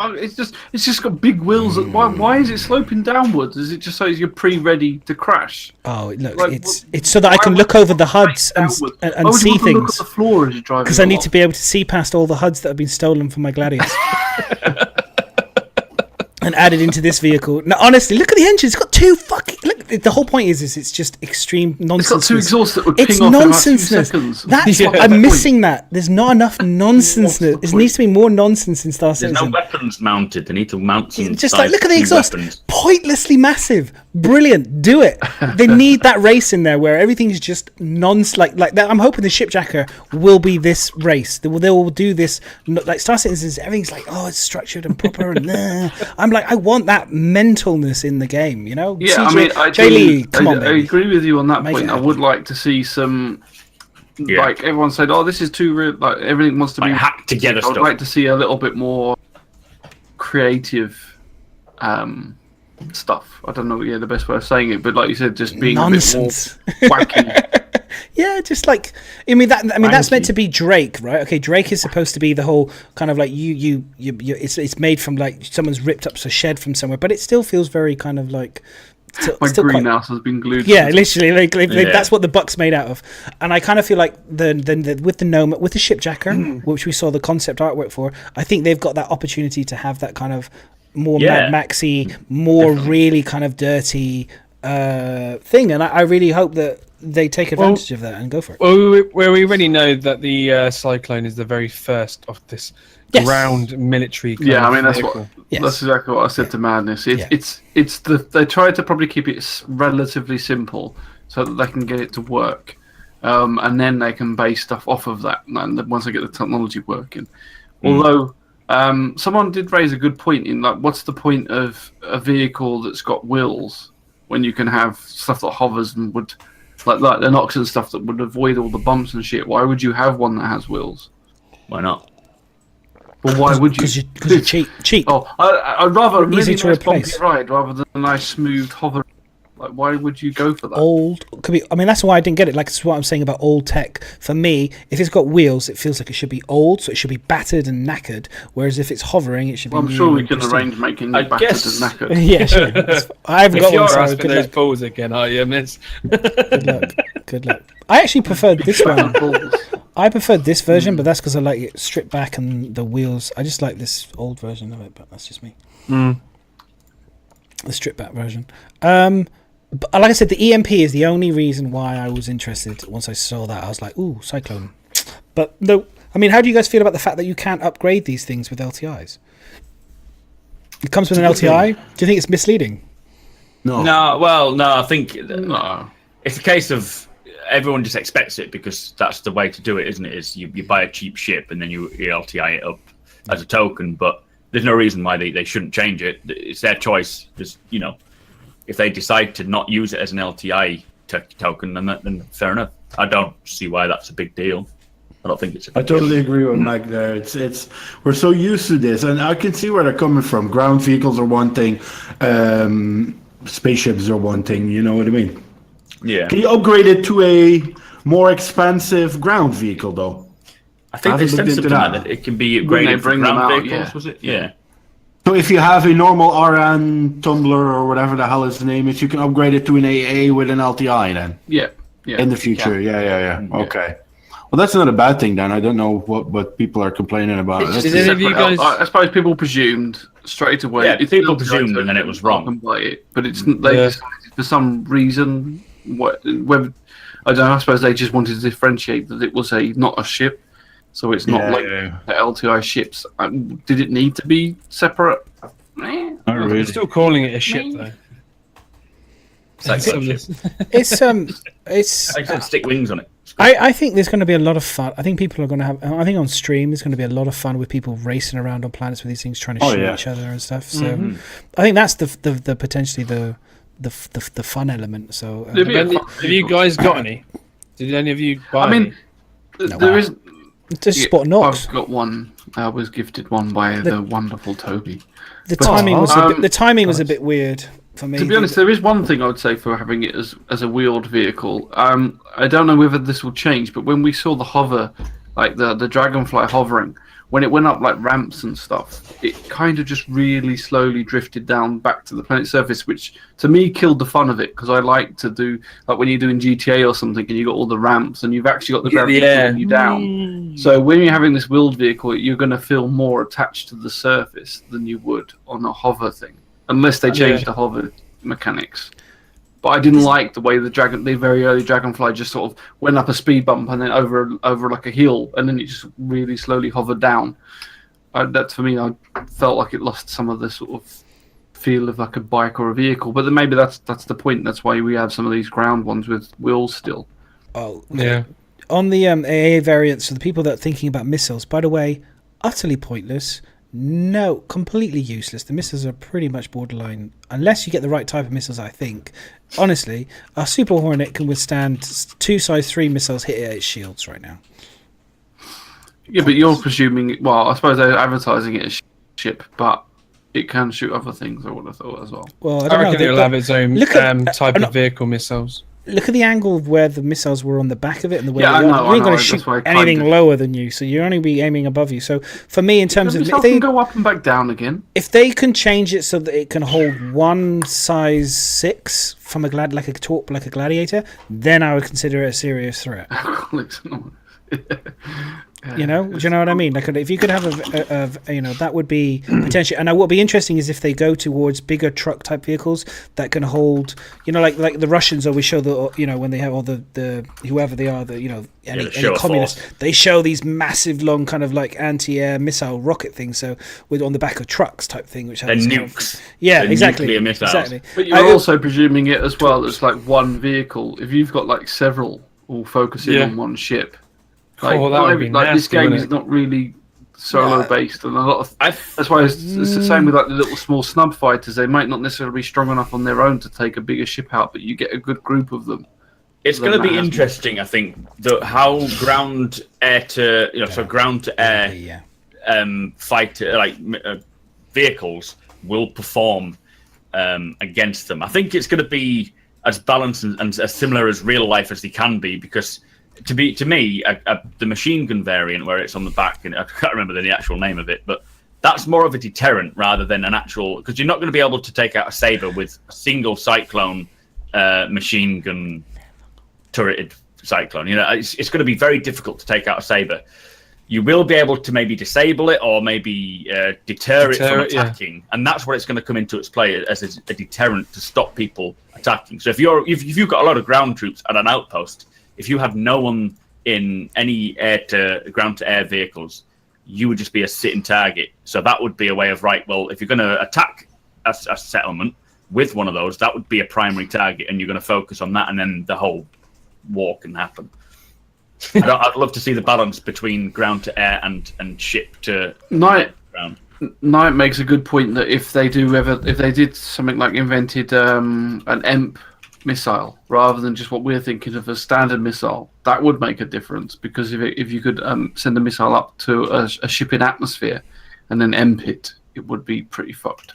it's just got big wheels. Why is it sloping downwards? Is it just so you're pre-ready to crash? Oh, look, Like, it's so that I can why look would over the you HUDs break and downwards? and, Why and would see you want to look things. at the floor as you're driving? Because I need along? to be able to see past all the HUDs that have been stolen from my Gladius. And added into this vehicle. Now, honestly, look at the engine. It's got 2 fucking... Look, the whole point is it's just extreme nonsense. It's got 2 exhausts that would It's ping off in about 2 nonsense. seconds. That's what Yeah. I'm missing. That there's not enough nonsense. the It needs to be more nonsense in Star There's no Citizen. weapons mounted. They need to mount some. Just like look at the size 2 exhaust, weapons. pointlessly massive, brilliant. Do it. They need that race in there where everything's just like that. I'm hoping the Shipjacker will be this race. They will do this like Star Citizen. Everything's like it's structured and proper and I'm like I want that mentalness in the game. You know? Yeah, CJ, I mean, I Jay Lee, do- come on, I baby. agree with you on that Make point. it I would like to see some, Yeah. like everyone said, this is too real. Like everything wants to Like be hacked together I would stuff. like to see a little bit more creative stuff. I don't know, the best way of saying it, but like you said, just being Nonsense. a bit more wacky. Yeah, just like that's meant to be Drake, right? Okay, Drake is supposed to be the whole kind of like you it's made from like someone's ripped up a shed from somewhere, but it still feels very kind of like My still quite- greenhouse has been glued. yeah, to literally, like Yeah. that's what the buck's made out of, and I kind of feel like the with the Nomad, with the Shipjacker, which we saw the concept artwork for, I think they've got that opportunity to have that kind of more Yeah. Mad Maxy, more really kind of dirty thing, and I really hope that they take advantage of that and go for it. Well, we already know that the Cyclone is the very first of this Yes. ground military. Kind Yeah, of I mean that's vehicle. what Yes. that's exactly what I said to Madness. Yeah. It's they try to probably keep it relatively simple so that they can get it to work, and then they can base stuff off of that. And then once they get the technology working, although someone did raise a good point in like, what's the point of a vehicle that's got wheels when you can have stuff that hovers and would like the Nox and stuff that would avoid all the bumps and shit? Why would you have one that has wheels? Why not? Well, why would you? Because you're cheap. Oh, I'd rather a Easy really to nice replace. bumpy ride rather than a nice smooth hover. Like, why would you go for that? Old could be. I mean, that's why I didn't get it. Like, it's what I'm saying about old tech. For me, if it's got wheels, it feels like it should be old, so it should be battered and knackered. Whereas if it's hovering, it should Well, be. I'm sure new we and can pristine. arrange making I you battered guess- and knackered. Yeah, sure. I haven't If got you're one, so asking good those luck. balls again, are you, Miz? Good luck. Good luck. I actually preferred this one. Balls. I preferred this version, but that's because I like it stripped back and the wheels. I just like this old version of it, but that's just me. The stripped back version. But like I said, the EMP is the only reason why I was interested. Once I saw that, I was like, ooh, Cyclone. But no, I mean, how do you guys feel about the fact that you can't upgrade these things with LTIs? It comes with an LTI. Do you think it's misleading? No. No, I think No. it's a case of everyone just expects it because that's the way to do it, isn't it? Is you buy a cheap ship and then you LTI it up as a token, but there's no reason why they shouldn't change it. It's their choice. Just, you know, if they decide to not use it as an LTI token, then fair enough. I don't see why that's a big deal. I don't think it's a big I totally agree with Mike there. It's we're so used to this, and I can see where they're coming from. Ground vehicles are one thing, spaceships are one thing. You know what I mean? Yeah. Can you upgrade it to a more expansive ground vehicle, though? I think I they haven't said looked something into like that. that. It can be When they upgraded for bring them ground out, vehicles, yeah. was it? Yeah. So if you have a normal RN tumbler or whatever the hell its name is, you can upgrade it to an AA with an LTI then Yeah. in the future. Yeah. Okay. Well, that's not a bad thing then. I don't know what people are complaining about. It's Did just any of you separate- guys- I suppose people presumed straight away. Yeah, it's people not presumed and then it was wrong. Buy it, but it's they Yeah. decided for some reason. Whether I don't know. I suppose they just wanted to differentiate that it was not a ship, so it's not like the LTI ships. Did it need to be separate? Not I'm really. still calling it a ship though. Cyclone ship. It's I said stick wings on it. I think there's going to be a lot of fun. I think people are going to have. I think on stream there's going to be a lot of fun with people racing around on planets with these things, trying to shoot each other and stuff. So I think that's the potentially the fun element. So It'd be a fun Have you guys got any? Did any of you buy I mean, any? there is. just spot knocks. I've got one. I was gifted one by the wonderful Toby. The timing was Um, the timing was a bit weird for me. To be honest, there is one thing I would say for having it as a wheeled vehicle. I don't know whether this will change, but when we saw the hover, like the Dragonfly hovering, when it went up like ramps and stuff, it kind of just really slowly drifted down back to the planet's surface, which to me killed the fun of it, because I like to do, like when you're doing GTA or something and you got all the ramps and you've actually got the gravity pulling you down. So when you're having this wheeled vehicle, you're going to feel more attached to the surface than you would on a hover thing, unless they change the hover mechanics. But I didn't like the way the very early Dragonfly just sort of went up a speed bump and then over like a hill, and then it just really slowly hovered down. That for me, I felt like it lost some of the sort of feel of like a bike or a vehicle. But then maybe that's the point. That's why we have some of these ground ones with wheels still. Oh, Yeah. on the AA variants, for the people that are thinking about missiles, by the way, utterly pointless. No, completely useless. The missiles are pretty much borderline, unless you get the right type of missiles, I think. Honestly, a Super Hornet can withstand 2 size 3 missiles hit at its shields right now. Yeah, but you're presuming. Well, I suppose they're advertising it as ship, but it can shoot other things. I would have thought as well. Well, I I don't reckon know. it'll have its own look at- type no. of vehicle missiles. Look at the angle of where the missiles were on the back of it and the way Yeah, they I are. know, You ain't I going know, to shoot that's why I anything kind of- lower than you, so you'll only be aiming above you. So for me, in terms of It can go up and back down again. if they can change it so that it can hold 1 size 6 from a gladiator, then I would consider it a serious threat. You know, do you know what I mean? Like, if you could have a you know, that would be potentially. And what would be interesting is if they go towards bigger truck type vehicles that can hold, you know, like the Russians always show the, you know, when they have all the whoever they are, the, you know, any show of communists, force. they show these massive long kind of like anti-air missile rocket things. So with on the back of trucks type thing, which They're has kind of- nukes. yeah, They're exactly, nuclear missiles. exactly. But you're also presuming it as well as like one vehicle. If you've got like several all focusing Yeah. on one ship, like, Oh, that would be like this nasty, game wouldn't is it? not really solo based, and a lot of I've that's why it's the same with like the little small snub fighters. They might not necessarily be strong enough on their own to take a bigger ship out, but you get a good group of them. It's Then going to that be has- interesting, I think, how ground air to so ground to air Yeah. fighter vehicles will perform against them. I think it's going to be as balanced and as similar as real life as they can be, because to me, the machine gun variant where it's on the back, and I can't remember the actual name of it, but that's more of a deterrent rather than an actual, because you're not going to be able to take out a Saber with a single Cyclone machine gun turreted Cyclone. You know, it's going to be very difficult to take out a Saber. you will be able to maybe disable it or maybe deter it from attacking, and that's where it's going to come into its play as a deterrent to stop people attacking. So if you've got a lot of ground troops at an outpost, if you have no one in any ground to air vehicles, you would just be a sitting target. So that would be a way of, right, well, if you're going to attack a settlement with one of those, that would be a primary target, and you're going to focus on that, and then the whole war can happen. I'd love to see the balance between ground to air and ship to ground. Knight makes a good point that if they did something like invented an EMP missile rather than just what we're thinking of as standard missile, that would make a difference, because if you could send a missile up to a ship in atmosphere and then EMP it would be pretty fucked.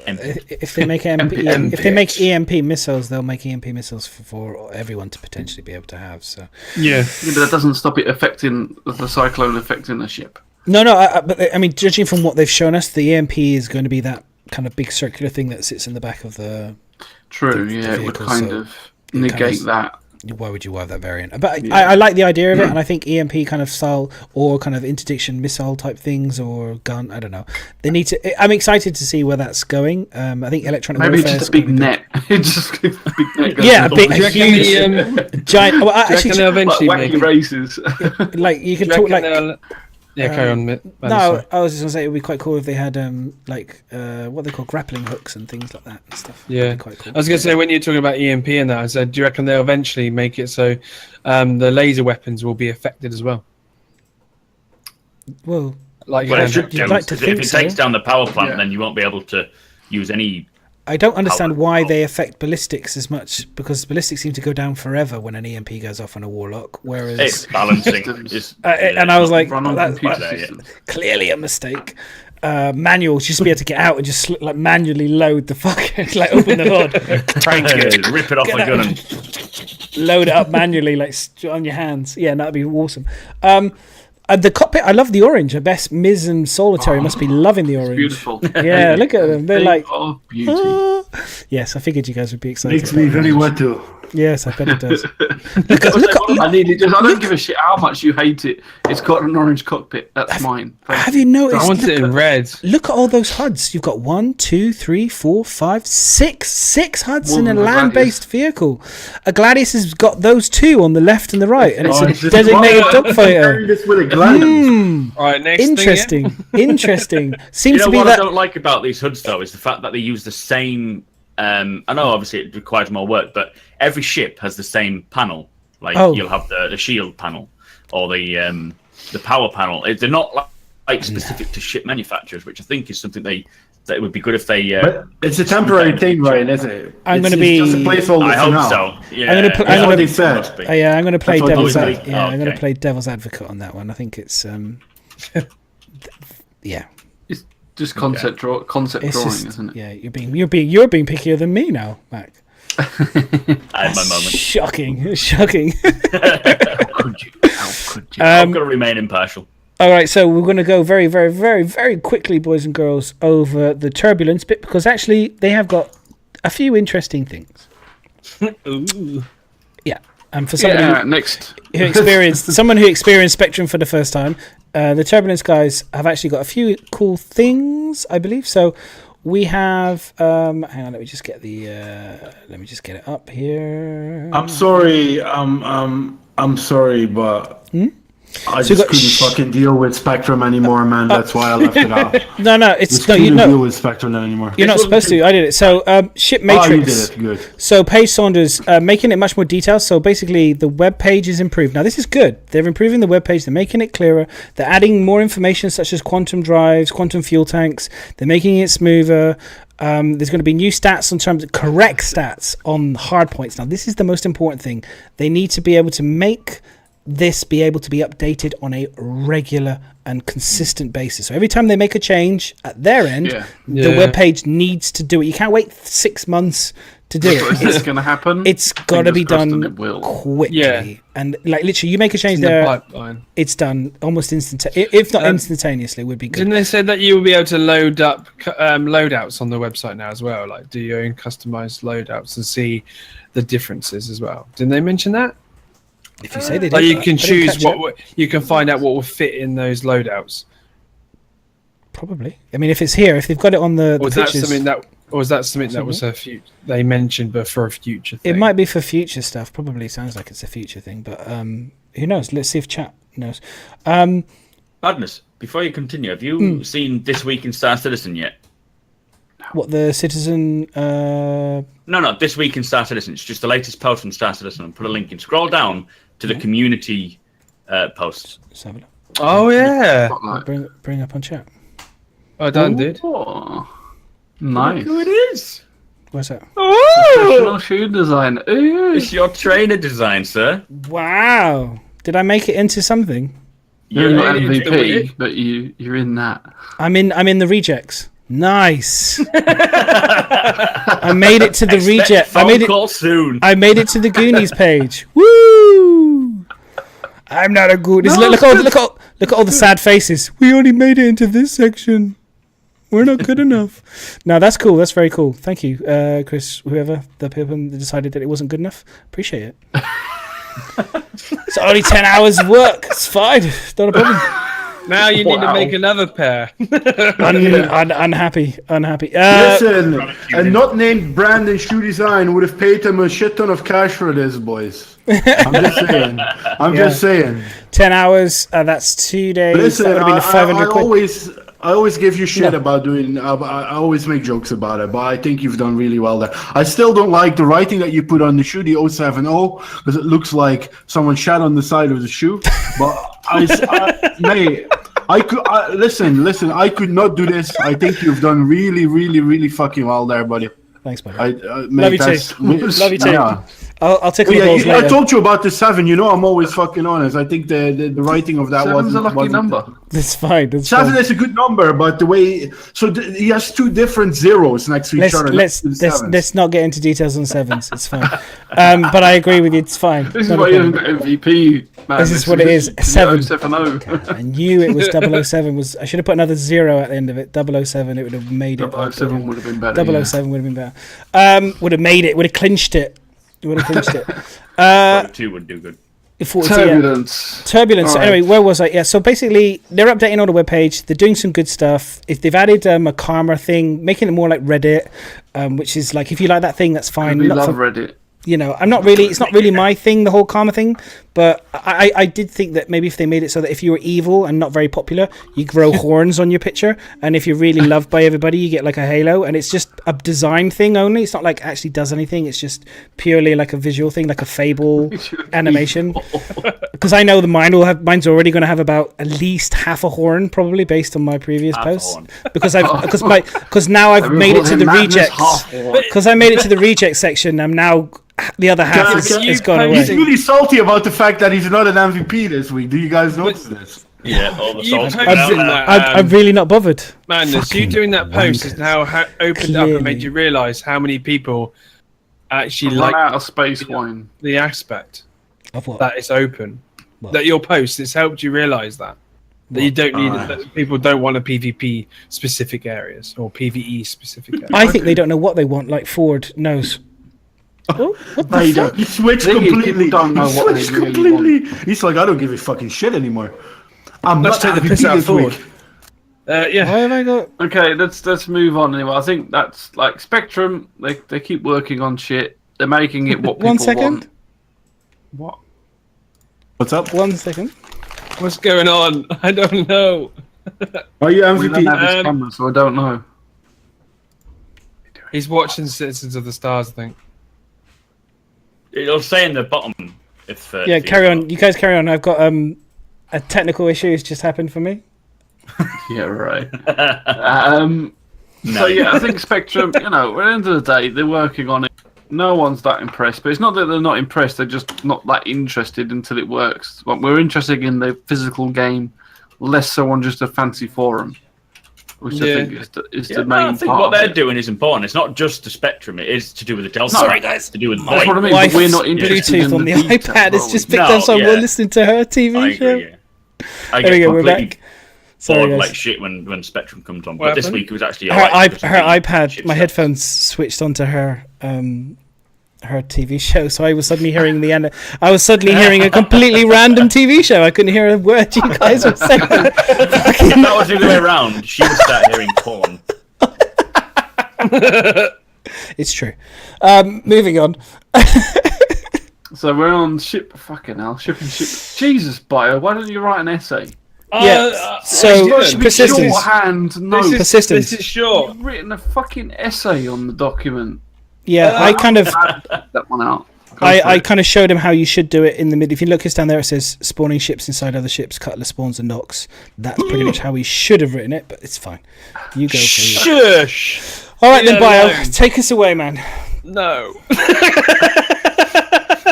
If they make EMP missiles, they'll make EMP missiles for everyone to potentially be able to have. So yeah, but that doesn't stop it affecting the cyclone affecting the ship. No, but I mean, judging from what they've shown us, the EMP is going to be that kind of big circular thing that sits in the back of the. True, it would kind of negate that. Why would you have that variant? But I like the idea of it, and I think EMP kind of style or kind of interdiction missile type things or gun. I don't know. They need to. I'm excited to see where that's going. I think electronic maybe warfare just a big net. Just a big net. Yeah, a huge giant. Well, actually, eventually wacky races. Like you can talk like. Yeah, carry on. No, I was just gonna say it would be quite cool if they had what they call grappling hooks and things like that and stuff. Yeah, quite cool. I was gonna say when you're talking about EMP and that, I said, do you reckon they'll eventually make it so the laser weapons will be affected as well? Well, if it takes down the power plant, then you won't be able to use any. I don't understand why they affect ballistics as much, because ballistics seem to go down forever when an EMP goes off on a warlock, whereas it's balancing. And I was like, that's clearly a mistake. Manual, just be able to get out and just like manually load the fucker, like open the hood, crank it, rip it off the gun, and load it up manually, like on your hands. Yeah, that'd be awesome. The cockpit, I love the orange. I bet Myz and Solitary must be loving the orange. Beautiful. Yeah, look at them. They're like, beauty. Yes, I figured you guys would be excited. Makes me very wet too. Yes, I bet it does. I don't give a shit how much you hate it. It's got an orange cockpit. That's mine. Have you noticed? I want it in red. Look at all those HUDs. You've got 1, 2, 3, 4, 5, 6 HUDs in a land-based vehicle. A Gladius has got those two on the left and the right, and it's a designated dogfighter. All right, next interesting. thing, yeah. Interesting. Seems to be what that. I don't like about these HUDs though is the fact that they use the same. I know obviously it requires more work, but every ship has the same panel. Like you'll have the shield panel or the power panel. They're not like specific to ship manufacturers, which I think is something that would be good if they. But it's a temporary thing, Ryan, isn't it? I'm going to be. Just a placeholder. I hope so. Yeah, I'm going to play That's devil's. what I'm going to play devil's advocate on that one. I think it's. Yeah. Just concept drawing, isn't it? Yeah, you're being pickier than me now, Mac. I had my moment. Shocking. How could you? I'm going to remain impartial. All right, so we're going to go very, very, very, very quickly, boys and girls, over the turbulence bit, because actually they have got a few interesting things. Ooh. Yeah, and for somebody someone who experienced Spectrum for the first time, the turbulence guys have actually got a few cool things, I believe. So we have. Hang on, let me just get it up here. I'm sorry. I'm sorry, but I just couldn't fucking deal with Spectrum anymore, man. That's why I left it out. Deal with Spectrum anymore. You're not supposed to. I did it. So Ship Matrix. Oh, you did it. Good. So Paige Saunders making it much more detailed. So basically, the web page is improved. Now this is good. They're improving the web page. They're making it clearer. They're adding more information such as quantum drives, quantum fuel tanks. They're making it smoother. There's going to be new stats in terms of correct stats on hard points. Now this is the most important thing. They need to be able to make this be able to be updated on a regular and consistent basis. So every time they make a change at their end, the webpage needs to do it. You can't wait 6 months to do it. It's going to happen. It's got to be done quickly. Yeah. And like literally, you make a change there, it's done almost instantaneously. If not instantaneously, would be good. Didn't they say that you will be able to load up loadouts on the website now as well? Like do your own customized loadouts and see the differences as well. Didn't they mention that? If you say they did, Like you I can didn't choose catch it. what you can find out what will fit in those loadouts. Probably. I mean, if it's here, if they've got it on the Or is that pictures, something that, or is that something that was they mentioned, but for a future thing? it might be for future stuff. Probably sounds like it's a future thing, but who knows? Let's see if chat knows. Madness, before you continue, have you seen This Week in Star Citizen yet? What the Citizen? No, This Week in Star Citizen. It's just the latest post on Star Citizen. I'll put a link in. Scroll down to the community post. Let's have a look. Oh yeah. Bring up on chat. Oh, Dan did. Oh, nice. Look who it is. Where's that? Professional shoe design. Ooh. It's your trainer design, sir. Wow! Did I make it into something? You're Yeah, not it's the MVP, but you're in that. I'm in the rejects. Nice. I made it to the reject. Call soon. I made it to the Goonies page. Woo! I'm not a Goonies. Look at all the sad faces. We only made it into this section. We're not good enough. No, that's cool. That's very cool. Thank you, Chris. Whoever the people that decided that it wasn't good enough. Appreciate it. It's only 10 hours of work. It's fine. It's not a problem. Now you need to make another pair. Unhappy. Listen, a not named Brandon Shoe Design would have paid them a shit ton of cash for this, boys. I'm just saying. 10 hours. That's 2 days. Listen, that would have been 500 quid. I always give you shit about doing. I always make jokes about it, but I think you've done really well there. I still don't like the writing that you put on the shoe, the 070, because it looks like someone shat on the side of the shoe. But mate, listen. I could not do this. I think you've done really, really, really fucking well there, buddy. Thanks, buddy. Mate, Love you too. Love you too. Yeah. I'll tickle your balls I later. told you about the 7. You know, I'm always fucking honest. I think the writing of that Seven's a lucky number. That's fine. That's 7 fine. is a good number, but the way he has 2 different zeros next to each other. Let's not get into details on 7s. It's fine. But I agree with you. It's fine. This is Not a why you problem. haven't got MVP, man. This is what it is. 7. 070. I knew it was 007. I should have put another 0 at the end of it. 007. It would have made it. 007 would have been better. 007 would have been better. Would have made it. Would have clinched it. Would have clinched it. 42 would do good. 42, Turbulence. Turbulence. All right. Anyway, where was I? Yeah, so basically, they're updating on the webpage. They're doing some good stuff. If they've added a karma thing, making it more like Reddit, which is like, if you like that thing, that's fine. We Not love for- Reddit. You know, it's not really my thing, the whole karma thing, but I did think that maybe if they made it so that if you were evil and not very popular, you grow horns on your picture, and if you're really loved by everybody, you get like a halo, and it's just a design thing only. It's not like actually does anything. It's just purely like a visual thing, like a Fable animation. Because I know mine's already going to have about at least half a horn, probably based on my previous Half a posts, horn. because now I've made it to the rejects. Because I made it to the reject section, I'm now. The other half is gone away. He's really salty about the fact that he's not an MVP this week. Do you guys notice this? Yeah, all the You souls posted coming out. that, I'm really not bothered. Madness, you doing that post is now opened up and made you realise how many people actually Run like out of space wine. the aspect Of what? that it's open. What? That your post, it's helped you realise that you don't need it. That people don't want a PvP specific areas or PvE specific areas. I think they don't know what they want, like Ford knows. Oh, what the fuck? He switched Thing is, people completely. don't know He what they switched really completely. He's like, I don't give a fucking shit anymore. I'm Let's not take the MVP piss out of this Ford. week. Yeah. Why have I got? Okay, let's move on anyway. I think that's like Spectrum. They keep working on shit. They're making it what people 1 second. want. What? What's up? 1 second. What's going on? I don't know. Are you We don't have his MVP? camera, so I don't know. He's watching Citizens of the Stars, I think. It'll say in the bottom if. Yeah, carry on. You guys carry on. I've got a technical issue has just happened for me. Yeah, right. No. So yeah, I think Spectrum. At the end of the day, they're working on it. No one's that impressed, but it's not that they're not impressed. They're just not that interested until it works. But we're interested in the physical game, less so on just a fancy forum, which I think is the main I think part. what of they're it. doing is important. It's not just the Spectrum. It is to do with the Delta. Sorry, guys. To do with That's what I mean. Wife's But we're not interested Bluetooth in on the detail, iPad. It's are just we? picked No, up someone yeah. listening to her TV I show. agree. Yeah. I There we get go. We're completely back. Sorry, bored guys. like shit when Spectrum comes on. What But this happened? week it was actually Her alright. iPad, my headphones switched onto her her TV show, so I was suddenly hearing the end. I was suddenly hearing a completely random TV show. I couldn't hear a word you guys were saying. That was the other way around. She would start hearing porn. It's true. Moving on. So we're on ship. Fucking hell, ship and ship. Jesus, Bio, why don't you write an essay? So persistence. Shorthand, no. Persistence. This is short. You've written a fucking essay on the document. Yeah, I kind of. That one out. I kind of showed him how you should do it in the mid. If you look, it's down there. It says spawning ships inside other ships, cutlass spawns and knocks. That's pretty much how we should have written it, but it's fine. You go. Shush. All right then, Bio, alone. take us away, man. No.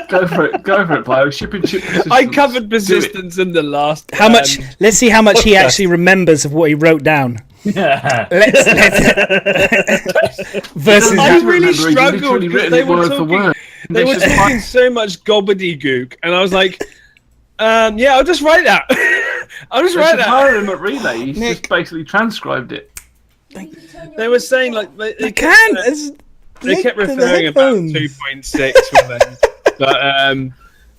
Go for it, Bio. Ship and ship. I covered persistence in the last. How much? Let's see how much he actually remembers of what he wrote down. Let's versus. I that. really struggled because they were talking. They were This is talking so much gobbledygook, and I was like, "Yeah, I'll just write that. I'll just write There's a that." hire him at Relay. He's Nick. just basically transcribed it. They were saying like they I kept, can't. they kept referring about 2.6,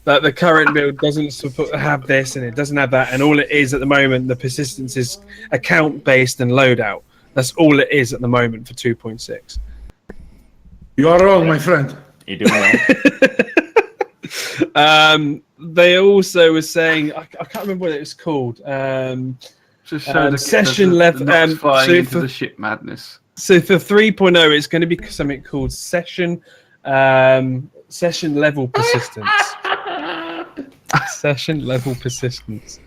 but the current build doesn't have this and it doesn't have that, and all it is at the moment, the persistence is account based and loadout. That's all it is at the moment for 2.6. You are wrong, my friend. You're doing well. They also were saying I can't remember what it was called. Just show the session the left. knots flying So into for, the ship madness. so for 3.0, it's going to be something called session level persistence. Session level persistence.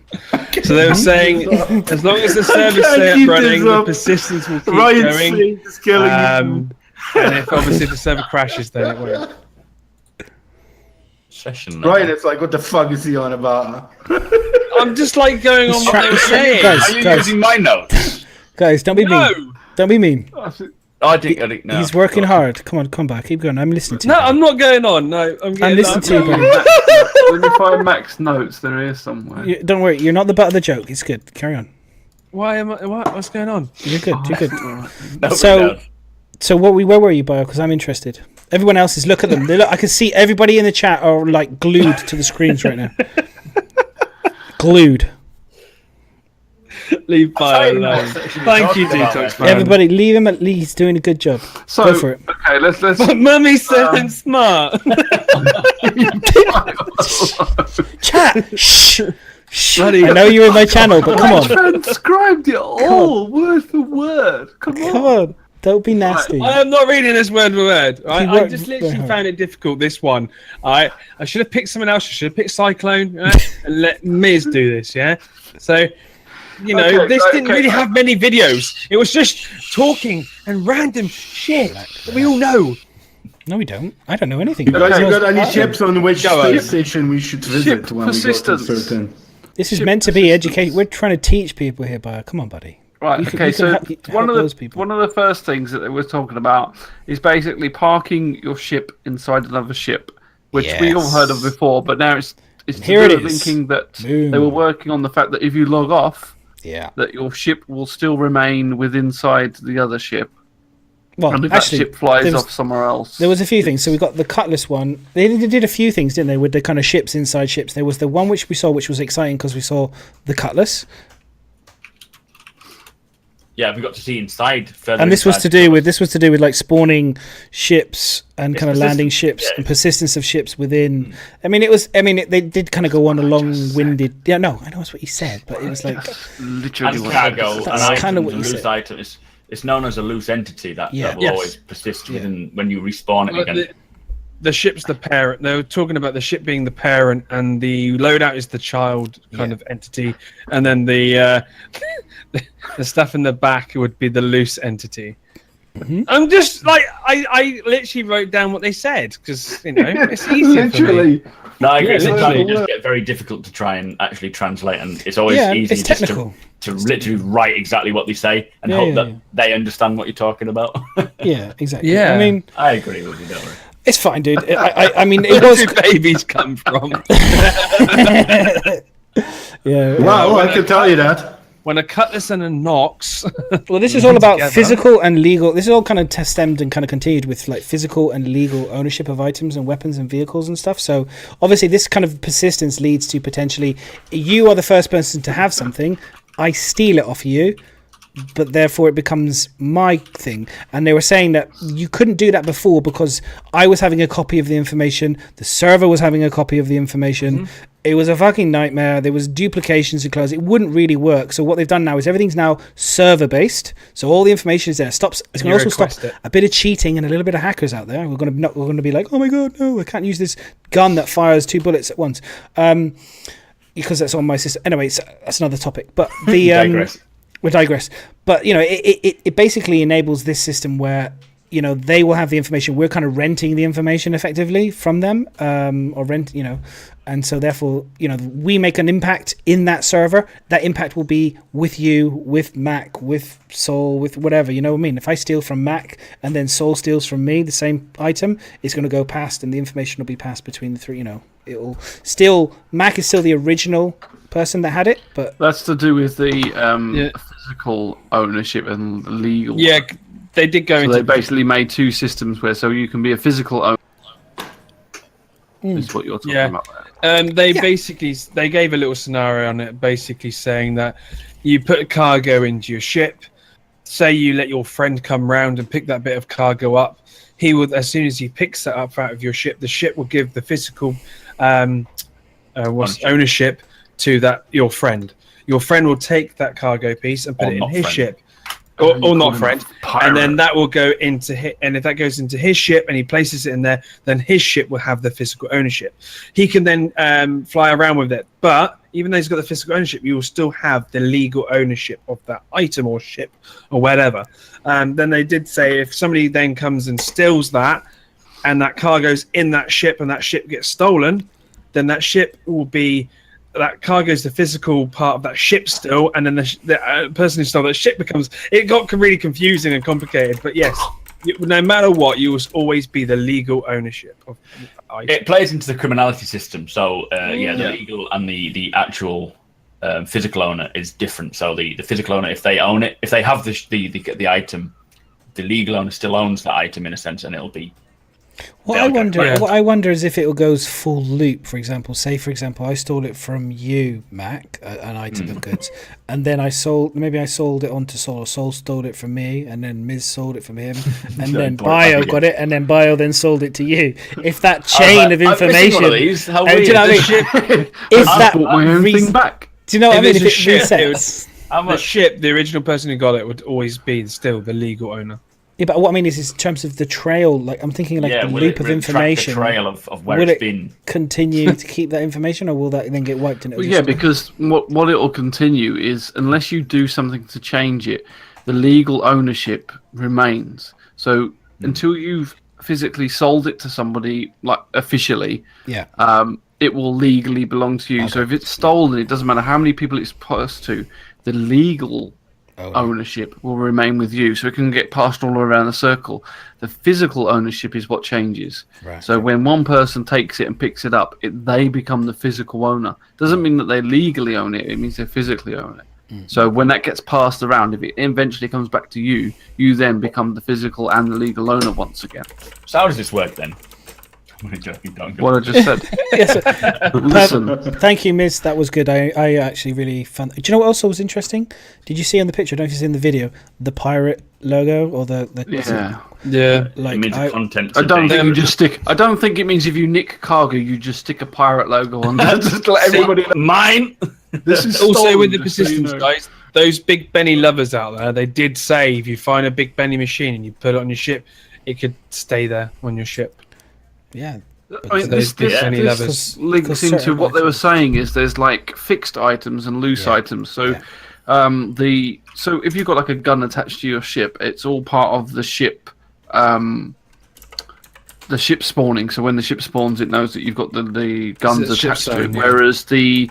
So they were saying, as long as the servers stay up running, the persistence will keep going. And if obviously the server crashes, then it won't. Session. Ryan, it's like, what the fuck is he on about? I'm just like going on what they were saying. Guys, Are you using my notes? Guys, don't be mean. No, Don't be mean. I didn't know. He's working hard. Come on, come back. Keep going. I'm listening to no, you. I'm not going on. No, I'm listening to you, buddy. When you find Mac's notes, they're here somewhere. Don't worry. You're not the butt of the joke. It's good. Carry on. Why am I? What's going on? You're good. You're good. No, So where were you, Bio? Because I'm interested. Everyone else is. Look at them. They look. I can see everybody in the chat are like glued to the screens right now. Glued. Leave Bio alone. Thank you, Detox Man. Everybody, leave him. He's doing a good job. So, Go for it. okay, let's. But Mummy said I'm smart. Chat. Shh. Shh. Bloody- I know you're in my channel, but come I on. transcribed it all, word for word. Come on. Come on. Don't be nasty. I am not reading this word for word. Right? I worked just very literally hard. found it difficult. This one. I should have picked someone else. I should have picked Cyclone right? and let Myz do this. Yeah. So, you know, Okay, this didn't okay. really have many videos. It was just talking and random shit that we all know. No, we don't. I don't know anything. You guys Okay. got any tips on which Go on. space station we should visit when we go to persistence. certain? This is meant to be educate. We're trying to teach people here, Bio. Come on, buddy. Right. You can- Okay. you can So help one those of people. the first things that they were talking about is basically parking your ship inside another ship, which we all heard of Yes. before, but now it's Here it is. thinking that Boom. they were working on the fact that if you log off, Yeah. that your ship will still remain inside the other ship, Well, and if actually, that ship flies there was- off somewhere else. There was a few things. So we got the Cutlass one. They did a few things, didn't they, with the kind of ships inside ships. There was the one which we saw, which was exciting because we saw the Cutlass, Yeah, we got to see inside further. and this was to inside. do with like spawning ships and kind of persistent, landing ships yeah. and persistence of ships within. I mean, they did kind of go on a long-winded. Yeah, no, I know that's what you said, but it was like Literally, And what cargo and That's items kinda what and you loose said. items. It's known as a loose entity that Yeah. will Yes. always persist within when you respawn it again. The ship's the parent. They were talking about the ship being the parent, and the loadout is the child kind of entity, and then the stuff in the back would be the loose entity. Mm-hmm. I'm just like I literally wrote down what they said because you know it's easier for me. literally. No, I agree. Yeah, Sometimes literally. it just get very difficult to try and actually translate, and it's always Yeah, easy it's just technical. to literally write exactly what they say and Yeah, hope yeah, that yeah. they understand what you're talking about. yeah, exactly. Yeah. I mean, I agree with you, don't worry. it's fine, dude. I mean, it Where do was. babies come from? Yeah. Wow, I can tell you that. when a cutlass and a nox. Well, this is all about together. physical and legal. This is all kind of stemmed and kind of continued with like physical and legal ownership of items and weapons and vehicles and stuff. So obviously this kind of persistence leads to potentially you are the first person to have something. I steal it off you, but therefore it becomes my thing. And they were saying that you couldn't do that before because I was having a copy of the information, the server was having a copy of the information. It was a fucking nightmare. There was duplications and close. It wouldn't really work. So what they've done now is everything's now server based. So all the information is there. It's going to also stop a bit of cheating and a little bit of hackers out there. We're going to be like, oh my god, no, I can't use this gun that fires 2 bullets at once, because that's on my system. Anyway, that's another topic. But the we digress. But it basically enables this system where they will have the information. We're kind of renting the information effectively from them, or rent, and so therefore, we make an impact in that server. That impact will be with you, with Mac, with Soul, with whatever. You know what I mean? If I steal from Mac and then Soul steals from me the same item, it's going to go past, and the information will be passed between the three. It'll still Mac is still the original person that had it, but that's to do with the physical ownership and the legal. Yeah, they did go into. They basically made 2 systems where you can be a physical owner. Is what you're talking about there. They gave a little scenario on it, basically saying that you put a cargo into your ship. Say you let your friend come round and pick that bit of cargo up. He would, as soon as he picks that up out of your ship, the ship will give the physical ownership to your friend. Your friend will take that cargo piece and put it in his ship. Or not friend, and then that will go into and if that goes into his ship and he places it in there, then his ship will have the physical ownership. He can then fly around with it, but even though he's got the physical ownership, you will still have the legal ownership of that item or ship or whatever. Then they did say if somebody then comes and steals that, and that cargo's in that ship and that ship gets stolen, then that ship will be. That cargo is the physical part of that ship still, and then the person who stole that ship it got really confusing and complicated. But yes, no matter what, you will always be the legal ownership of the item. It plays into the criminality system. So the legal and the actual physical owner is different. So the physical owner, if they own it, if they have the item, the legal owner still owns that item in a sense, and it'll be. What I wonder is if it goes full loop. For example, I stole it from you, Mac, an item of goods, and then I sold it on to Soul, or Soul stole it from me, and then Myz sold it from him, and then Bio got it, and then Bio then sold it to you. If that chain of information, do you know what I mean? If that bought my own thing back. Do you know what I mean? If If it resets. The original person who got it would always be still the legal owner. Yeah, but what I mean is in terms of the trail, like I'm thinking like the loop of information. The trail of where will it's been. Continue to keep that information, or will that then get wiped? Because what it will continue is unless you do something to change it, the legal ownership remains. So until you've physically sold it to somebody, like officially, it will legally belong to you. Okay. So if it's stolen, it doesn't matter how many people it's passed to, the legal ownership will remain with you, so it can get passed all around the circle. The physical ownership is what changes. Right. So when one person takes it and picks it up, they become the physical owner. Doesn't mean that they legally own it, it means they physically own it. So when that gets passed around, if it eventually comes back to you, you then become the physical and the legal owner once again. So how does this work then? What I just said. Yes. Listen. Thank you, Myz. That was good. I actually really found. Do you know what else was interesting? Did you see on the picture? I don't know if you've seen the video. The pirate logo or the Like content. I don't think you just stick. I don't think it means if you nick cargo, you just stick a pirate logo on. Just let everybody know. Mine. This is also with the persistence, guys. Those Big Benny lovers out there, they did say if you find a Big Benny machine and you put it on your ship, it could stay there on your ship. Yeah. I mean, this links into what they were saying is there's like fixed items and loose items. So so if you've got like a gun attached to your ship, it's all part of the ship spawning. So when the ship spawns, it knows that you've got the guns attached to it. Whereas the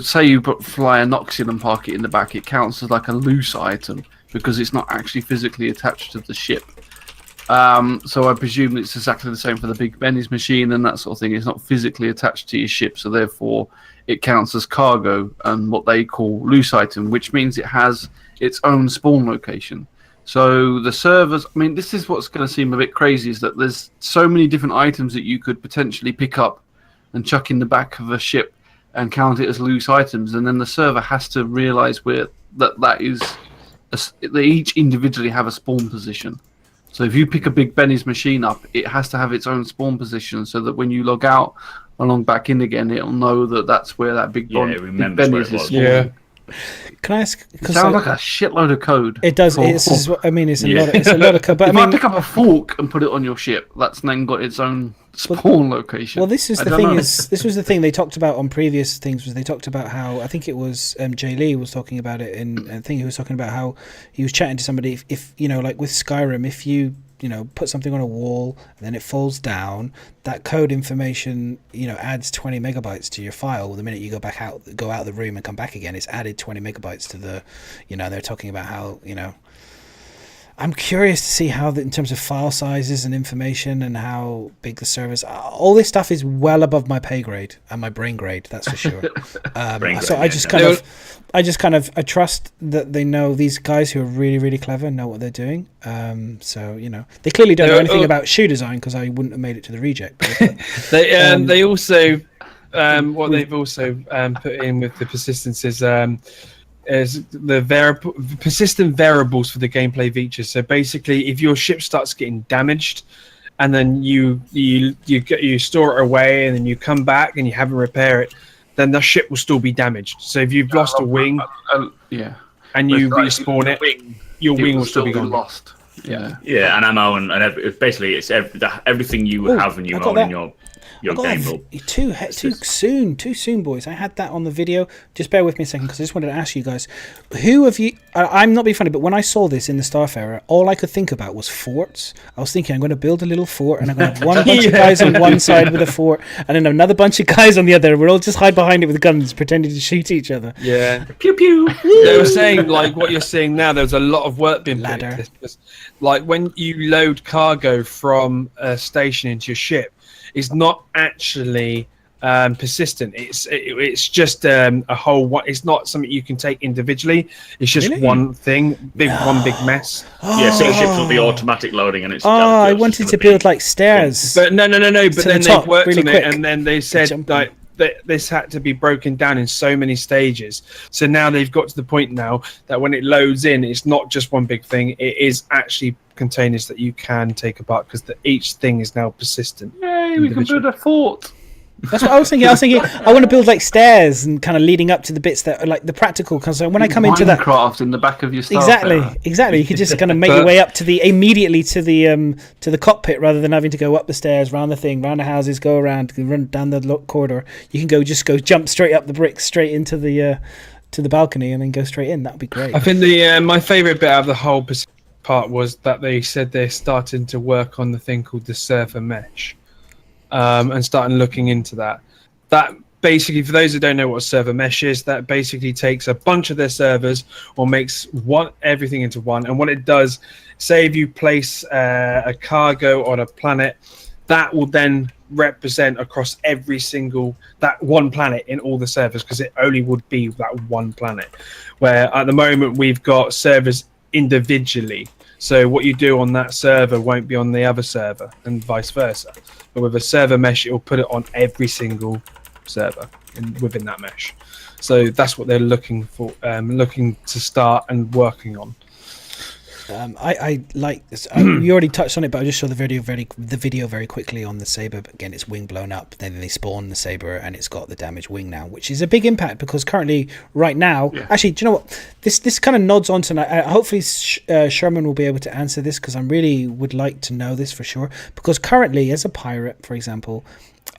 say you fly a Noxian and park it in the back, it counts as like a loose item because it's not actually physically attached to the ship. So I presume it's exactly the same for the Big Benny's machine and that sort of thing. It's not physically attached to your ship, so therefore it counts as cargo and what they call loose item, which means it has its own spawn location. So the servers, I mean, this is what's going to seem a bit crazy, is that there's so many different items that you could potentially pick up and chuck in the back of a ship and count it as loose items, and then the server has to realize where that is. They each individually have a spawn position. So if you pick a Big Benny's machine up, it has to have its own spawn position, so that when you log out and log back in again, it'll know that that's where that Big Benny's is spawning. Yeah. Can I ask? It sounds like a shitload of code. It does. It's a lot of code. But if I pick up a fork and put it on your ship, that's then got its own spawn location. Well, this is the thing. This was the thing they talked about on previous things. Was they talked about how, I think it was Jay Lee was talking about it, and I think he was talking about how he was chatting to somebody. If you know, like with Skyrim, if you put something on a wall and then it falls down, that code information adds 20 megabytes to your file. The minute you go out of the room and come back again, it's added 20 megabytes to the they're talking about how I'm curious to see how in terms of file sizes and information and how big the servers are. All this stuff is well above my pay grade and my brain grade, that's for sure. So I trust that they know, these guys who are really, really clever know what they're doing. So they clearly don't know anything about shoe design, because I wouldn't have made it to the reject. They also what they've also put in with the persistence is the persistent variables for the gameplay features. So basically, if your ship starts getting damaged, and then you store it away, and then you come back and you haven't repaired it, then the ship will still be damaged. So if you've lost a wing, and you respawn it, your wing will still be lost. Yeah, and ammo and basically it's everything you have and you own in your game will. Too soon, boys. I had that on the video. Just bear with me a second, because I just wanted to ask you guys, who of you, I'm not being funny, but when I saw this in the Starfarer, all I could think about was forts. I was thinking, I'm going to build a little fort, and I'm going to have one bunch of guys on one side with a fort, and then another bunch of guys on the other. We'll all just hide behind it with guns, pretending to shoot each other. Yeah. Pew pew. They were saying, like what you're seeing now, there's a lot of work being put into this. Like when you load cargo from a station into your ship, it's not actually persistent. It's just a whole one. It's not something you can take individually. It's just one thing, one big mess. Yeah, so ships will be automatic loading, and it's. I wanted to build like stairs. But no. But then they've worked really on quick. it, and then they said like this had to be broken down in so many stages. So now they've got to the point now that when it loads in, it's not just one big thing. It is actually containers that you can take apart, because each thing is now persistent. Yay, we can build a fort. That's what I was thinking. I want to build like stairs and kind of leading up to the bits that are like the practical. Because when I come into that Minecraft in the back of your exactly, you could just kind of make your way up to immediately to the cockpit, rather than having to go up the stairs, round the thing, round the houses, go around, run down the corridor. You can jump straight up the bricks, straight into the balcony, and then go straight in. That'd be great. I think my favourite bit of the whole part was that they said they're starting to work on the thing called the server mesh, and starting looking into that. That basically, for those who don't know what a server mesh is, that basically takes a bunch of their servers or makes everything into one. And what it does, say if you place a cargo on a planet, that will then represent across every single that one planet in all the servers, because it only would be that one planet. Where at the moment we've got servers individually, so what you do on that server won't be on the other server, and vice versa. But with a server mesh, it will put it on every single server within that mesh. So that's what they're looking for, looking to start and working on. I like this. You already touched on it, but I just saw the video very quickly on the Saber. Again, its wing blown up. Then they spawn the Saber, and it's got the damaged wing now, which is a big impact, because currently, right now, actually, do you know what? This kind of nods on to. Hopefully, Sherman will be able to answer this, because I really would like to know this for sure. Because currently, as a pirate, for example,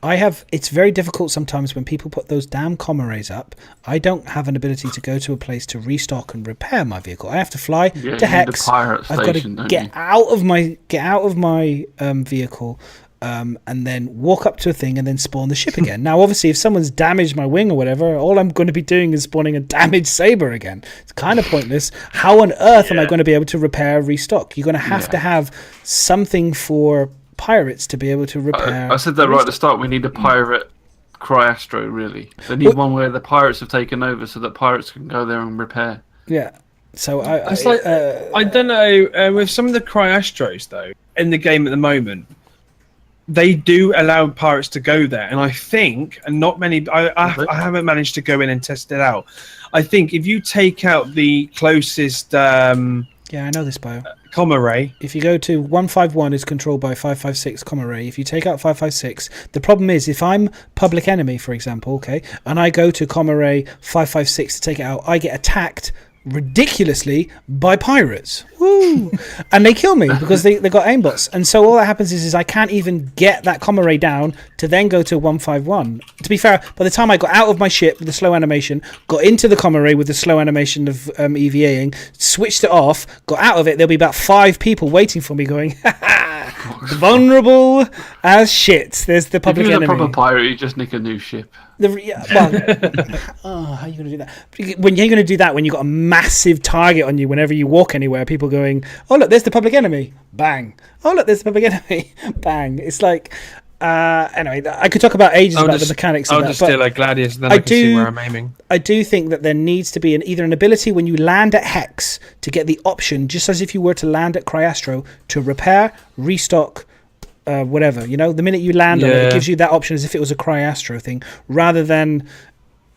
it's very difficult sometimes when people put those damn comm arrays up. I don't have an ability to go to a place to restock and repair my vehicle. I have to fly to Hex. I've got to get out of my vehicle, and then walk up to a thing and then spawn the ship again. Now, obviously, if someone's damaged my wing or whatever, all I'm going to be doing is spawning a damaged Saber again. It's kind of pointless. How on earth am I going to be able to repair, restock? You're going to have something for pirates to be able to repair. I said that right at the start. We need a pirate CryEngine, really. They need one where the pirates have taken over so that pirates can go there and repair. Yeah. So I don't know, with some of the CryEngines though in the game at the moment, they do allow pirates to go there, and I think, and not many, I haven't managed to go in and test it out. I think if you take out the closest yeah, I know this bio. comma ray. If you go to 151 is controlled by 556 comma ray. If you take out 556, the problem is if I'm public enemy, for example, okay, and I go to comma ray 556 to take it out, I get attacked ridiculously by pirates. Woo! And they kill me because they got aimbots. And so all that happens is I can't even get that comma ray down to then go to 151. To be fair, by the time I got out of my ship with the slow animation, got into the comma ray with the slow animation of EVAing, switched it off, got out of it, there'll be about 5 people waiting for me going, ha ha, vulnerable as shit. There's the public enemy. If you're a proper pirate, you just nick a new ship. How are you going to do that? When you're going to do that when you've got a massive target on you whenever you walk anywhere, people going, oh look, there's the public enemy, bang. Oh look, there's the public enemy, bang. It's like anyway, I could talk about ages about the mechanics of that. I'll just steal a gladius, then I can see where I'm aiming. I do think that there needs to be either an ability when you land at Hex to get the option, just as if you were to land at CryEngine, to repair, restock, whatever, you know, the minute you land on it gives you that option as if it was a CryEngine thing, rather than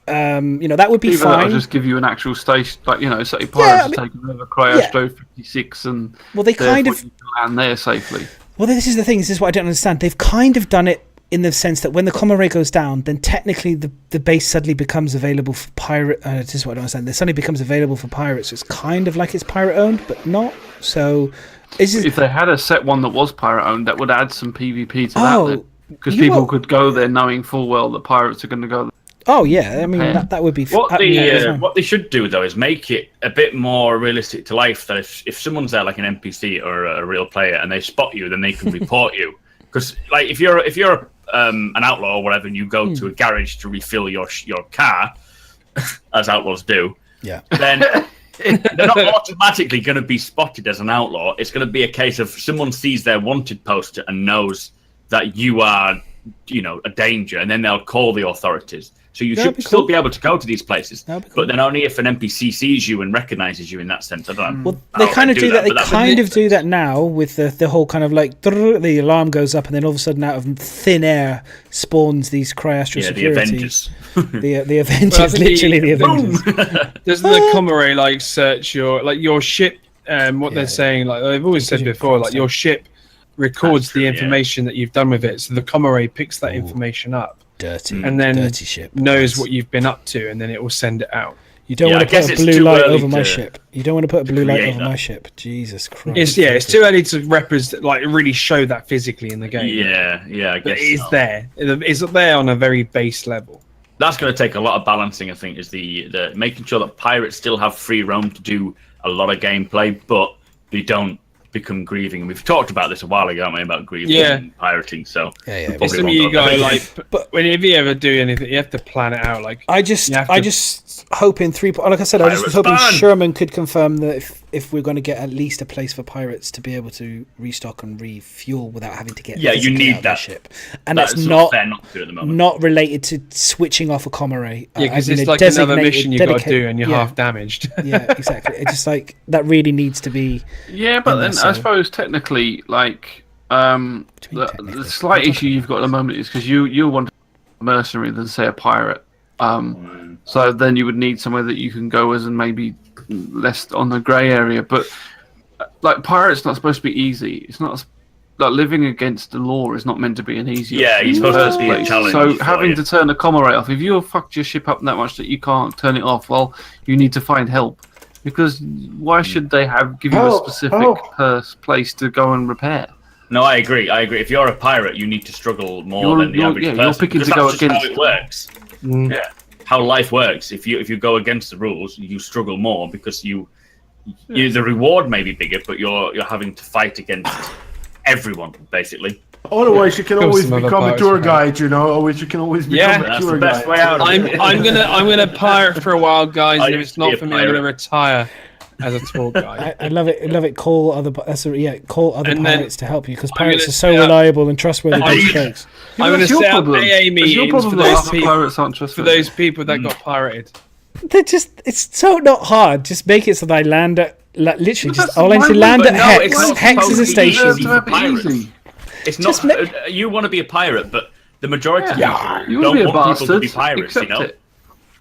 you know, that would be fine. That'll just give you an actual station, like, you know, say pirates are taking over CryEngine 56, and they kind of you can land there safely. Well, this is the thing. This is what I don't understand. They've kind of done it in the sense that when the comma ray goes down, then technically the base suddenly becomes available for pirate. This is what I don't understand. It suddenly becomes available for pirates. So it's kind of like it's pirate owned, but not. So if they had a set one that was pirate owned, that would add some PvP to that, because people could go there knowing full well that pirates are going to go there. Oh yeah, I mean that would be what they should do though is make it a bit more realistic to life. That if someone's there like an NPC or a real player and they spot you, then they can report you. Because like if you're an outlaw or whatever, and you go to a garage to refill your car, as outlaws do, then they're not automatically going to be spotted as an outlaw. It's going to be a case of someone sees their wanted poster and knows that you are, you know, a danger, and then they'll call the authorities. So you should still be able to go to these places, but then only if an NPC sees you and recognizes you in that sense. I don't know. Well, they kind of do that. They kind of do that now with the whole kind of like the alarm goes up, and then all of a sudden out of thin air spawns these CryEngine security. The Avengers. the Avengers, literally the Avengers. Doesn't the comma ray like search your ship? What they're saying, like they've always said before, like your ship records the information that you've done with it, so the comma ray picks that information up. And then ship. knows what you've been up to, and then it will send it out. You don't want to put a blue light over my ship. You don't want to put a blue light over my ship. Jesus Christ! It's too early to represent, like really show that physically in the game. Yeah, I guess it is there. It's there on a very base level. That's going to take a lot of balancing. I think is the making sure that pirates still have free roam to do a lot of gameplay, but they don't become grieving. And we've talked about this a while ago, haven't we, about grieving and pirating. So it's something you got but whenever you ever do anything, you have to plan it out. Like I just hope in like I said, I just was hoping Sherman could confirm that if we're going to get at least a place for pirates to be able to restock and refuel without having to get you need out that of ship, and that's not related to switching off a comma ray. Because it's like another mission you've got to do, and you're half damaged. Yeah, exactly. It's just like that really needs to be. Yeah, but then I suppose technically, like the slight issue you've got at the moment is because you want a mercenary than say a pirate. So then you would need somewhere that you can go as and maybe less on the grey area. But like pirate's not supposed to be easy. It's not like living against the law is not meant to be an easy. Yeah, you're supposed to be a challenge. So having to turn the comma rate off, if you fucked your ship up that much that you can't turn it off, well, you need to find help. Because why should they give you a specific place to go and repair? No, I agree. If you're a pirate, you need to struggle more than the average person. You're picking to go against. How it works. Yeah, how life works. If you go against the rules, you struggle more because the reward may be bigger, but you're having to fight against everyone basically. Otherwise, you can always become a tour guide, you know. You can always become a tour guide. Way out. I'm gonna pirate for a while, guys. And if it's not for me, I'm gonna retire. as a tour guide. I love it. I love it. Call other And then pirates to help you because I'm pirates gonna are so set up- reliable and trustworthy. I'm these gonna- folks. I'm going to That's your set up problem. AA It's your meetings problem for that those other people. pirates aren't For trustworthy. those people that got pirated. They're just. It's so not hard. Just make it so that I land at literally. But Just I'll that's land my at but no, Hex. it's not Hex is a supposed to be station. easy to have for it pirates. easy. It's Just not. You want to be a pirate, but the majority of Yeah, people you wanna be don't a want people to be bastard. pirates. You Accept know. it.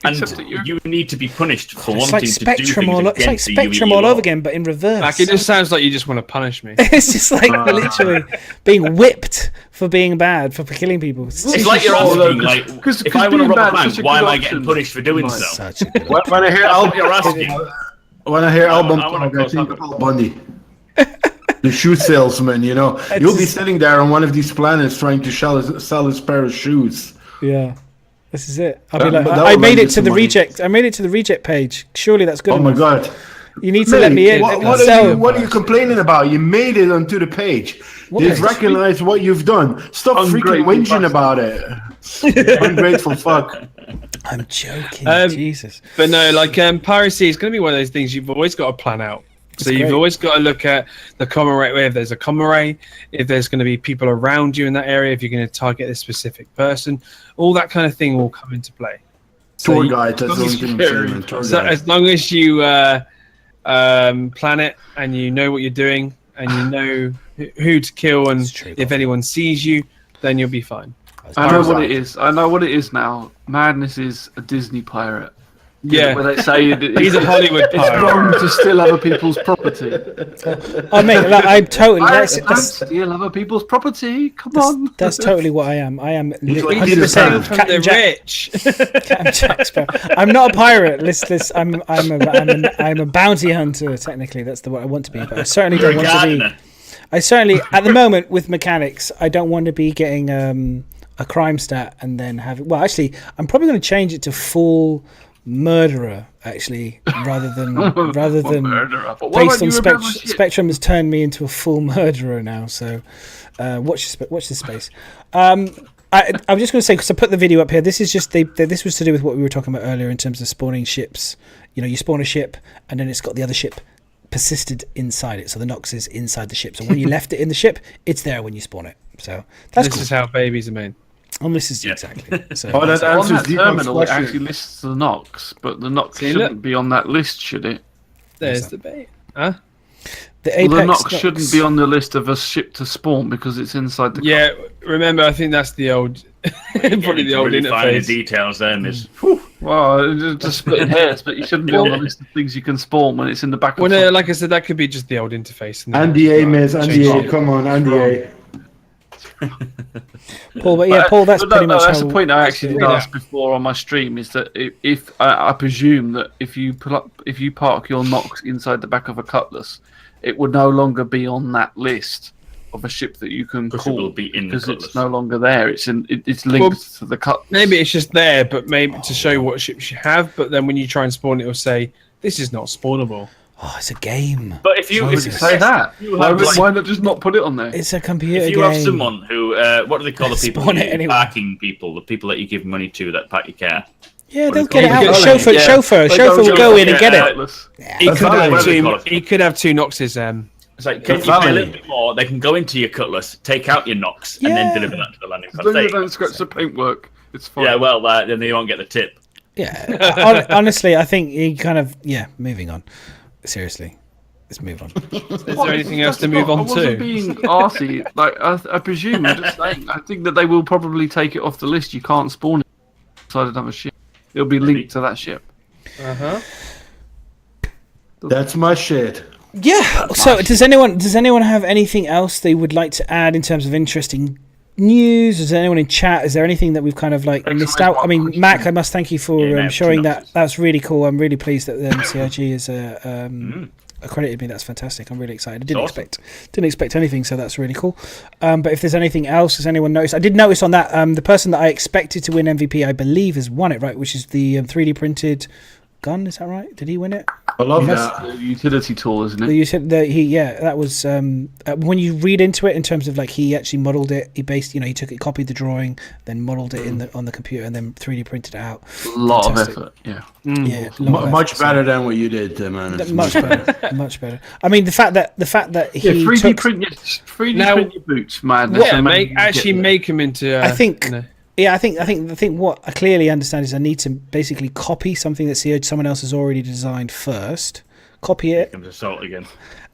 And Accept it, you're- you need to be punished for It's wanting like to do Spectrum things all. It's like against the Spectrum UE all law. over again, but in reverse. Like, it just sounds like you just want to punish me. It's just like literally being whipped for being bad, for killing people. It's like you're Oh, asking, look, like, 'cause if I want to being rob a bad is bank, such a why good am I getting option. punished for doing Nice. so? Such a good When I hear That's what you're album, asking. when I hear album I wanna talk, I cause think havoc. of Bundy. The shoe salesman, you know. You'll be sitting there on one of these planets trying to sell his pair of shoes. Yeah, this is it. I'll be That- like, that I will made lend it you to some the money. reject. I made it to the reject page. Surely that's good Oh my enough. god. You need to let me in. What are you complaining about? You made it onto the page. They've page? recognized what you've done. Stop freaking Ungrateful whinging bastard. about it. Ungrateful fuck. I'm joking. Um, Jesus. But no, like piracy is going to be one of those things you've always got to plan out. So you've great. always got to look at the common ray. If there's a common ray, if there's going to be people around you in that area, if you're going to target a specific person, all that kind of thing will come into play. So Tour you- guide, that's the only thing I'm saying. Tour So guide. as long as you plan it and you know what you're doing and you know who to kill and It's true, if anyone sees you, then you'll be fine. I know what it is. I know what it is now. Madness is a Disney pirate. Yeah, Where they say he's a Hollywood it's pirate. wrong to steal other people's property. I mean, like, I'm totally. Pirates don't That's steal other people's property. Come on. that's totally what I am. I am He's like Peter 100% Pan. From Captain the Jack. rich. Captain Jack Sparrow. I'm not a pirate. Listen, I'm a bounty hunter. Technically, that's what I want to be. But I certainly You're don't a want to be. gardener. I certainly, at the moment, with mechanics, I don't want to be getting a crime stat and then have it. Well, actually, I'm probably going to change it to full murderer. Actually, rather than Murderer. But why based won't on you remember shit? Spectrum has turned me into a full murderer now. So watch this space. I'm just going to say, because I put the video up here, this is just this was to do with what we were talking about earlier in terms of spawning ships. You know, you spawn a ship and then it's got the other ship persisted inside it, so the Nox is inside the ship. So when you left it in the ship, it's there when you spawn it. So that's This cool. is how babies are made. And this is Yeah. exactly. So Oh, that On answers that Deepak's terminal, it question. actually lists the Nox, but the Nox See, shouldn't look. be on that list, should it? There's the bait. Huh? the Well, Apex the Nox Nox shouldn't be on the list of a ship to spawn because it's inside the. Yeah, remember, I think that's the old, probably the old Really finding interface. details there, Miz. Well, it's just splitting hairs, but you shouldn't be on the list of things you can spawn when it's in the back of. Well, no, something. like I said, that could be just the old interface. and then Andy A, Miz, change Andy A, it. come on, Andy A. Paul, but yeah, Paul, that's But pretty much that's how. the point I actually did Yeah. ask before on my stream is that if I presume that if you park your Nox inside the back of a Cutlass, it would no longer be on that list of a ship that you can Because it call will be in the because it's Cutlass. no longer there. It's linked to the Cutlass. Maybe it's just there, but maybe to show what ships you have. But then when you try and spawn it, it'll say this is not spawnable. Oh, it's a game. But if you Why if would you you say that? you Why, have, like, why not just not put it on there? It's a computer if you game. have someone who, what do they call the people? Spawn it who- anyway. Parking people, the people that you give money to that park your car. Yeah, they'll do get you it call out. it? Chauffeur, Yeah. chauffeur They will don't go do in and get it. Cutlass. He That's could, have valid. two, he could have two Noxes. It's like, can That's you pay a valid. little bit more? They can go into your Cutlass, take out your Nox, and then Yeah. deliver that to the landing As pad. long as There you you go. don't scratch the paintwork, it's fine. Yeah, well, then they won't get the tip. Yeah, honestly, I think you kind of moving on. Seriously, let's move on. Is there anything else to move on I wasn't to? being arsey. Like I presume, I'm just saying. I think that they will probably take it off the list. You can't spawn it inside another ship. It'll be linked to that ship. That's my shit. Yeah. So, does anyone have anything else they would like to add in terms of interesting news? Is there anyone in chat? Is there anything that we've kind of like missed out? I mean, Mac, I must thank you for Yeah, no, showing that. synopsis. That's really cool. I'm really pleased that the CIG has accredited me. That's fantastic. I'm really excited. I didn't awesome. expect anything, so that's really cool. But if there's anything else, has anyone noticed? I did notice on that the person that I expected to win MVP, I believe, has won it, right? Which is the 3D printed gun. Is that right? Did he win it? I love Must- that. The utility tool, isn't it? You said that that was when you read into it in terms of like he actually modeled it. He based, he took it, copied the drawing, then modeled it on the computer, and then 3D printed it out. A lot Fantastic. of effort. Yeah. Yeah, a lot of Much effort, better than what you did, man. It's much better, much better. I mean, the fact that he 3D took, print your Now- print your boots, man. Yeah, make them into. I think. Yeah, I think what I clearly understand is I need to basically copy something that someone else has already designed first, copy it, Comes assault again.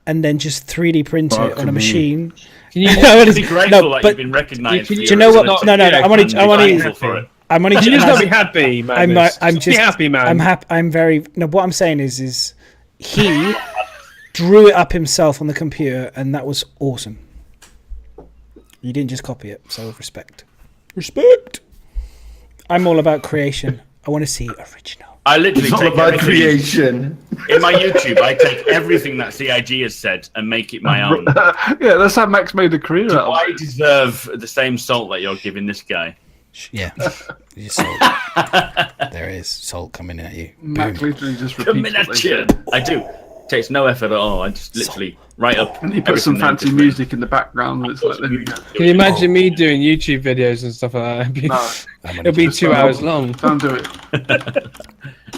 and then just 3D print it on a me. machine. Can you Be grateful that you've been recognised. do for you your know what? ability. No, I want to. I want Thankful to. for it. I'm only. Can you just not be happy, man? I'm just be happy, man. I'm happy. I'm very. No, what I'm saying is he drew it up himself on the computer, and that was awesome. You didn't just copy it, so respect. Respect. I'm all about creation. I want to see original. I literally It's all take about everything creation. in my YouTube. I take everything that CIG has said and make it my own. Yeah, that's how Max made a career out of I it. deserve the same salt that you're giving this guy. Yeah. Salt. There is salt coming at you. Max Boom. literally just repeats Coming what at they you. said. I do. Takes no effort at all. I just literally write up. And he put some fancy music in the background. It's like, there we go. Can you imagine me doing YouTube videos and stuff like that? No, It'll be 2 hours long. don't do it.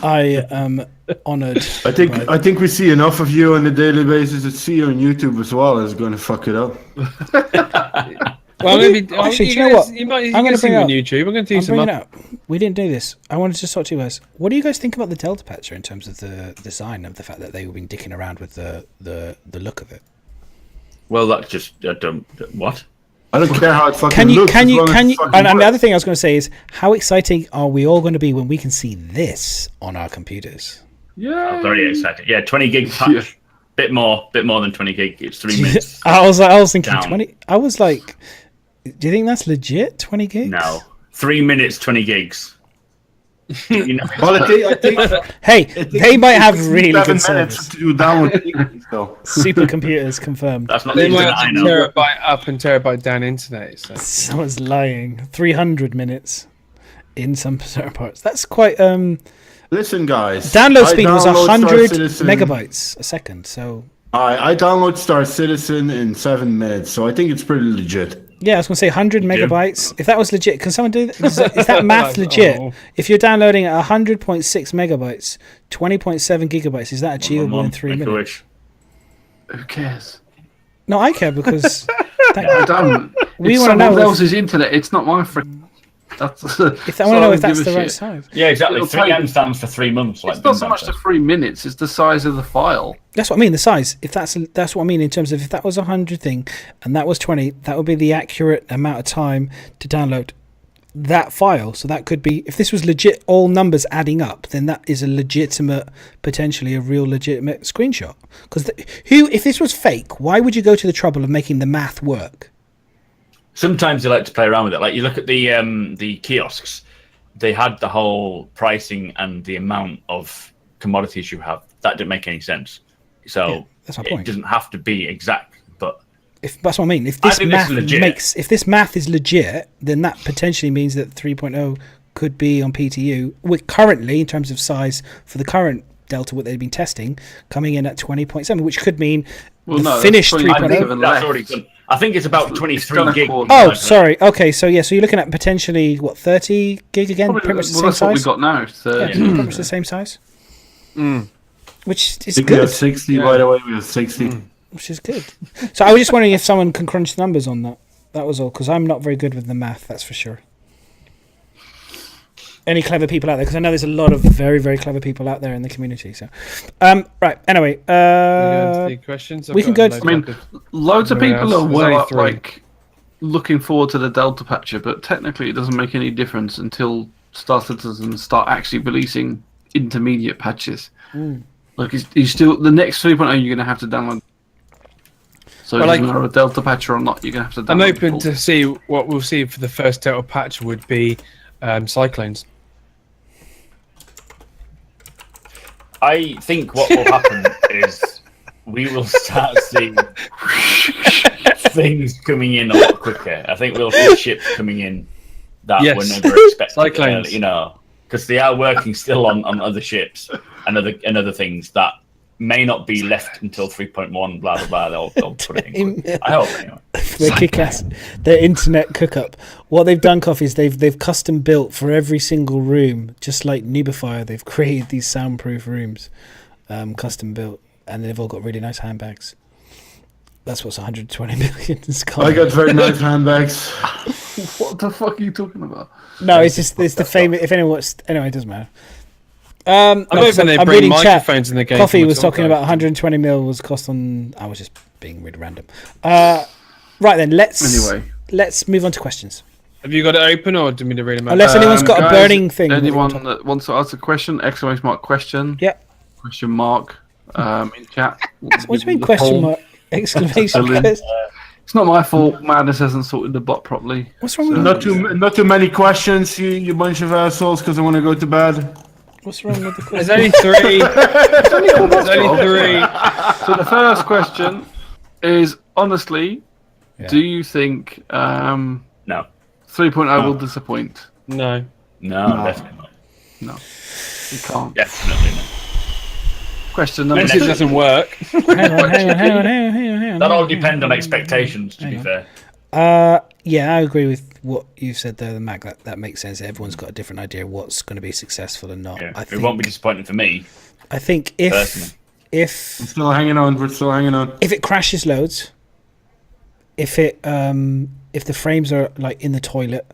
I am honoured. I think we see enough of you on a daily basis. To see you on YouTube as well is going to fuck it up. Well, maybe. Actually, do you know what? I'm I'm going gonna to see bring you on up- YouTube. I'm going to do I'm some. bringing it up. We didn't do this. I wanted to talk to you guys. What do you guys think about the Delta Patcher in terms of the design of the fact that they've been dicking around with the look of it? Well, that's just what? I don't care how it fucking Can you looks. can as you long as can it you? fucking And the works. other thing I was going to say is, how exciting are we all going to be when we can see this on our computers? Yeah. I'm very excited. Yeah, 20 gig patch. Yeah. Bit more than 20 gig. It's 3 minutes. I was thinking Down. 20. I was like, do you think that's legit? 20 gigs? No. 3 minutes, 20 gigs. You know, Well, I think Hey, it they takes might have 67 really good minutes service. to do download. So. Supercomputers confirmed. that's not They the might internet I have know. terabyte up and terabyte down internet. So. Someone's lying. 300 minutes in some certain parts. That's quite. Listen, guys. Download I speed was download 100 Star Citizen- megabytes a second. So I download Star Citizen in 7 minutes, so I think it's pretty legit. yeah, I was gonna say 100 megabytes. If that was legit, can someone do that? Is that math Like, legit? oh. If you're downloading at 100.6 megabytes, 20.7 gigabytes, is that achievable in 3 Make a minutes? wish. Who cares? No, I care because I don't. We It's wanna know someone if- else's internet. It's not my friend. That's. if I want to know if that's the right size. Yeah, exactly. It'll 3M take- stands for 3 months. Like It's not so Bin much Bag the says. 3 minutes. It's the size of the file. That's what I mean. The size. If that's what I mean in terms of if that was 100 thing, and that was 20, that would be the accurate amount of time to download that file. So that could be, if this was legit, all numbers adding up, then that is a legitimate, potentially a real legitimate screenshot. Because if this was fake, why would you go to the trouble of making the math work? Sometimes they like to play around with it. Like you look at the kiosks, they had the whole pricing and the amount of commodities you have. That didn't make any sense. So Yeah, that's my it point. doesn't have to be exact, but If that's what I mean. If I this think this math is legit. if this math is legit, then that potentially means that 3.0 could be on PTU. With currently, in terms of size for the current Delta, what they've been testing, coming in at 20.7, which could mean Well, the no, that's finished 20. I think 3.0. Even that's less. already done. I think it's about It's 23 done a gig. quarter. Oh, sorry. Okay, so yeah, so you're looking at potentially what 30 gig again, Probably, pretty much the well, same that's what we size. got now. Yeah, 30. pretty much the same size. Which I is think we good. have 60, Yeah. by the way. We have 60. Which is good. So I was just wondering if someone can crunch the numbers on that. That was all, because I'm not very good with the math, that's for sure. Any clever people out there? Because I know there's a lot of very, very clever people out there in the community. So, right. Anyway, Questions? we can go to- I mean, loads of Everyone people else, are there's well only up, 3. like looking forward to the Delta patcher, but technically it doesn't make any difference until Star Citizen start actually releasing intermediate patches. Like you still the next 3.0 you're going to have to download. So Well, if like- you have a Delta patcher or not, you're going to have to download. I'm open the full- to see what we'll see for the first Delta patch would be Cyclones. I think what will happen is we will start seeing things coming in a lot quicker. I think we'll see ships coming in that Yes. were never expected. Cyclones. Because they are working still on other ships and other things that may not be left until 3.1. Blah blah blah. They'll put it in. I hope anyway. Their kick-ass, their internet cook-up. What they've done, Coffee, is they've custom built for every single room, just like Noobifier. They've created these soundproof rooms, custom built, and they've all got really nice handbags. That's what's 120 million. I got very nice handbags. What the fuck are you talking about? No, it's the famous. If anyone wants, anyway, it doesn't matter. I don't think they bring microphones in the game. Coffee was talking about 120 mil was cost on. I was just being really random. Right then, let's move on to questions. Have you got it open, or do you mean to read them out? Unless anyone's got guys, a burning thing. Anyone that wants to ask a question? Exclamation mark question. Yeah. Question mark. In chat. What do you mean question mark? Exclamation mark. It's not my fault. Madness hasn't sorted the bot properly. What's wrong with Not too many questions, you bunch of assholes, because I want to go to bed. What's wrong with the question? There's only three. There's only three. So the first question is, honestly, do you think No. 3.0 will disappoint? No. No, definitely not. No. You can't. Definitely not. Question number Unless it 2. doesn't work. Hang on. That all depends on expectations, to be fair. Yeah, I agree with what you've said there, Mac. That makes sense. Everyone's got a different idea of what's going to be successful and not. Yeah. It won't be disappointing for me. I think Personally. We're still hanging on. If it crashes loads, if the frames are like in the toilet,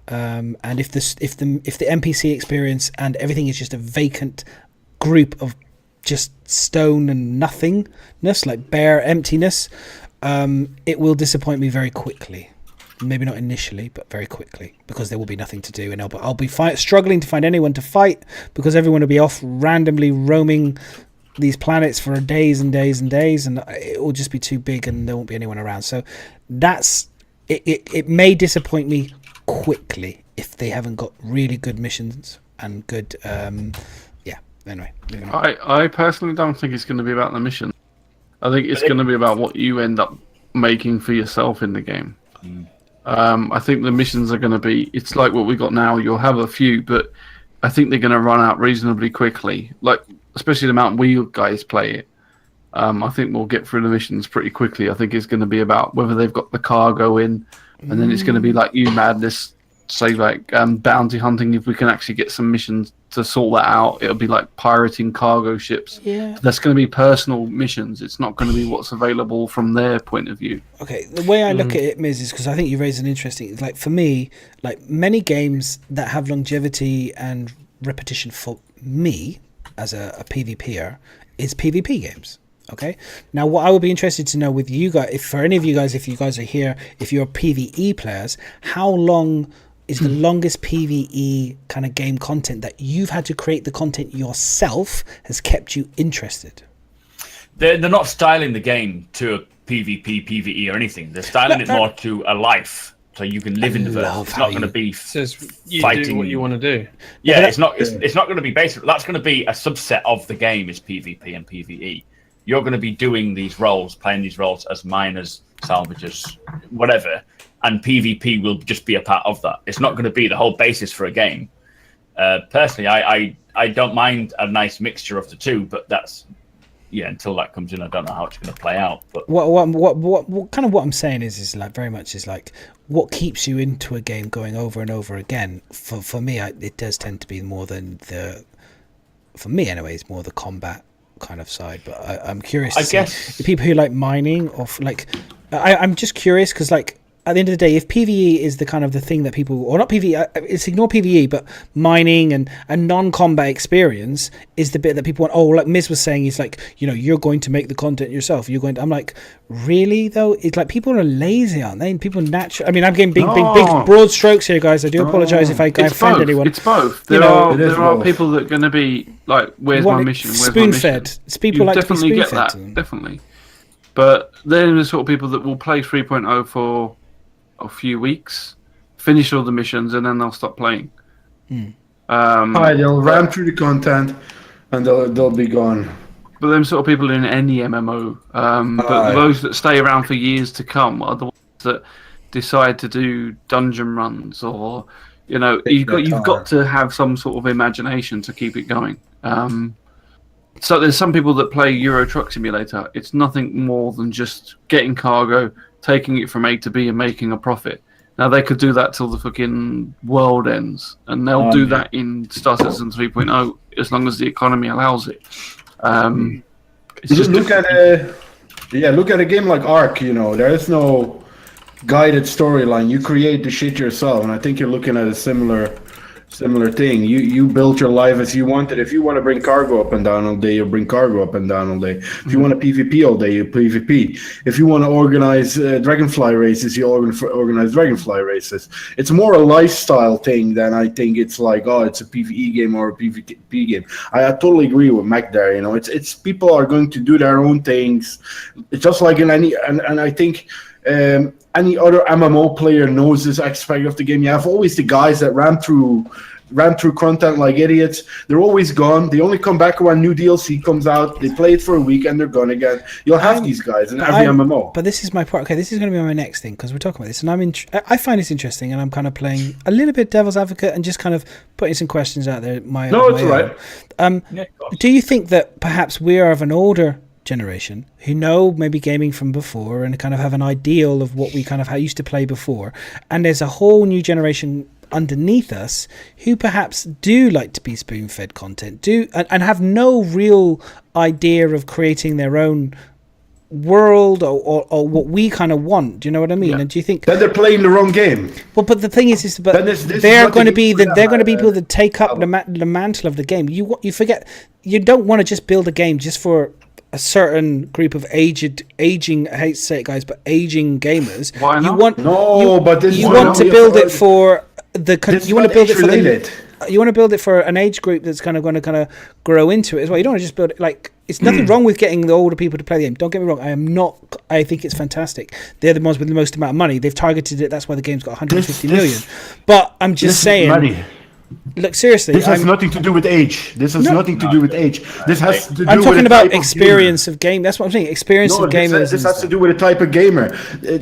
and if the NPC experience and everything is just a vacant group of just stone and nothingness, like bare emptiness, it will disappoint me very quickly. Maybe not initially, but very quickly, because there will be nothing to do, and I'll be struggling to find anyone to fight, because everyone will be off randomly roaming these planets for days and days and days, and it will just be too big, and there won't be anyone around. So that's it. It may disappoint me quickly if they haven't got really good missions and good. Anyway, I personally don't think it's going to be about the mission. I think it's going to be about what you end up making for yourself in the game. I think the missions are going to be, it's like what we got now. You'll have a few, but I think they're going to run out reasonably quickly. Like, especially the amount we guys play it. I think we'll get through the missions pretty quickly. I think it's going to be about whether they've got the cargo in, and then it's going to be like you, Madness, say like bounty hunting. If we can actually get some missions to sort that out, it'll be like pirating cargo ships. Yeah, that's going to be personal missions. It's not going to be what's available from their point of view. Okay, the way I look at it, Myz, is because I think you raised an interesting, like for me, like many games that have longevity and repetition for me as a PvPer is PvP games. Okay, now what I would be interested to know with you guys, if for any of you guys, if you guys are here, if you're PvE players, how long is the longest PvE kind of game content that you've had to create the content yourself has kept you interested? They're not styling the game to a PvP, PvE or anything. They're styling it more to a life, so you can live in the verse. It's not going to be you fighting. Do what you want to do. Yeah, it's not going to be basic. That's going to be a subset of the game is PvP and PvE. You're going to be doing these roles, playing these roles as miners, salvagers, whatever, and PvP will just be a part of that. It's not going to be the whole basis for a game. Personally, I don't mind a nice mixture of the two, but that's until that comes in, I don't know how it's going to play out. But what kind of what I'm saying is like very much is like what keeps you into a game going over and over again. For me, it does tend to be more than for me anyways, more the combat kind of side. But I'm curious to see the people who like mining or like I'm just curious because like at the end of the day, if PvE is the kind of the thing that people, or not PvE, it's ignore PvE, but mining and non-combat experience is the bit that people want. Oh, like Myz was saying, he's like, you're going to make the content yourself. You're going to, I'm like, really though? It's like people are lazy, aren't they? And people naturally, I mean, I'm getting big broad strokes here, guys. I do apologize if I offend anyone. It's both. There are people that are going to be like, where's my mission? Spoon-fed. It's people like definitely to be get spoon-fed. that, definitely. But they're the sort of people that will play 3.0 for a few weeks, finish all the missions, and then they'll stop playing. They'll ram through the content, and they'll be gone. But them sort of people in any MMO, but those that stay around for years to come are the ones that decide to do dungeon runs, or you've got to have some sort of imagination to keep it going. So there's some people that play Euro Truck Simulator. It's nothing more than just getting cargo, taking it from A to B, and making a profit. Now they could do that till the fucking world ends, and they'll do that in Star Citizen 3.0 as long as the economy allows it. Look at a game like Ark. You know, there is no guided storyline. You create the shit yourself, and I think you're looking at a similar thing. You build your life as you want it. If you want to bring cargo up and down all day, you bring cargo up and down all day. If you want to PvP all day, you PvP. If you want to organize Dragonfly races, you organize Dragonfly races. It's more a lifestyle thing than I think it's like, oh, it's a PvE game or a PvP game. I totally agree with Mac there. You know, it's people are going to do their own things. It's just like in any, and I think. Any other MMO player knows this aspect of the game. You have always the guys that ran through content like idiots. They're always gone. They only come back when new DLC comes out. They play it for a week and they're gone again. You'll have these guys in every MMO. But this is my part. Okay, this is going to be my next thing because we're talking about this, and I find this interesting, and I'm kind of playing a little bit devil's advocate and just kind of putting some questions out there. It's all right. Do you think that perhaps we are of an older generation who know maybe gaming from before and kind of have an ideal of what we kind of used to play before, and there's a whole new generation underneath us who perhaps do like to be spoon-fed content, and have no real idea of creating their own world or what we kind of want? Do you know what I mean? And do you think that they're playing the wrong game? Well, but the thing is they're going to be people that take up the mantle of the game. You forget, you don't want to just build a game just for a certain group of aging, I hate to say it, guys, but aging gamers. Why not? You want to build it for you want to build it for an age group that's kind of going to grow into it as well. You don't want to just build it like, it's nothing wrong with getting the older people to play the game. Don't get me wrong. I think it's fantastic. They're the ones with the most amount of money. They've targeted it. That's why the game's got 150 million. But I'm just saying. Money. Look, seriously. This has nothing to do with age. This has nothing to do with age. This has to do I'm talking with about experience of game. That's what I'm saying. Experience of gamers. This has to do with a type of gamer.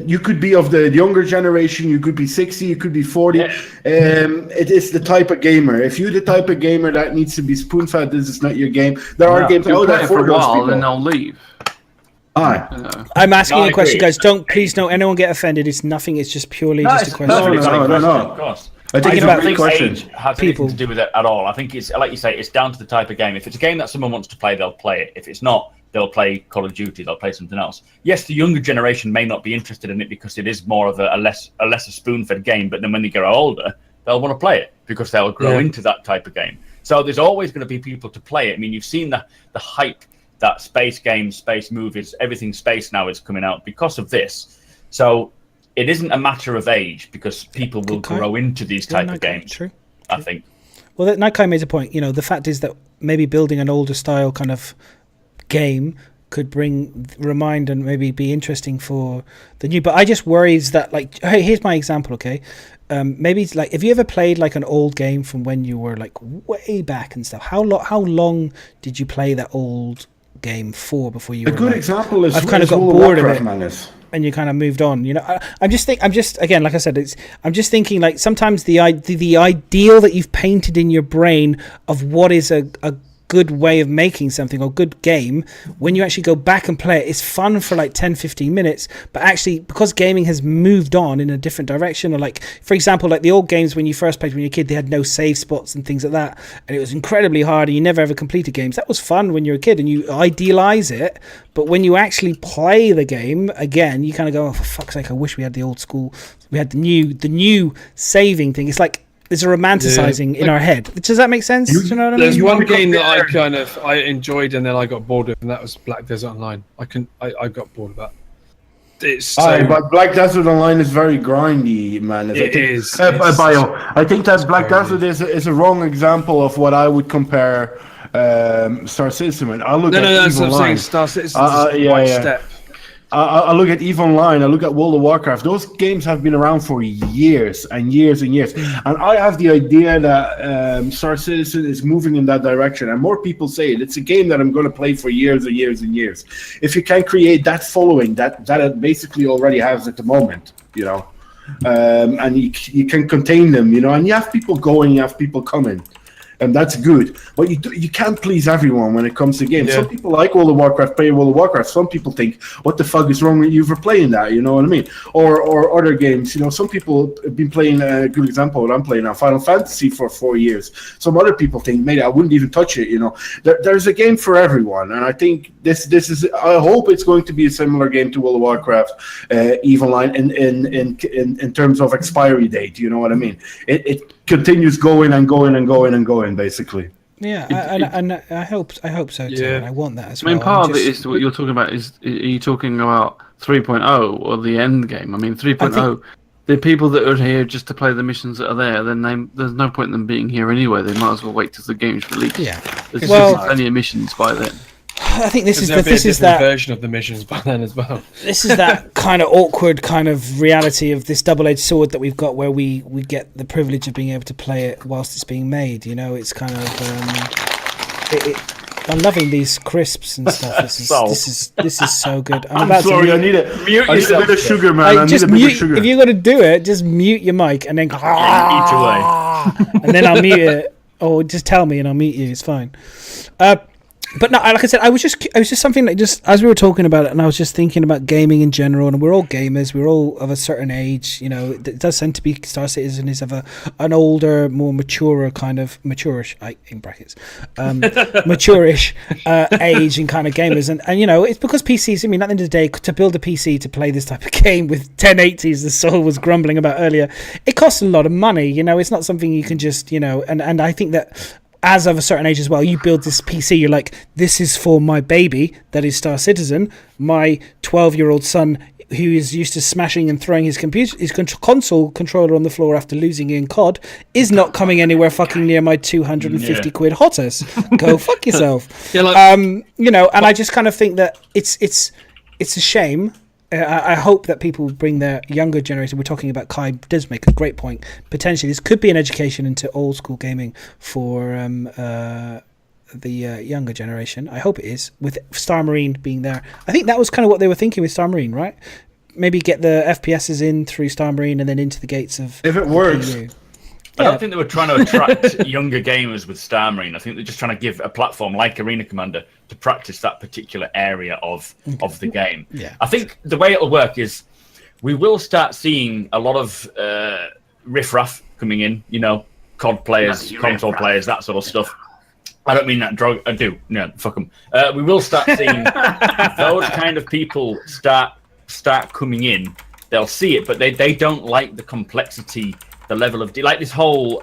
You could be of the younger generation. You could be 60. You could be 40. It is the type of gamer. If you're the type of gamer that needs to be spoon-fed, this is not your game. There are games that for a while, then they'll leave. I'm asking a question, guys. Please don't anyone get offended. It's nothing. It's just purely just a question. No. Of course. I think age has anything to do with it at all. I think it's like you say, it's down to the type of game. If it's a game that someone wants to play, they'll play it. If it's not, they'll play Call of Duty. They'll play something else. Yes, the younger generation may not be interested in it because it is more of a lesser spoon-fed game. But then when they get older, they'll want to play it because they'll grow into that type of game. So there's always going to be people to play it. I mean, you've seen the hype that space games, space movies, everything space now is coming out because of this. So it isn't a matter of age because people will grow into these type of games. True. I think. Well, that Nikai made a point. You know, the fact is that maybe building an older style kind of game could remind and maybe be interesting for the new. But I just worry is that, like, hey, here's my example. Okay, maybe it's like, have you ever played like an old game from when you were like way back and stuff? How long did you play that old game for before you? A good example is I've kind of got bored of it. And you kind of moved on, you know. I'm just again, like I said, I'm just thinking like sometimes the ideal that you've painted in your brain of what is a good way of making something or good game, when you actually go back and play it, it's fun for like 10-15 minutes, but actually because gaming has moved on in a different direction, or like, for example, like the old games when you first played when you were a kid, they had no save spots and things like that, and it was incredibly hard and you never ever completed games. That was fun when you were a kid and you idealize it, but when you actually play the game again, you kind of go, oh, for fuck's sake, I wish we had the old school, we had the new saving thing. It's like there's a romanticizing in our head. Does that make sense? Do you know what I mean? There's one game that I enjoyed and then I got bored of, and that was Black Desert Online. I got bored of that. It's but Black Desert Online is very grindy, man. It is. I think that Black Desert is a wrong example of what I would compare Star Citizen with. I look at EVE Online. Star Citizen is one step. I look at EVE Online, I look at World of Warcraft. Those games have been around for years and years and years. And I have the idea that Star Citizen is moving in that direction. And more people say it. It's a game that I'm going to play for years and years and years. If you can create that following, that it basically already has at the moment, you know. And you can contain them, you know. And you have people going, you have people coming. and that's good. But you can't please everyone when it comes to games. Some people like World of Warcraft, play World of Warcraft. Some people think, what the fuck is wrong with you for playing that? You know what I mean? Or other games. You know, some people have been playing, a good example, what I'm playing now, Final Fantasy for 4 years. Some other people think, maybe I wouldn't even touch it. You know, there's a game for everyone, and I think this is. I hope it's going to be a similar game to World of Warcraft, EVE Online in terms of expiry date. You know what I mean? It continues going and going and going and going, basically. Yeah, and I hope so too. And I want that as well. I mean, part of it is what you're talking about. Are you talking about 3.0 or the end game? I mean, 3.0. The people that are here just to play the missions that are there, then there's no point in them being here anyway. They might as well wait till the game's released. Yeah, there's plenty of missions by then. I think this is that version of the missions by then as well. This is that kind of awkward kind of reality of this double-edged sword that we've got, where we get the privilege of being able to play it whilst it's being made. You know, it's kind of. I'm loving these crisps and stuff. This is so good. I'm sorry, I need a bit of sugar, man. I need a bit of sugar. If you're gonna do it, just mute your mic and then eat away, and then I'll mute it. Or just tell me and I'll mute you. It's fine. But no, like I said, I was just something that just as we were talking about it, and I was just thinking about gaming in general, and we're all gamers, we're all of a certain age, you know. It does tend to be Star Citizen is of an older, more mature kind of mature-ish in brackets, mature-ish age and kind of gamers, and you know, it's because PCs. I mean, at the end of the day, to build a PC to play this type of game with 1080s, as Saul was grumbling about earlier, it costs a lot of money. You know, it's not something you can just, you know, and I think that. As of a certain age as well, you build this PC, you're like, this is for my baby, that is Star Citizen, my 12-year-old son who is used to smashing and throwing his console controller on the floor after losing in COD, is not coming anywhere fucking near my 250 quid Hotters. Go fuck yourself. You know, and I just kind of think that it's a shame. I hope that people bring their younger generation. We're talking about Kai does make a great point. Potentially, this could be an education into old school gaming for the younger generation. I hope it is, with Star Marine being there. I think that was kind of what they were thinking with Star Marine, right? Maybe get the FPSs in through Star Marine and then into the gates of. If it works. I don't think they were trying to attract younger gamers with Star Marine. I think they're just trying to give a platform like Arena Commander to practice that particular area of the game. Yeah. I think the way it'll work is we will start seeing a lot of riffraff coming in, you know, COD players, console players, that sort of stuff. I don't mean that drug. I do. No, fuck them. We will start seeing those kind of people start coming in. They'll see it, but they don't like the complexity. The level of like this whole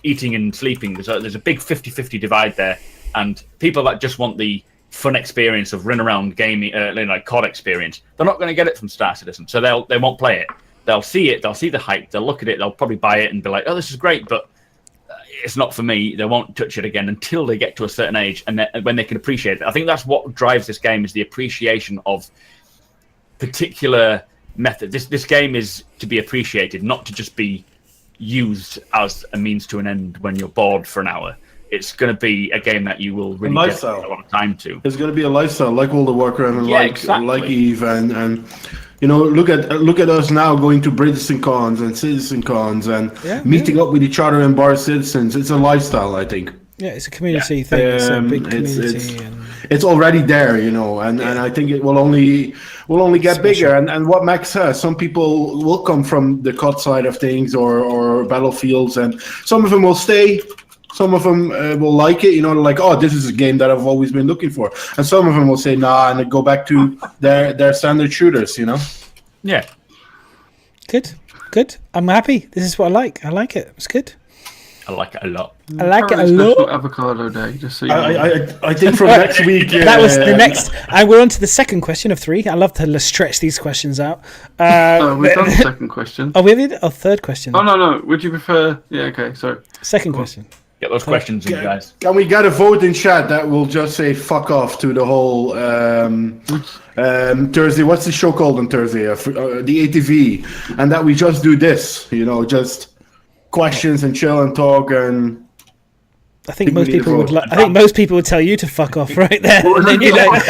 eating and sleeping, there's a big 50-50 divide there, and people that just want the fun experience of run around gaming, like COD experience, they're not going to get it from Star Citizen, so they won't play it. They'll see it, they'll see the hype, they'll look at it, they'll probably buy it and be like, oh, this is great, but it's not for me. They won't touch it again until they get to a certain age, and when they can appreciate it. I think that's what drives this game, is the appreciation of particular method. This game is to be appreciated, not to just be used as a means to an end when you're bored for an hour. It's going to be a game that you will really get a lot of time to. It's going to be a lifestyle, like World of Warcraft and like EVE, and you know, look at us now going to Britison cons and Citizen cons and meeting up with each other in Bar Citizens. It's a lifestyle, I think. Yeah, it's a community thing. It's a big community. It's already there, you know, and I think it will only get bigger. And what Max says, some people will come from the COD side of things or Battlefields, and some of them will stay. Some of them will like it, you know, like, oh, this is a game that I've always been looking for. And some of them will say, nah, and go back to their standard shooters, you know? Yeah. Good. I'm happy. This is what I like. I like it. It's good. I like it a lot. I like it a lot. Avocado day, just so you know. I think from next week. That was the next. And we're on to the second question of 3. I love to stretch these questions out. We've done the second question. Oh, we did? Oh, third question. Oh, no. Would you prefer? Yeah, okay, sorry. Second question. Get those questions in, guys. Can we get a vote in chat that will just say fuck off to the whole Thursday? What's the show called on Thursday? The AtV. And that we just do this, you know, just questions and chill and talk and I think most people would. I think most people would tell you to fuck off right there. And then you're like,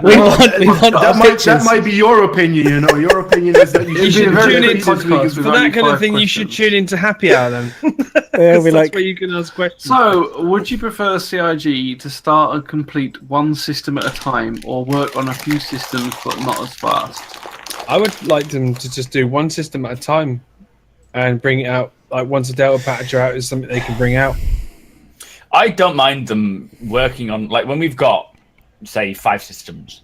we want that might be your opinion. You know, your opinion is that you should tune in for that kind of thing. You should tune into Happy Hour then. Yeah, we that's where you can ask questions. So, would you prefer CIG to start and complete one system at a time, or work on a few systems but not as fast? I would like them to just do one system at a time and bring it out. Like once a Delta patch out is something they can bring out. I don't mind them working on, like, when we've got, say, 5 systems,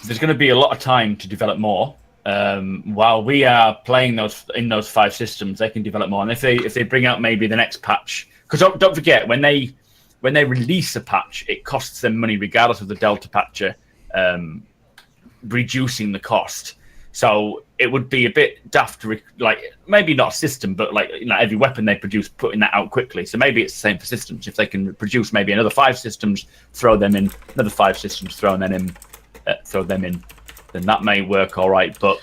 there's going to be a lot of time to develop more. While we are playing in those 5 systems, they can develop more. And if they bring out maybe the next patch, because don't forget, when they release a patch, it costs them money regardless of the Delta patcher reducing the cost. So it would be a bit daft to maybe not a system, but every weapon they produce, putting that out quickly. So maybe it's the same for systems. If they can produce maybe another 5 systems, throw them in, another 5 systems, throw them in, then that may work all right. But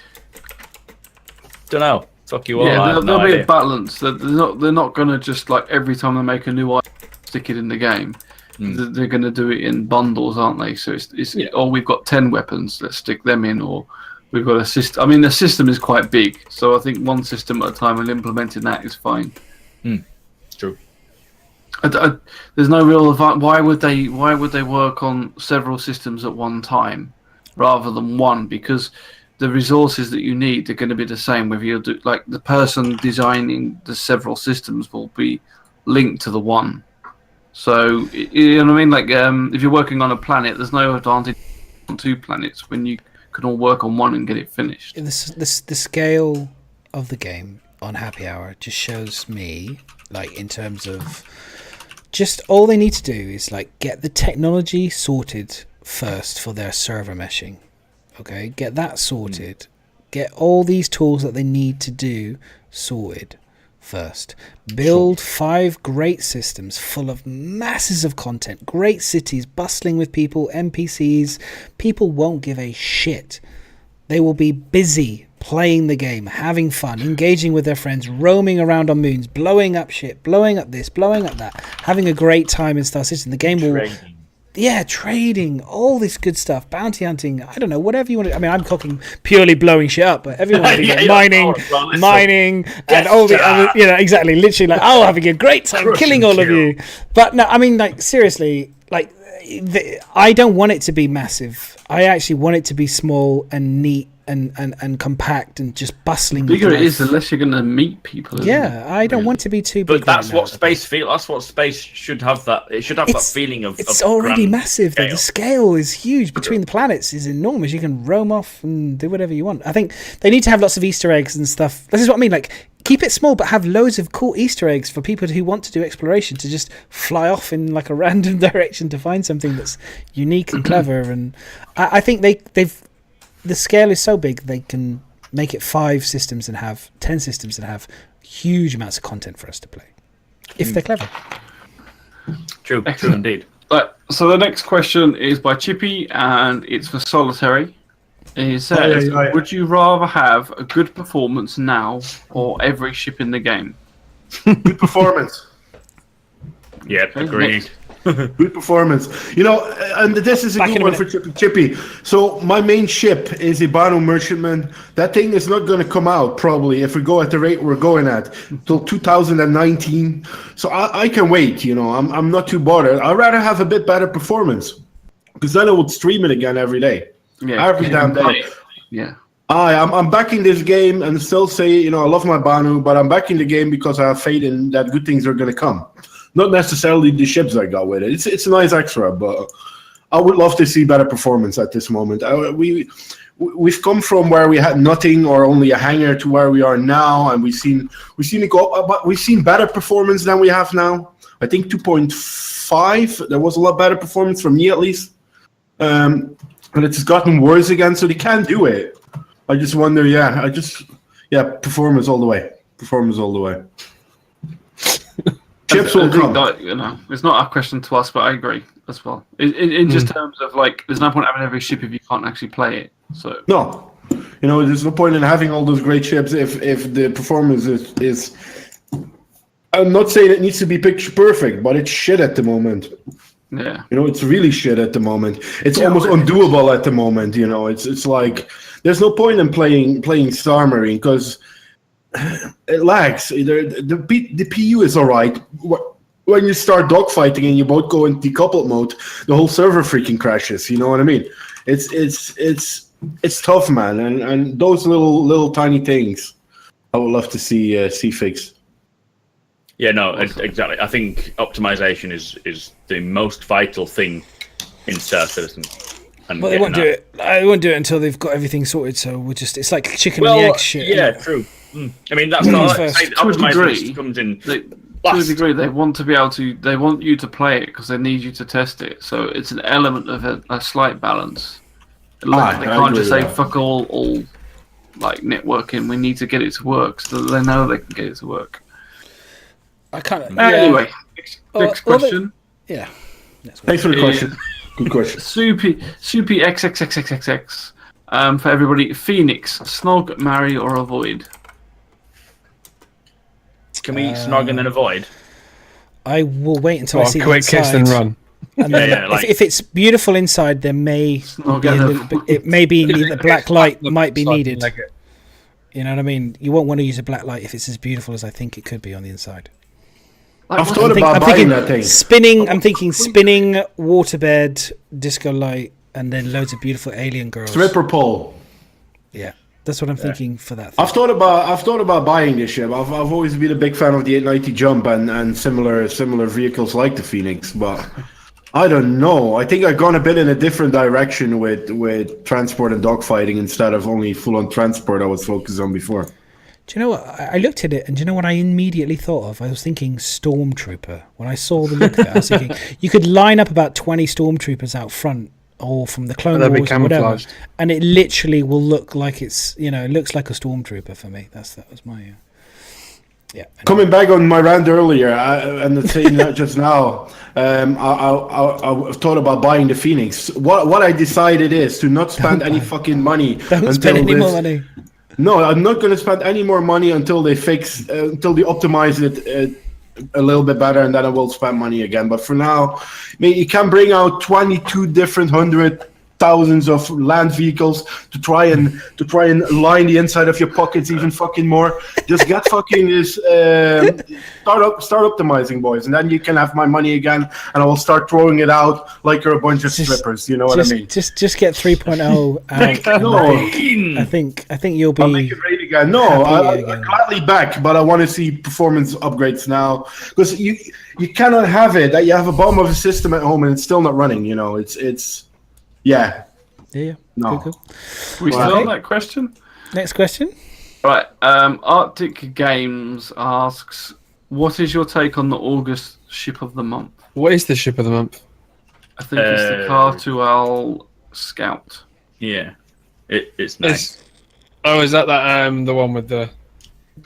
don't know. Fuck you all. Yeah, there'll be a balance. They're not going to just every time they make a new item, stick it in the game. They're going to do it in bundles, aren't they? So it's we've got 10 weapons, let's stick them in, or we've got a system. I mean, the system is quite big, so I think one system at a time and implementing that is fine. It's true. There's no real. Why would they work on several systems at one time rather than one? Because the resources that you need are going to be the same. Whether you do the person designing the several systems will be linked to the one. So you know what I mean? If you're working on a planet, there's no advantage on 2 planets when you can all work on one and get it finished. The scale of the game on Happy Hour just shows me, in terms of just all they need to do is get the technology sorted first for their server meshing. Okay, get that sorted. Get all these tools that they need to do sorted first. Build 5 great systems full of masses of content, great cities bustling with people, NPCs. People won't give a shit. They will be busy playing the game, having fun, engaging with their friends, roaming around on moons, blowing up shit, blowing up this, blowing up that, having a great time in Star Citizen. The game will... Yeah, trading, all this good stuff, bounty hunting, I don't know, whatever you want to... I mean, I'm talking purely blowing shit up, but everyone will be mining, and all the other... exactly, literally having a great time killing all of you. But no, I mean, seriously, I don't want it to be massive. I actually want it to be small and neat and compact and just bustling. The bigger it is, the less you're going to meet people. Yeah, I don't want it to be too big. But that's what space feels. That's what space should have. It should have that feeling of. It's already massive. The scale is huge between the planets. Is enormous. You can roam off and do whatever you want. I think they need to have lots of Easter eggs and stuff. This is what I mean. Keep it small, but have loads of cool Easter eggs for people who want to do exploration to just fly off in a random direction to find something that's unique and clever. And I think they've. The scale is so big they can make it 5 systems and have 10 systems and have huge amounts of content for us to play if they're clever. True indeed. So the next question is by Chippy, and it's for Solitary. He says, would you rather have a good performance now or every ship in the game? Good performance. Yeah, agreed. Good performance. And this is a good one for Chippy. So my main ship is a Banu Merchantman. That thing is not going to come out probably if we go at the rate we're going at till 2019. So I can wait. I'm not too bothered. I'd rather have a bit better performance because then I would stream it again every day. Yeah, every damn day. Yeah. I'm backing this game and still say I love my Banu, but I'm backing the game because I have faith in that good things are going to come. Not necessarily the ships I got with it. It's a nice extra, but I would love to see better performance at this moment. We've come from where we had nothing or only a hangar to where we are now, and we've seen it go. But we've seen better performance than we have now. I think 2.5. There was a lot better performance from me at least, and it's gotten worse again. So they can do it. I just wonder. Performance all the way. Performance all the way. Chips will come. It's not a question to us, but I agree as well. In just terms of there's no point having every ship if you can't actually play it. So no, there's no point in having all those great ships if the performance is I'm not saying it needs to be picture perfect, but it's shit at the moment. Yeah. You know, it's really shit at the moment. It's almost undoable at the moment. You know, it's like there's no point in playing Star Marine because it lags. The PU is alright. When you start dogfighting and you both go in decoupled mode, the whole server freaking crashes. You know what I mean? It's tough, man. And those little tiny things, I would love to see fixed. Yeah, no, exactly. I think optimization is the most vital thing in Star Citizen. And Well, they won't do it. I won't do it until they've got everything sorted. So we'll it's like chicken and the egg shit. Yeah, true. I mean, that's not first. optimization comes in. To a degree, they want to be able to. They want you to play it because they need you to test it. So it's an element of a slight balance. Like, they can't just say fuck all like networking. We need to get it to work, so that they know they can get it to work. I can't. Anyway, next question. Yeah. Thanks for the question. Good question. Soupy XXXXXX. For everybody, Phoenix, snog, marry, or avoid? Can we snog and then avoid? I will wait until I see the quick inside. kiss and run. And then if it's beautiful inside, there may be a little bit, it may be the black light might be needed. You know what I mean? You won't want to use a black light if it's as beautiful as I think it could be on the inside. I've thought about buying that thing. I'm thinking spinning, waterbed, disco light, and then loads of beautiful alien girls. Stripper pole. Yeah, that's what I'm thinking for that. I've thought about buying this ship. I've always been a big fan of the 890 Jump and similar vehicles like the Phoenix, but I don't know. I think I've gone a bit in a different direction with transport and dogfighting instead of only full-on transport I was focused on before. Do you know what? I looked at it, and do you know what I immediately thought of? I was thinking Stormtrooper. When I saw the look there, I was thinking you could line up about 20 Stormtroopers out front, or from the Clone Wars or whatever, and it literally will look like it's, it looks like a Stormtrooper for me. That was my yeah. Coming back on my rant earlier, and saying that just now, I've thought about buying the Phoenix. What I decided is to not spend any fucking money. Don't spend any more money. No, I'm not going to spend any more money until they until they optimize it a little bit better, and then I will spend money again. But for now, you can bring out 22 different thousands of land vehicles to try and line the inside of your pockets even fucking more. Just get fucking this start optimizing, boys, and then you can have my money again, and I will start throwing it out like you're a bunch of strippers. You know what I mean? Just get 3.0 out. No, I think you'll be. I'll make it great again. No, I'll gladly back, but I want to see performance upgrades now, because you cannot have it that you have a bomb of a system at home and it's still not running. It's. Yeah. No. Cool. We still on that question? Next question. Right. Arctic Games asks, what is your take on the August ship of the month? What is the ship of the month? I think it's the Cartual Scout. Yeah. It's nice. Is that the one with the...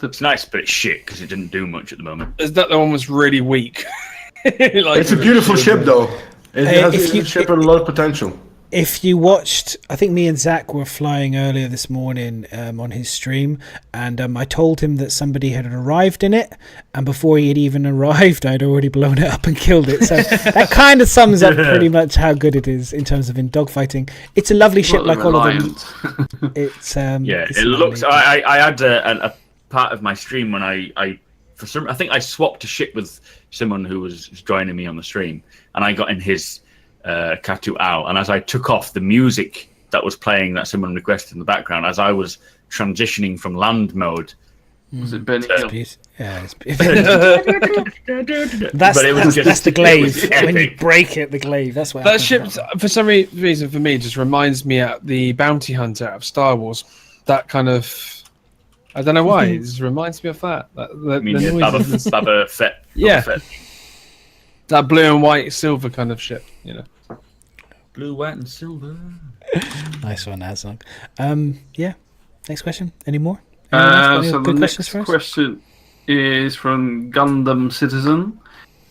It's nice, but it's shit because it didn't do much at the moment. Is that the one was really weak? It's a beautiful ship, though. It has a ship with a lot of potential. If you watched, I think me and Zach were flying earlier this morning on his stream, and I told him that somebody had arrived in it, and before he had even arrived, I'd already blown it up and killed it. So that kind of sums up pretty much how good it is in terms of in dogfighting. It's a lovely ship, like all of them. It's it looks. I had a part of my stream when I think I swapped a ship with someone who was joining me on the stream, and I got in his Katu Owl, and as I took off, the music that was playing that someone requested in the background, as I was transitioning from land mode. Was it Benny Hill? Yeah, that's the glaive. When you break it, the glaive. That's what. That ship, for some reason, for me, just reminds me of the bounty hunter out of Star Wars. That kind of, I don't know why. It just reminds me of that. Baba Fett. Yeah. That blue and white, silver kind of ship, Blue, white, and silver. Nice one, Asnog. Yeah. Next question. Any more? So the next question is from Gundam Citizen,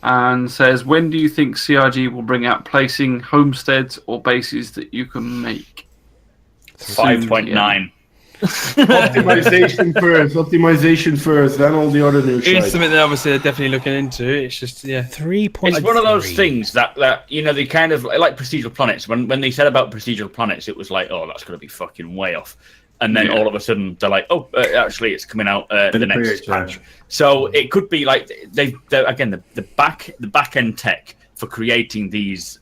and says, when do you think CRG will bring out placing homesteads or bases that you can make? 5.9. Optimization first, then all the other new shit. It's something that obviously they're definitely looking into. It's just 3.3. It's one of those things that they kind of like procedural planets. When they said about procedural planets, it was like, oh, that's going to be fucking way off. And then all of a sudden they're like, oh, actually, it's coming out the next patch. So it could be like the back end tech for creating these.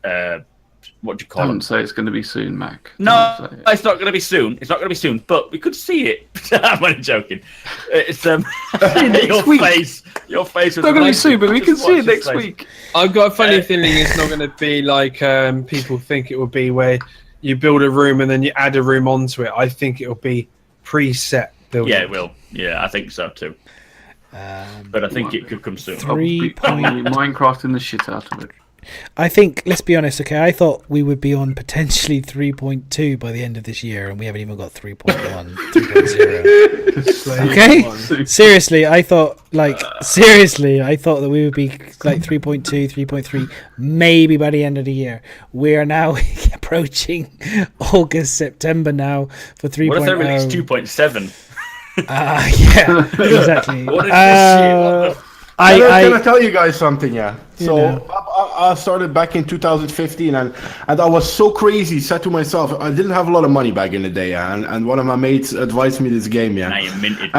What do you call them? Don't say it's going to be soon, Mac. No, it's not going to be soon. It's not going to be soon, but we could see it. I'm only joking. It's your face. Your face. It's not going to be soon, but we can see it next week. I've got a funny feeling it's not going to be like people think it will be, where you build a room and then you add a room onto it. I think it'll be preset building. Yeah, it will. Yeah, I think so too. But I think it could come soon. Minecrafting the shit out of it. I think, let's be honest, okay, I thought we would be on potentially 3.2 by the end of this year, and we haven't even got 3.1, 3.0. Okay? Seriously, I thought that we would be like 3.2, 3.3, maybe by the end of the year. We are now approaching August, September now for 3.0. What if they release 2.7? Yeah, exactly. What is this shit? Can I tell you guys something? Yeah. So I started back in 2015, and I was so crazy. Said to myself, I didn't have a lot of money back in the day, yeah, and one of my mates advised me this game, yeah. Now you're minted.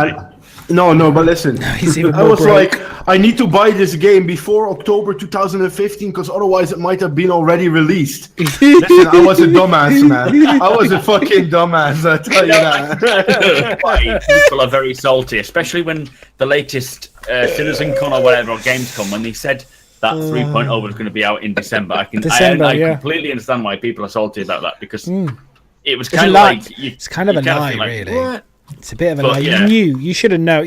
No, but listen, I was like, I need to buy this game before October 2015 because otherwise it might have been already released. Listen, I was a dumbass, man. I was a fucking dumbass, I tell you that. People are very salty, especially when the latest CitizenCon or whatever, or Gamescom, when they said that 3.0 was going to be out in December. I completely understand why people are salty about that, because it was kind of like... It's kind of a lie, really. What? It's a bit of a lie. Yeah. You should have known.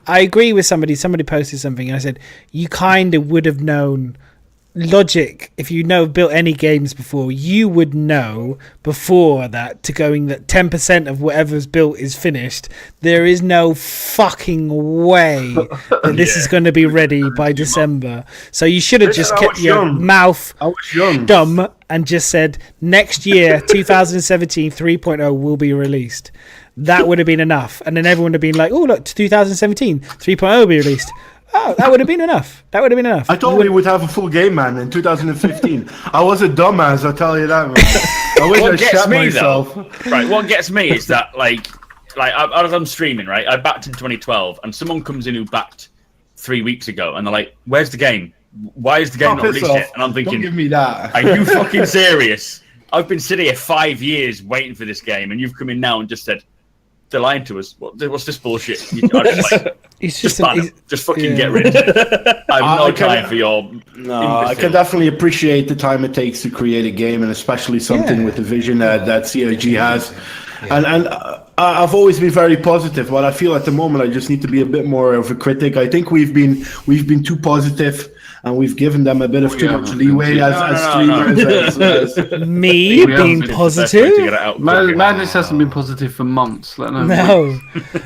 I agree with somebody posted something and I said, you kind of would have known logic. If you built any games before, you would know before that that 10% of whatever's built is finished. There is no fucking way that this is going to be ready by December. So you should have just kept your mouth dumb and just said, next year, 2017 3.0 will be released. That would have been enough. And then everyone would have been like, oh, look, 2017 3.0 will be released. Oh, that would have been enough. I thought we would have a full game, man, in 2015. I was a dumbass, I'll tell you that, man. I wish I shot myself. Right, what gets me is that, like as I'm streaming, right, I backed in 2012, and someone comes in who backed 3 weeks ago, and they're like, where's the game? Why is the game not released yet? And I'm thinking, don't give me that. Are you fucking serious? I've been sitting here 5 years waiting for this game, and you've come in now and just said, they're lying to us. What's this bullshit? Just fucking get rid of it. I have no time for your... No, I can definitely appreciate the time it takes to create a game, and especially something with the vision that CryEngine has. Yeah. And I've always been very positive, but I feel at the moment I just need to be a bit more of a critic. I think we've been too positive, and we've given them a bit of too much leeway as streamers. Me being positive? Madness hasn't been positive for months. No,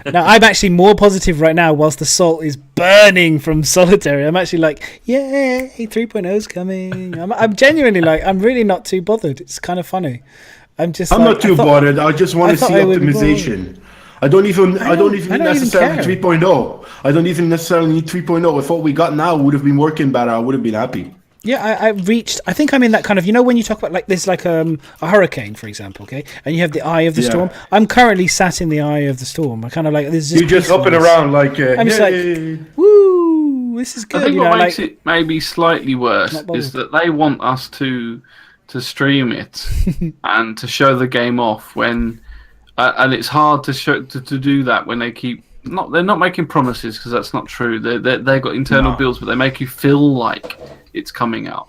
I'm actually more positive right now whilst the salt is burning from Solitary. I'm actually like, yay, 3.0's coming. I'm genuinely like, I'm really not too bothered. It's kind of funny. I'm not too bothered. I just want to see optimization. I don't even necessarily 3.0. I don't even necessarily need 3.0. If what we got now would have been working better, I would have been happy. Yeah, I think I'm in that kind of, when you talk about like there's like a hurricane, for example, okay, and you have the eye of the storm. I'm currently sat in the eye of the storm. I kind of like this. You're just hopping around like. I'm just like, woo, this is good. I think what makes it maybe slightly worse is that they want us to stream it and to show the game off when. And it's hard to do that when they they're not making promises, because that's not true. They've got internal builds, but they make you feel like it's coming out,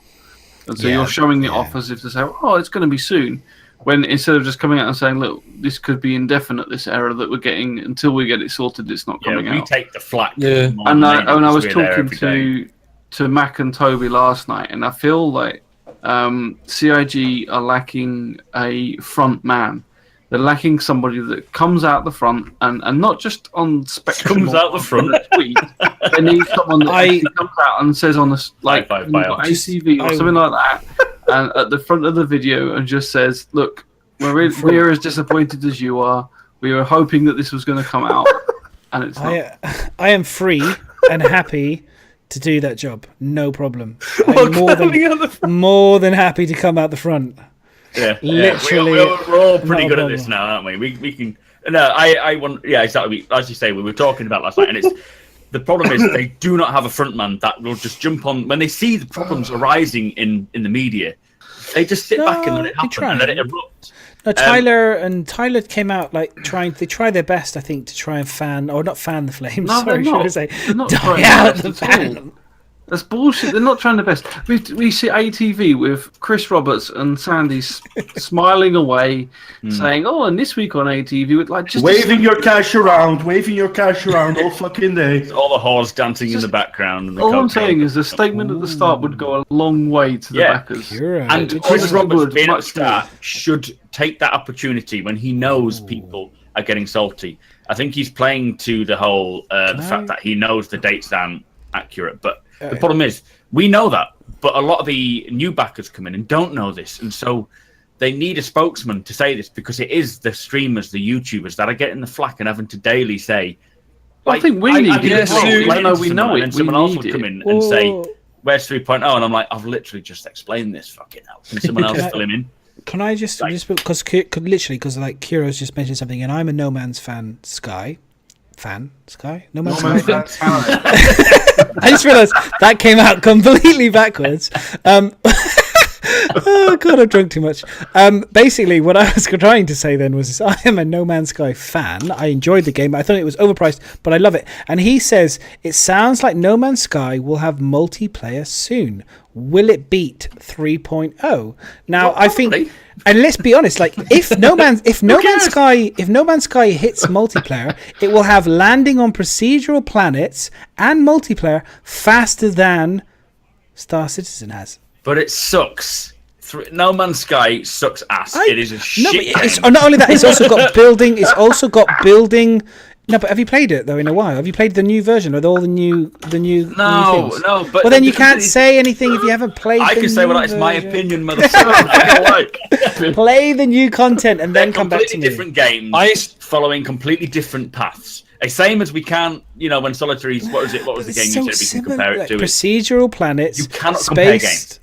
and so you're showing it off as if to say, "Oh, it's going to be soon," when instead of just coming out and saying, "Look, this could be indefinite. This error that we're getting until we get it sorted, it's not coming out." We take the flak. Yeah, and I was talking to Mac and Toby last night, and I feel like CryEngine are lacking a front man. They're lacking somebody that comes out the front and not just on spectrum. Comes out the front. They need someone that comes out and says on the ACV or something like that, and at the front of the video and just says, "Look, we're as disappointed as you are. We were hoping that this was going to come out, and it's not. I am free and happy to do that job. No problem. I'm more than happy to come out the front. Yeah, Literally. We're all pretty good at this now, aren't we? We can. No, I want. Yeah, exactly. As you say, we were talking about last night, and it's the problem is they do not have a frontman that will just jump on when they see the problems arising in the media. They just sit back and let it happen and let it erupt. No, Tyler came out like they try their best, I think, to try and not fan the flames. No, sorry, they're not. Should I say, They're not die trying out their the best at all. fan. That's bullshit. They're not trying their best. We see ATV with Chris Roberts and Sandy smiling away, saying, "Oh, and this week on ATV, with like just waving your cash around all fucking day." All the whores dancing in the background. And all I'm saying is the statement at the start would go a long way to the backers. Right. And Chris Roberts, being at the start, should take that opportunity when he knows people are getting salty. I think he's playing to the whole the fact that he knows the dates aren't accurate, but. The problem is, we know that, but a lot of the new backers come in and don't know this, and so they need a spokesman to say this because it is the streamers, the YouTubers that are getting the flack and having to daily say. I think we need it. We know it. And someone else would come in and say, "Where's 3.0?" And I'm like, "I've literally just explained this fucking hell." Can someone else fill him in? Can I just because like Kuro's just mentioned something, and I'm a No Man's fan. No Man's Sky. I just realised that came out completely backwards. Oh god, I've drunk too much. Basically, what I was trying to say then was I am a No Man's Sky fan. I enjoyed the game. I thought it was overpriced, but I love it. And he says it sounds like No Man's Sky will have multiplayer soon. Will it beat 3.0? Now, I think, and let's be honest, like if No Man's Sky hits multiplayer, it will have landing on procedural planets and multiplayer faster than Star Citizen has. But it sucks. No Man's Sky sucks ass. It is a shit game. Not only that, it's also got building. No, but have you played it though in a while? Have you played the new version with all the new things? No. But well, then you can't say anything if you haven't played. I can say, well, it's my opinion, motherfucker. Play the new content and then come back to me. Different games, following completely different paths. Same as we can't, when Solitary's. What was the game you said we can compare it to? Procedural planets. You cannot compare games.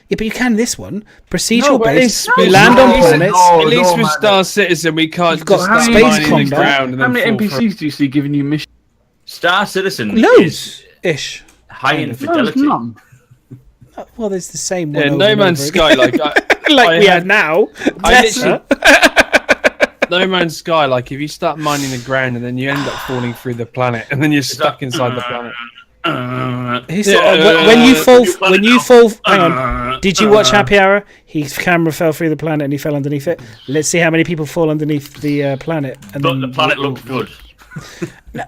Yeah, but you can this one. Procedural based. We land on planets. At least with Star Citizen, we can't. You've got space combat. How many NPCs do you see giving you missions? Star Citizen Loads ish. High in fidelity. None. Well, there's the same one. Yeah, No Man's Sky, like we have now. No Man's Sky, like if you start mining the ground and then you end up falling through the planet and then you're stuck inside the planet. When you fall. Hang on. Did you watch Happy Hour? His camera fell through the planet and he fell underneath it. Let's see how many people fall underneath the planet. But the planet looked good.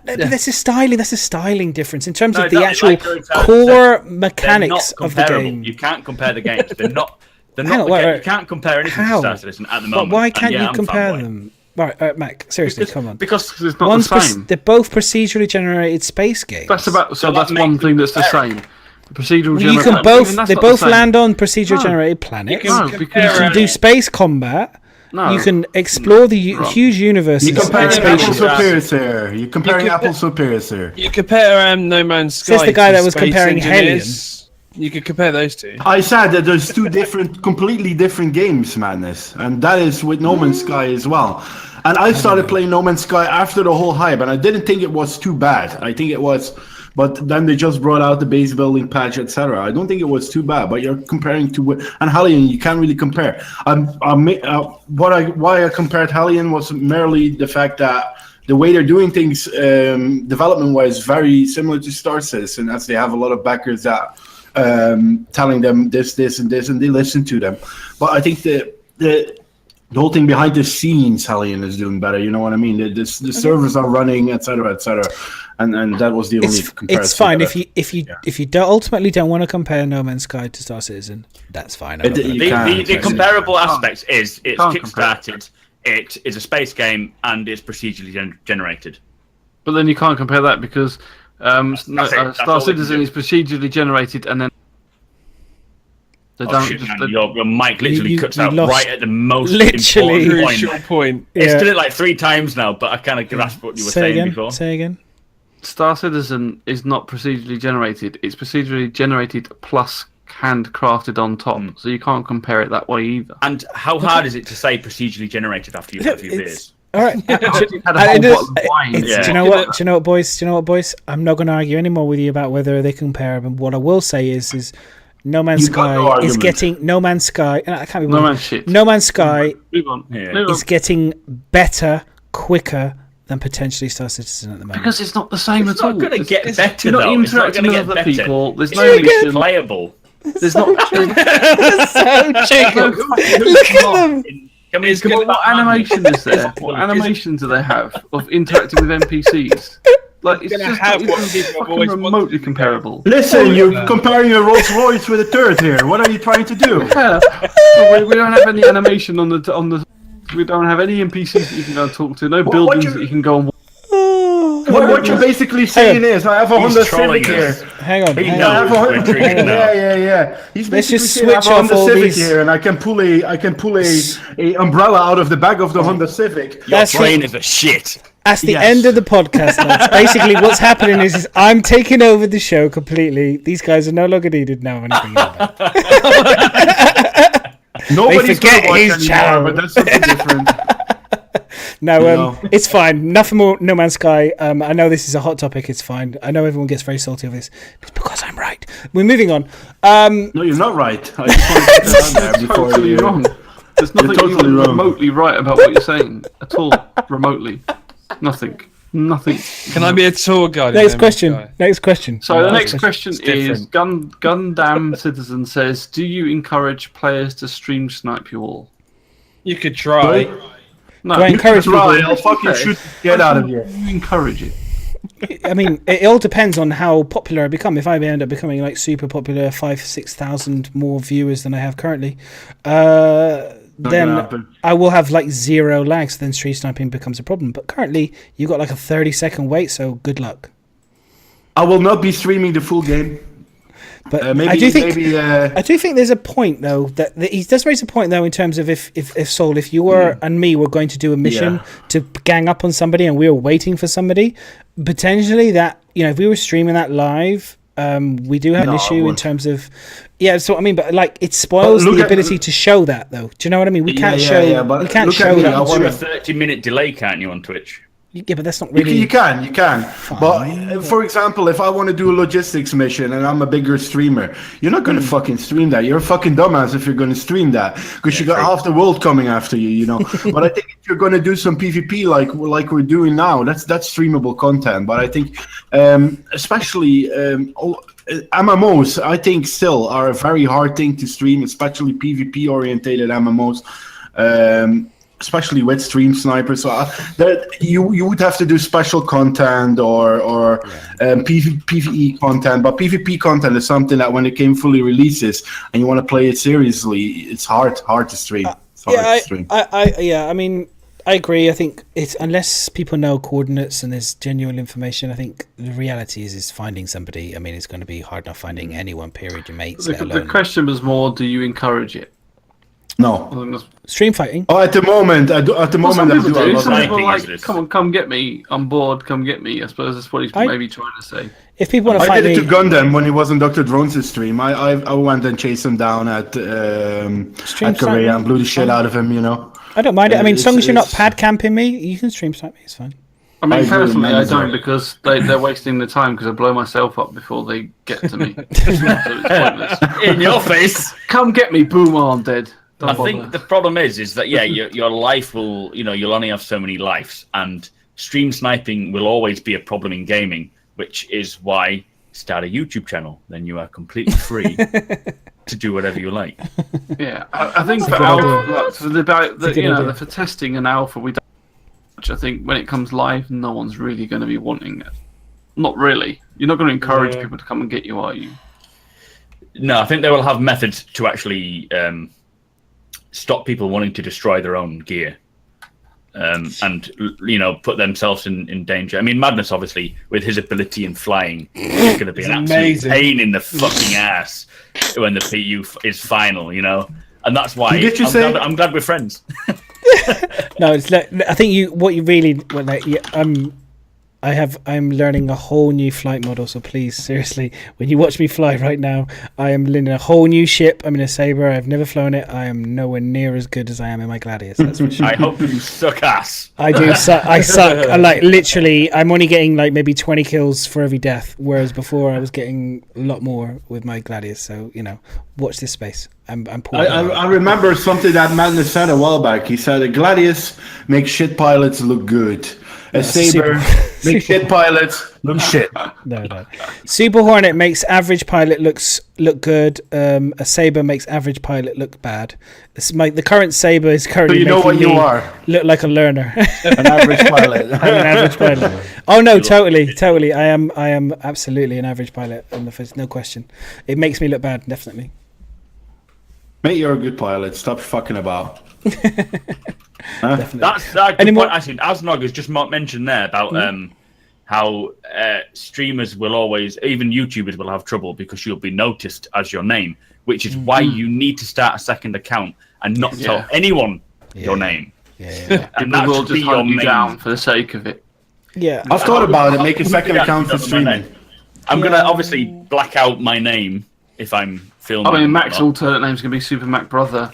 That's a styling difference in terms of the actual core mechanics of the game. You can't compare the games. They're not. You can't compare anything to Star Citizen at the moment. But why can't you compare them? Right, Mac. Seriously, come on. Because it's not the same. They're both procedurally generated space games. That's one thing that's the same. The procedural you can they both land on procedurally generated planets. You can do space combat. No. You can explore the huge universes. You're comparing apples with pears here. You're comparing apples with pears here. You compare No Man's Sky. Says the guy that was comparing Hellion. You could compare those two. I said that there's two completely different games, Madness, and that is with No Man's Sky as well. And I started playing No Man's Sky after the whole hype, and I didn't think it was too bad. I think it was, but then they just brought out the base building patch, etc. I don't think it was too bad. But you're comparing to and Hellion, you can't really compare. Why I compared Hellion was merely the fact that the way they're doing things, development-wise, very similar to Star Citizen, as they have a lot of backers that. Telling them this, and this, and they listen to them. But I think the whole thing behind the scenes, Hellion is doing better. You know what I mean? The servers are running, etc., and that was the only comparison. It's fine if you ultimately don't want to compare No Man's Sky to Star Citizen. That's fine. The comparable aspects is it's kickstarted. It is a space game and it's procedurally generated. But then you can't compare that because. Star Citizen is procedurally generated, and then They Oh, don't shit, just. man. Your mic literally You cuts out lost- right at the most Literally. important Crucial point. point. It's Yeah. done it like 3 times now, but I kind of grasped what you were saying before. Say again. Star Citizen is not procedurally generated. It's procedurally generated plus handcrafted on top, so you can't compare it that way either. And how hard is it to say procedurally generated after you've had a few beers? All right. Had a I- whole I- bottle of wine. Yeah. Do you know what? Do you know what, boys? Do you know what, boys? I'm not going to argue anymore with you about whether they compare. But what I will say is No Man's You got Sky no is argument. getting No Man's Sky. And I can't be No Man's shit. No Man's Sky Move on. Yeah. Move on. is getting better, quicker than potentially Star Citizen at the moment. Because it's not the same It's at all. not going to get better, You're not though. It's not interacting going to with get other better. people. There's It's no gonna be mission. playable. There's not. so chicken. Look at them. Can we just Come get on, what that man? animation is there? What animation do they have of interacting with NPCs? Like, it's Gonna just have not what even people fucking always wanted remotely to comparable. Listen, you're comparing a Rolls Royce with a turd here. What are you trying to do? Yeah. Well, we don't have any animation on the. We don't have any NPCs that you can go and talk to. No buildings that you can go and. What you're basically saying is, I have a Honda trolling Civic us. here. Hang on. He hang knows. on. I have a we're intrigued now. Yeah. He's Let's basically just saying, I have switch a off Honda all Civic these- here, and I can pull a umbrella out of the back of the Honda Civic. Your That's brain is a shit. That's the Yes. end of the podcast. Lads. Basically, what's happening is I'm taking over the show completely. These guys are no longer needed now. When I bring it back. Nobody's forget gonna watch his anymore, channel. but that's something different. No, No. it's fine. Nothing more. No Man's Sky. I know this is a hot topic. It's fine. I know everyone gets very salty over this. It's because I'm right. We're moving on. No, you're not right. I just want to put that out there before Totally you. wrong. There's nothing totally even wrong. remotely right about what you're saying at all. Remotely, nothing. Can I be a tour guide? Next in question. Sky? Next question. So the next question It's is different. Gundam Citizen says, do you encourage players to stream snipe you all? You could try. No, Do I encourage people? Right, I'll fucking shoot the shit out of you. You encourage it. I mean, it all depends on how popular I become. If I end up becoming like super popular, 5,000-6,000 more viewers than I have currently, gonna then happen. I will have like 0 lags. Then stream sniping becomes a problem. But currently, you've got like a 30-second wait. So good luck. I will not be streaming the full game. But Maybe, I do think maybe, I do think there's a point though that he does raise a point though in terms of if Sol, if you were and me were going to do a mission to gang up on somebody and we were waiting for somebody, potentially that, you know, if we were streaming that live, we do have No, an I issue in wouldn't. terms of so I mean, but like it spoils But look the at- ability to show that though. Do you know what I mean? We can't Yeah, show yeah, but we can't look at show me, that. I on Do a wanna- stream. 30-minute delay, can't you, on Twitch? Yeah, but that's not You really. can. But for example, if I want to do a logistics mission and I'm a bigger streamer, you're not going to fucking stream that. You're a fucking dumbass if you're going to stream that because you got half the world coming after you, you know. But I think if you're going to do some PvP like we're doing now, that's streamable content. But I think, especially MMOs, I think still are a very hard thing to stream, especially PvP orientated MMOs. Especially with stream snipers, so that you would have to do special content or PvE content. But PvP content is something that when the game fully releases and you want to play it seriously, it's hard to stream. It's hard to stream. I mean, I agree. I think it's unless people know coordinates and there's genuine information. I think the reality is finding somebody. I mean, it's going to be hard enough finding anyone. Period. Your mates. let The alone question was more, do you encourage it? No. stream fighting. Oh, at the moment, I do. At the moment, I Some do. people I do. love Some it. people are Sniping is like, this. come on, come get me. I'm bored. Come get me. I suppose that's what he's I- maybe trying to say. If people want to I fight did it me, to Gundam when he was on Dr. Drones' stream. I went and chased him down at Stream Korea sniping? and blew the shit out of him. You know. I don't mind it. I mean, as long as you're not It's- pad camping me, you can stream snipe me. It's fine. I mean, I agree, personally, I mine's don't right. because they're wasting the time because I blow myself up before they get to me. So it's pointless. In your face. Come get me, boom! Oh, I'm dead. Don't I bother. think the problem is that your life will, you'll only have so many lives, and stream sniping will always be a problem in gaming, which is why start a YouTube channel. Then you are completely free to do whatever you like. Yeah, I think for good alpha, like, for good idea. for testing and alpha, we don't. Much. I think when it comes live, no one's really going to be wanting it. Not really. You're not going to encourage people to come and get you, are you? No, I think they will have methods to actually stop people wanting to destroy their own gear. and put themselves in danger. I mean, Madness, obviously, with his ability in flying, is going to be an absolute pain in the fucking ass when the PU is final, and that's why I'm glad we're friends. No, it's like, I think I'm learning a whole new flight model, so please, seriously, when you watch me fly right now, I am learning a whole new ship. I'm in a Sabre. I've never flown it. I am nowhere near as good as I am in my Gladius. That's for sure. I hope you suck ass. I do. I suck. Literally, I'm only getting maybe 20 kills for every death, whereas before I was getting a lot more with my Gladius. So, watch this space. I'm poor. I remember something that Madness said a while back. He said, a Gladius makes shit pilots look good. A Sabre makes shit pilots look shit. No. Super Hornet makes average pilot look good. A Sabre makes average pilot look bad. The current Sabre is currently making me look like a learner. An average pilot. I'm an average pilot. Oh no, totally. I am absolutely an average pilot on the first, no question. It makes me look bad, definitely. Mate, you're a good pilot. Stop fucking about. That's a good point. Actually, Asnog has just mentioned there about how streamers will always, even YouTubers will have trouble because you'll be noticed as your name, which is why you need to start a second account and not tell anyone your name. Yeah. And people will just hunt you down for the sake of it. Yeah, I've thought about it. Make a second account for streaming. I'm gonna obviously black out my name if I'm filming. I mean, Mac's alternate name's gonna be SupermacBrother.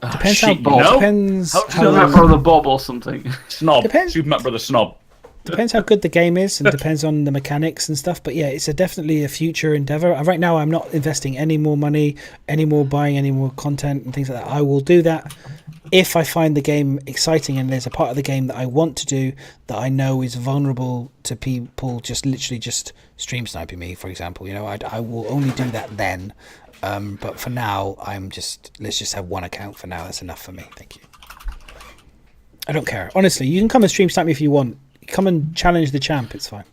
Depends how Bob. Depends how SupermacBrother Bob or something. Snob. SupermacBrother Snob. Depends how good the game is, and depends on the mechanics and stuff. But yeah, it's definitely a future endeavor. Right now, I'm not investing any more money, buying any more content and things like that. I will do that if I find the game exciting and there's a part of the game that I want to do that I know is vulnerable to people just stream sniping me, for example. I will only do that then. But for now, let's just have one account for now. That's enough for me. Thank you. I don't care. Honestly, you can come and stream snipe me if you want. Come and challenge the champ. It's fine.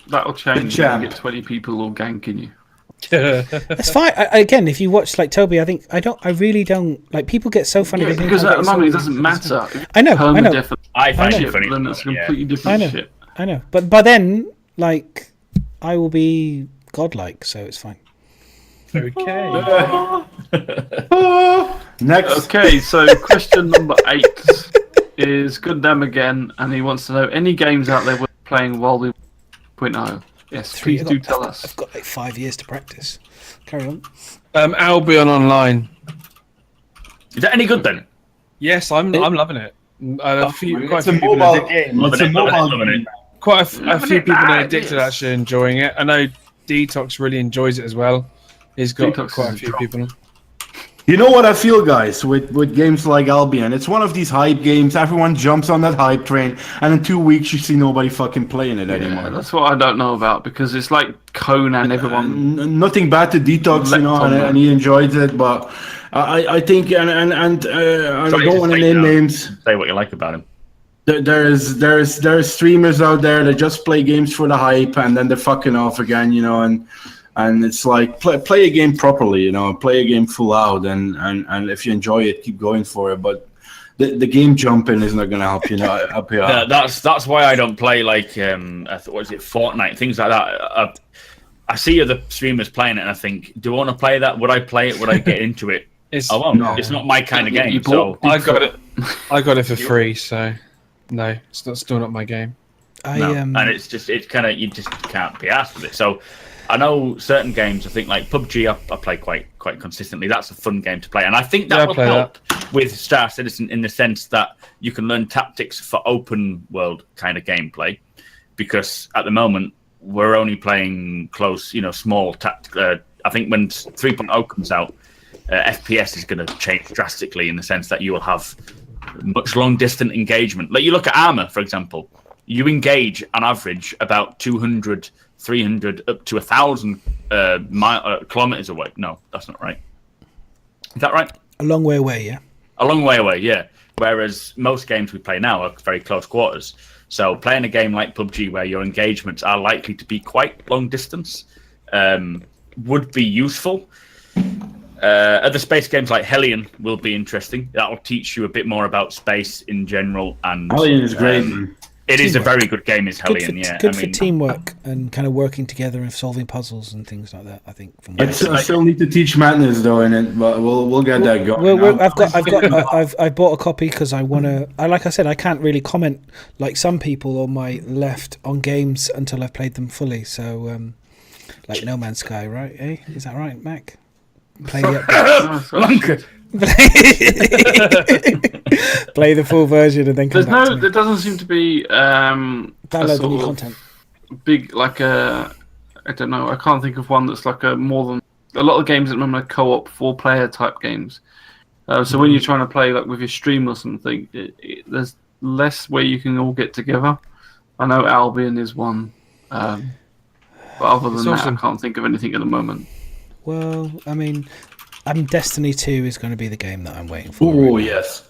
That'll change. You get 20 people all ganking you. That's fine. Again, if you watch Toby, I really don't like. People get so funny because at the moment it doesn't matter. I know. I find it funny. Then it's completely different shit. I know. But by then, I will be godlike, so it's fine. Okay. Next. Okay, so question number 8 is Good Them again, and he wants to know any games out there we're playing while we 0.0. Yes, please do tell us. I've got 5 years to practice. Carry on. Albion Online. Is that any good then? Yes, I'm loving it. It's a mobile game. It's a mobile game. Quite a few people are addicted to actually enjoying it. I know Detox really enjoys it as well. He's got quite a few people. You know what I feel, guys, with games like Albion? It's one of these hype games. Everyone jumps on that hype train, and in 2 weeks you see nobody fucking playing it anymore. That's what I don't know about, because it's like Conan. Everyone, nothing bad to Detox, and he enjoyed it, but I think, and I don't want to name names. Say what you like about him. There's streamers out there that just play games for the hype, and then they're fucking off again, and it's like play a game properly, play a game full out, and if you enjoy it, keep going for it. But the game jumping is not going to help you up here. Yeah, that's why I don't play Fortnite, things like that. I see other streamers playing it, and I think, do I want to play that? Would I play it? Would I get into it? I won't. No. It's not my kind of game. So I got it for free, so no, it's still not my game. And it's kind of, you just can't be asked with it. So I know certain games, I think like PUBG, I play quite consistently. That's a fun game to play, and I think that will help with Star Citizen in the sense that you can learn tactics for open world kind of gameplay. Because at the moment we're only playing close, small tactical. I think when 3.0 comes out, FPS is going to change drastically in the sense that you will have much long distance engagement. Like you look at Armour, for example, you engage on average about 200. 300 up to 1,000 kilometers away. No, that's not right. Is that right? A long way away, yeah. A long way away, yeah. Whereas most games we play now are very close quarters. So playing a game like PUBG where your engagements are likely to be quite long distance would be useful. Other space games like Hellion will be interesting. That will teach you a bit more about space in general. And Hellion is great. It is a very good game, is Hellion. Good for teamwork and kind of working together and solving puzzles and things like that. I think. I still need to teach Madness though in it, but we'll get that going. I've bought a copy because I want to. Like I said, I can't really comment like some people on my left on games until I've played them fully. So, like No Man's Sky, right? Eh? Is that right, Mac? Play the play the full version and then come back to me. There doesn't seem to be download the new content. Big like a I don't know. I can't think of one that's like a more than a lot of games at the moment are co-op 4-player type games. So when you're trying to play like with your stream or something, there's less where you can all get together. I know Albion is one, but other than that, I can't think of anything at the moment. Well, I mean, Destiny 2 is going to be the game that I'm waiting for. Oh, yes.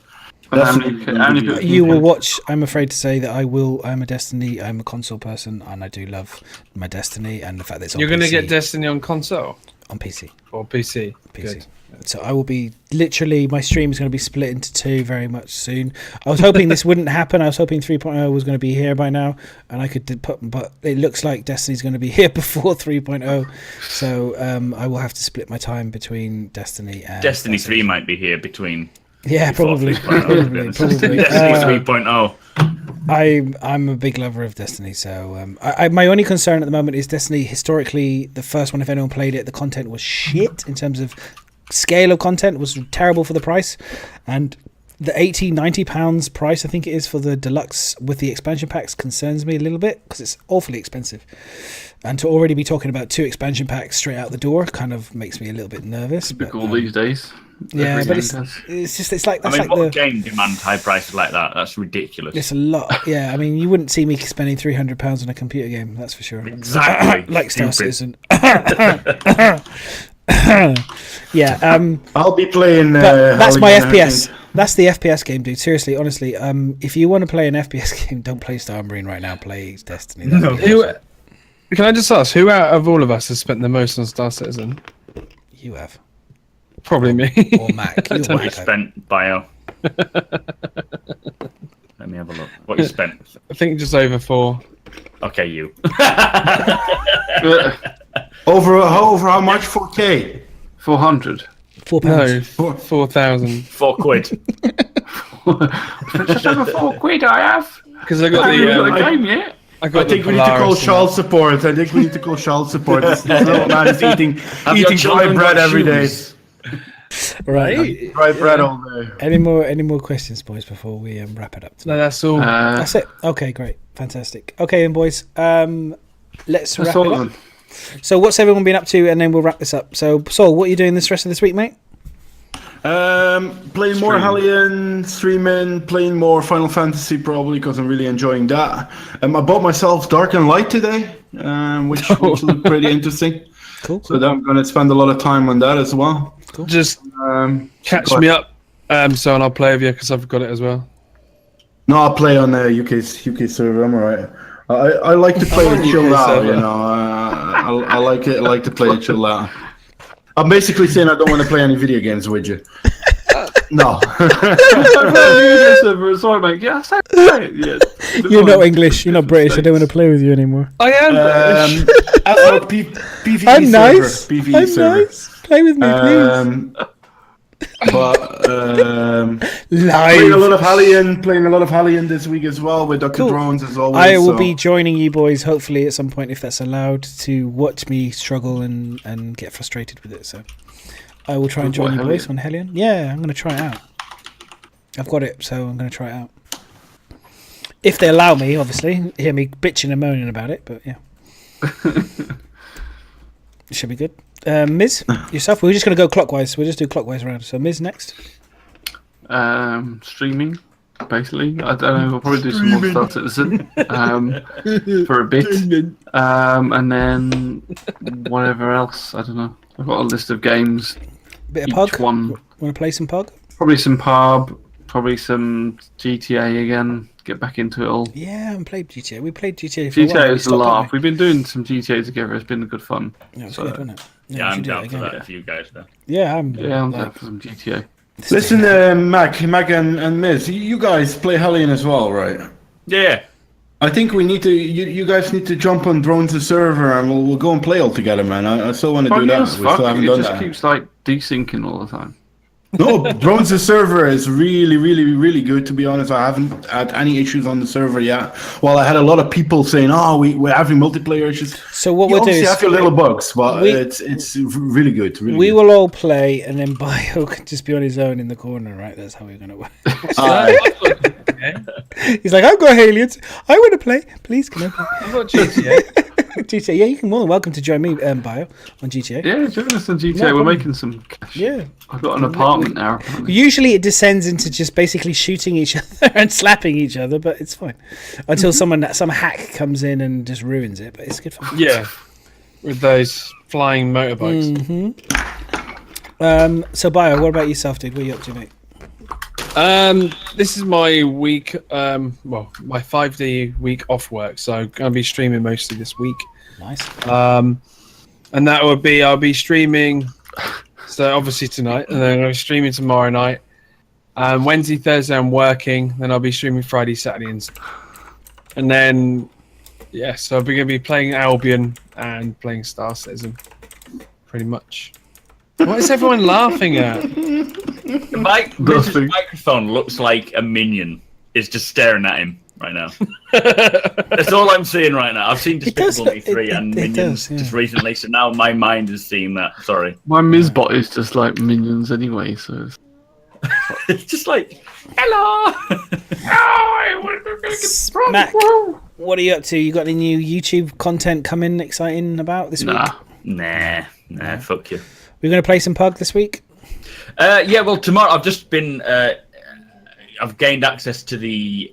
You will watch. I'm afraid to say that I will. I'm a console person, and I do love my Destiny and the fact that it's on You're going to PC. get Destiny on console? On PC. Or PC. Good. So I will be literally, my stream is going to be split into two very much soon. I was hoping this wouldn't happen. I was hoping 3.0 was going to be here by now, and I could put, but it looks like Destiny's going to be here before 3.0. So I will have to split my time between Destiny and Destiny 3 might be here between. Yeah, probably. Destiny 3.0. I'm a big lover of Destiny, so my only concern at the moment is Destiny. Historically, the first one, if anyone played it, the content was shit in terms of scale of content, was terrible for the price, and the £80-90 price I think it is for the deluxe with the expansion packs concerns me a little bit because it's awfully expensive, and to already be talking about 2 expansion packs straight out the door kind of makes me a little bit nervous. Typical these days. Yeah, but it's like that's what game demands high prices like that? That's ridiculous. It's a lot. Yeah, I mean, you wouldn't see me spending £300 on a computer game, that's for sure. Exactly. Like Star Citizen. Yeah. I'll be playing. That's my FPS. That's the FPS game, dude. Seriously, honestly, if you want to play an FPS game, don't play Star Marine right now. Play Destiny. No. Can I just ask, who out of all of us has spent the most on Star Citizen? You have. Probably me. Or Mac. What you spent, Bio? Let me have a look. What you spent? I think just over 4. Okay, you. Over how much? 4K? 400. £4. No, 4,000. 4 quid. Just over 4 quid I have. Because I got I haven't got the the game yet. I think we need to call child support. This little man is eating dry bread every day. Right. Dry bread all day. Any more questions, boys, before we wrap it up? No, that's all. That's it. Okay, great. Fantastic. Okay, then, boys. Let's wrap it up. So what's everyone been up to, and then we'll wrap this up. So, Saul, what are you doing this rest of this week, mate? Playing more Hellion, streaming, playing more Final Fantasy probably because I'm really enjoying that. I bought myself Dark and Light today, which looked pretty interesting. Cool. So I'm going to spend a lot of time on that as well. Cool. Just catch me up, so and I'll play with you because I've got it as well. No, I'll play on the UK server. I'm alright. I like to play it chilled out, you know. I like it. I like to play it chilled out. I'm basically saying I don't want to play any video games with you. No. Sorry, mate. Yeah, You're not English. You're not British. I don't want to play with you anymore. I am British. PvE I'm server. nice. PvE I'm server. nice. Play with me, please. But Live. playing a lot of Hellion this week as well with Dr. Drones as always. I will be joining you boys hopefully at some point if that's allowed to watch me struggle and get frustrated with it. So I will try and join you boys on Hellion. Yeah, I'm going to try it out. I've got it, so I'm going to try it out. If they allow me, obviously. Hear me bitching and moaning about it, but yeah. It should be good. Myz, yourself? We're just going to go clockwise. We'll just do clockwise around. So Myz next. Streaming, basically. I don't know. We'll probably do some more Star Citizen for a bit, and then whatever else. I don't know. I've got a list of games. Bit of Pug. One. Want to play some Pug? Probably some pub. Probably some GTA again. Get back into it all. Yeah, I haven't played GTA. We played GTA for a while. GTA is a laugh. We've been doing some GTA together. It's been good fun. Yeah, it's so, good, wasn't it? Yeah, I'm should do down it for again. that if you guys do. Yeah, I'm down for some GTA. Listen, Mac and Myz, you guys play Hellion as well, right? Yeah. I think we need to. You guys need to jump on Drones the server, and we'll go and play all together, man. I still want to do that. We still haven't it done just that. keeps like desyncing all the time. No, Drones the server is really, really, really good. To be honest, I haven't had any issues on the server yet. Well, I had a lot of people saying, "Oh, we're having multiplayer issues." So what You we'll do obviously is have your little bugs, but we- it's really good. Really we good. will all play, and then Bio can just be on his own in the corner, right? That's how we're gonna work. He's like, I've got aliens. I want to play. Please, can I play? I've got GTA. GTA. Yeah, you can more than welcome to join me, Bio, on GTA. Yeah, join us on GTA. No We're problem. making some cash. Yeah. I've got an apartment now. apparently. Usually it descends into just basically shooting each other and slapping each other, but it's fine until some hack comes in and just ruins it. But it's good fun. Yeah, with those flying motorbikes. So Bio, what about yourself, dude? What are you up to, mate? This is my week. My 5-day week off work, so I'm gonna be streaming mostly this week. Nice. And that would be I'll be streaming. So obviously tonight, and then I'll be streaming tomorrow night. Wednesday, Thursday, I'm working. Then I'll be streaming Friday, Saturday, and then so I'm gonna be playing Albion and playing Star Citizen, pretty much. What is everyone laughing at? Myz's microphone looks like a minion is just staring at him right now. That's all I'm seeing right now. I've seen Despicable Me 3 and Minions just recently, so now my mind is seeing that. Sorry. My Mizbot is just like Minions anyway, so It's just like, hello! Mac, what are you up to? You got any new YouTube content coming exciting about this week? Nah, fuck you. We're going to play some Pug this week? Yeah, well, tomorrow I've just been... I've gained access to the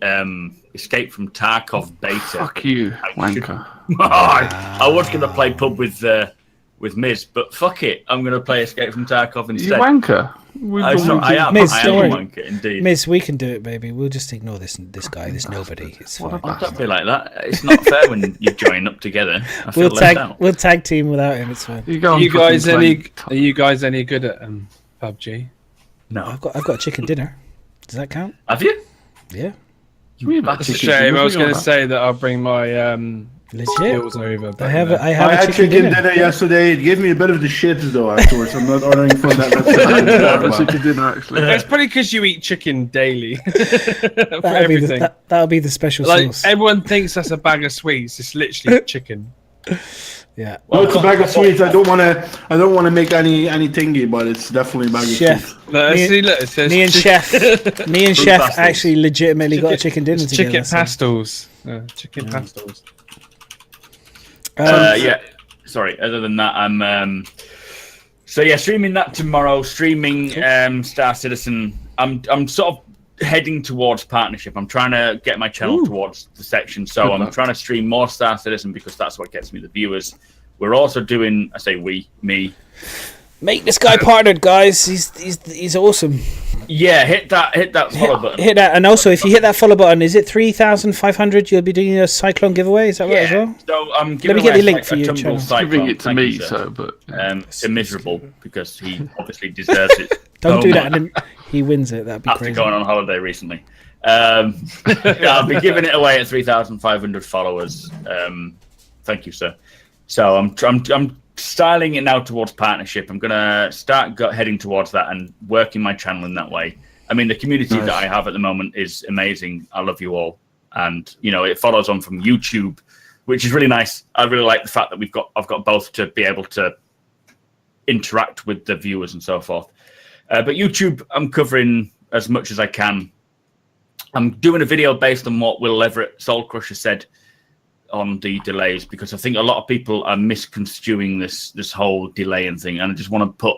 Escape from Tarkov beta. fuck you, wanker. I was going to play pub with Myz, but fuck it. I'm going to play Escape from Tarkov You instead. wanker. I am. Myz, I don't am a worry. wanker, indeed. Myz, we can do it, baby. We'll just ignore this guy, this nobody. It's fine. Don't be like that. It's not fair when you join up together. I feel left out. We'll tag team without him. It's fine. Are you guys any good at PUBG? No. I've got a chicken dinner. Does that count? Have you? Yeah. That's a shame. I was going to say that I'll bring my Legit. skills over. But I have I a had chicken dinner. yesterday. It gave me a bit of the shit though afterwards. I'm not ordering from that restaurant. chicken dinner actually. It's probably because you eat chicken daily for everything. That'll be the special Like sauce. everyone thinks that's a bag of sweets. It's literally chicken. Yeah. No, it's a bag of sweets. I don't want to make any thingy, but it's definitely a bag of Chef. sweets. It says Me and Chef pastels. actually legitimately got a chicken dinner it's together. chicken so- pastels. Chicken pastels. Yeah. Sorry. Other than that, I'm. So yeah, streaming that tomorrow. Streaming Star Citizen. I'm sort of heading towards partnership. I'm trying to get my channel towards the section. So I'm trying to stream more Star Citizen because that's what gets me the viewers. We're also doing. I say me. Make this guy partnered, guys. He's awesome. Yeah, hit that follow button. Hit that, and also if you hit that follow button, is it 3,500? You'll be doing a Cyclone giveaway. Is that right as well? So I'm Let giving me get away the link a for you, Tumble channel. Cyclone. Giving it to Thank me, you, sir. so but To miserable because he obviously deserves it. Don't so do that, much and then he wins it. That'd be after crazy. going on holiday recently. I'll be giving it away at 3,500 followers. Thank you, sir. So I'm styling it now towards partnership. I'm gonna start heading towards that and working my channel in that way. I mean, the community that I have at the moment is amazing. I love you all, and it follows on from YouTube, which is really nice. I really like the fact that I've got both to be able to interact with the viewers and so forth. But YouTube, I'm covering as much as I can. I'm doing a video based on what Will Everett Soul Crusher said on the delays, because I think a lot of people are misconstruing this whole delay and thing, and I just want to put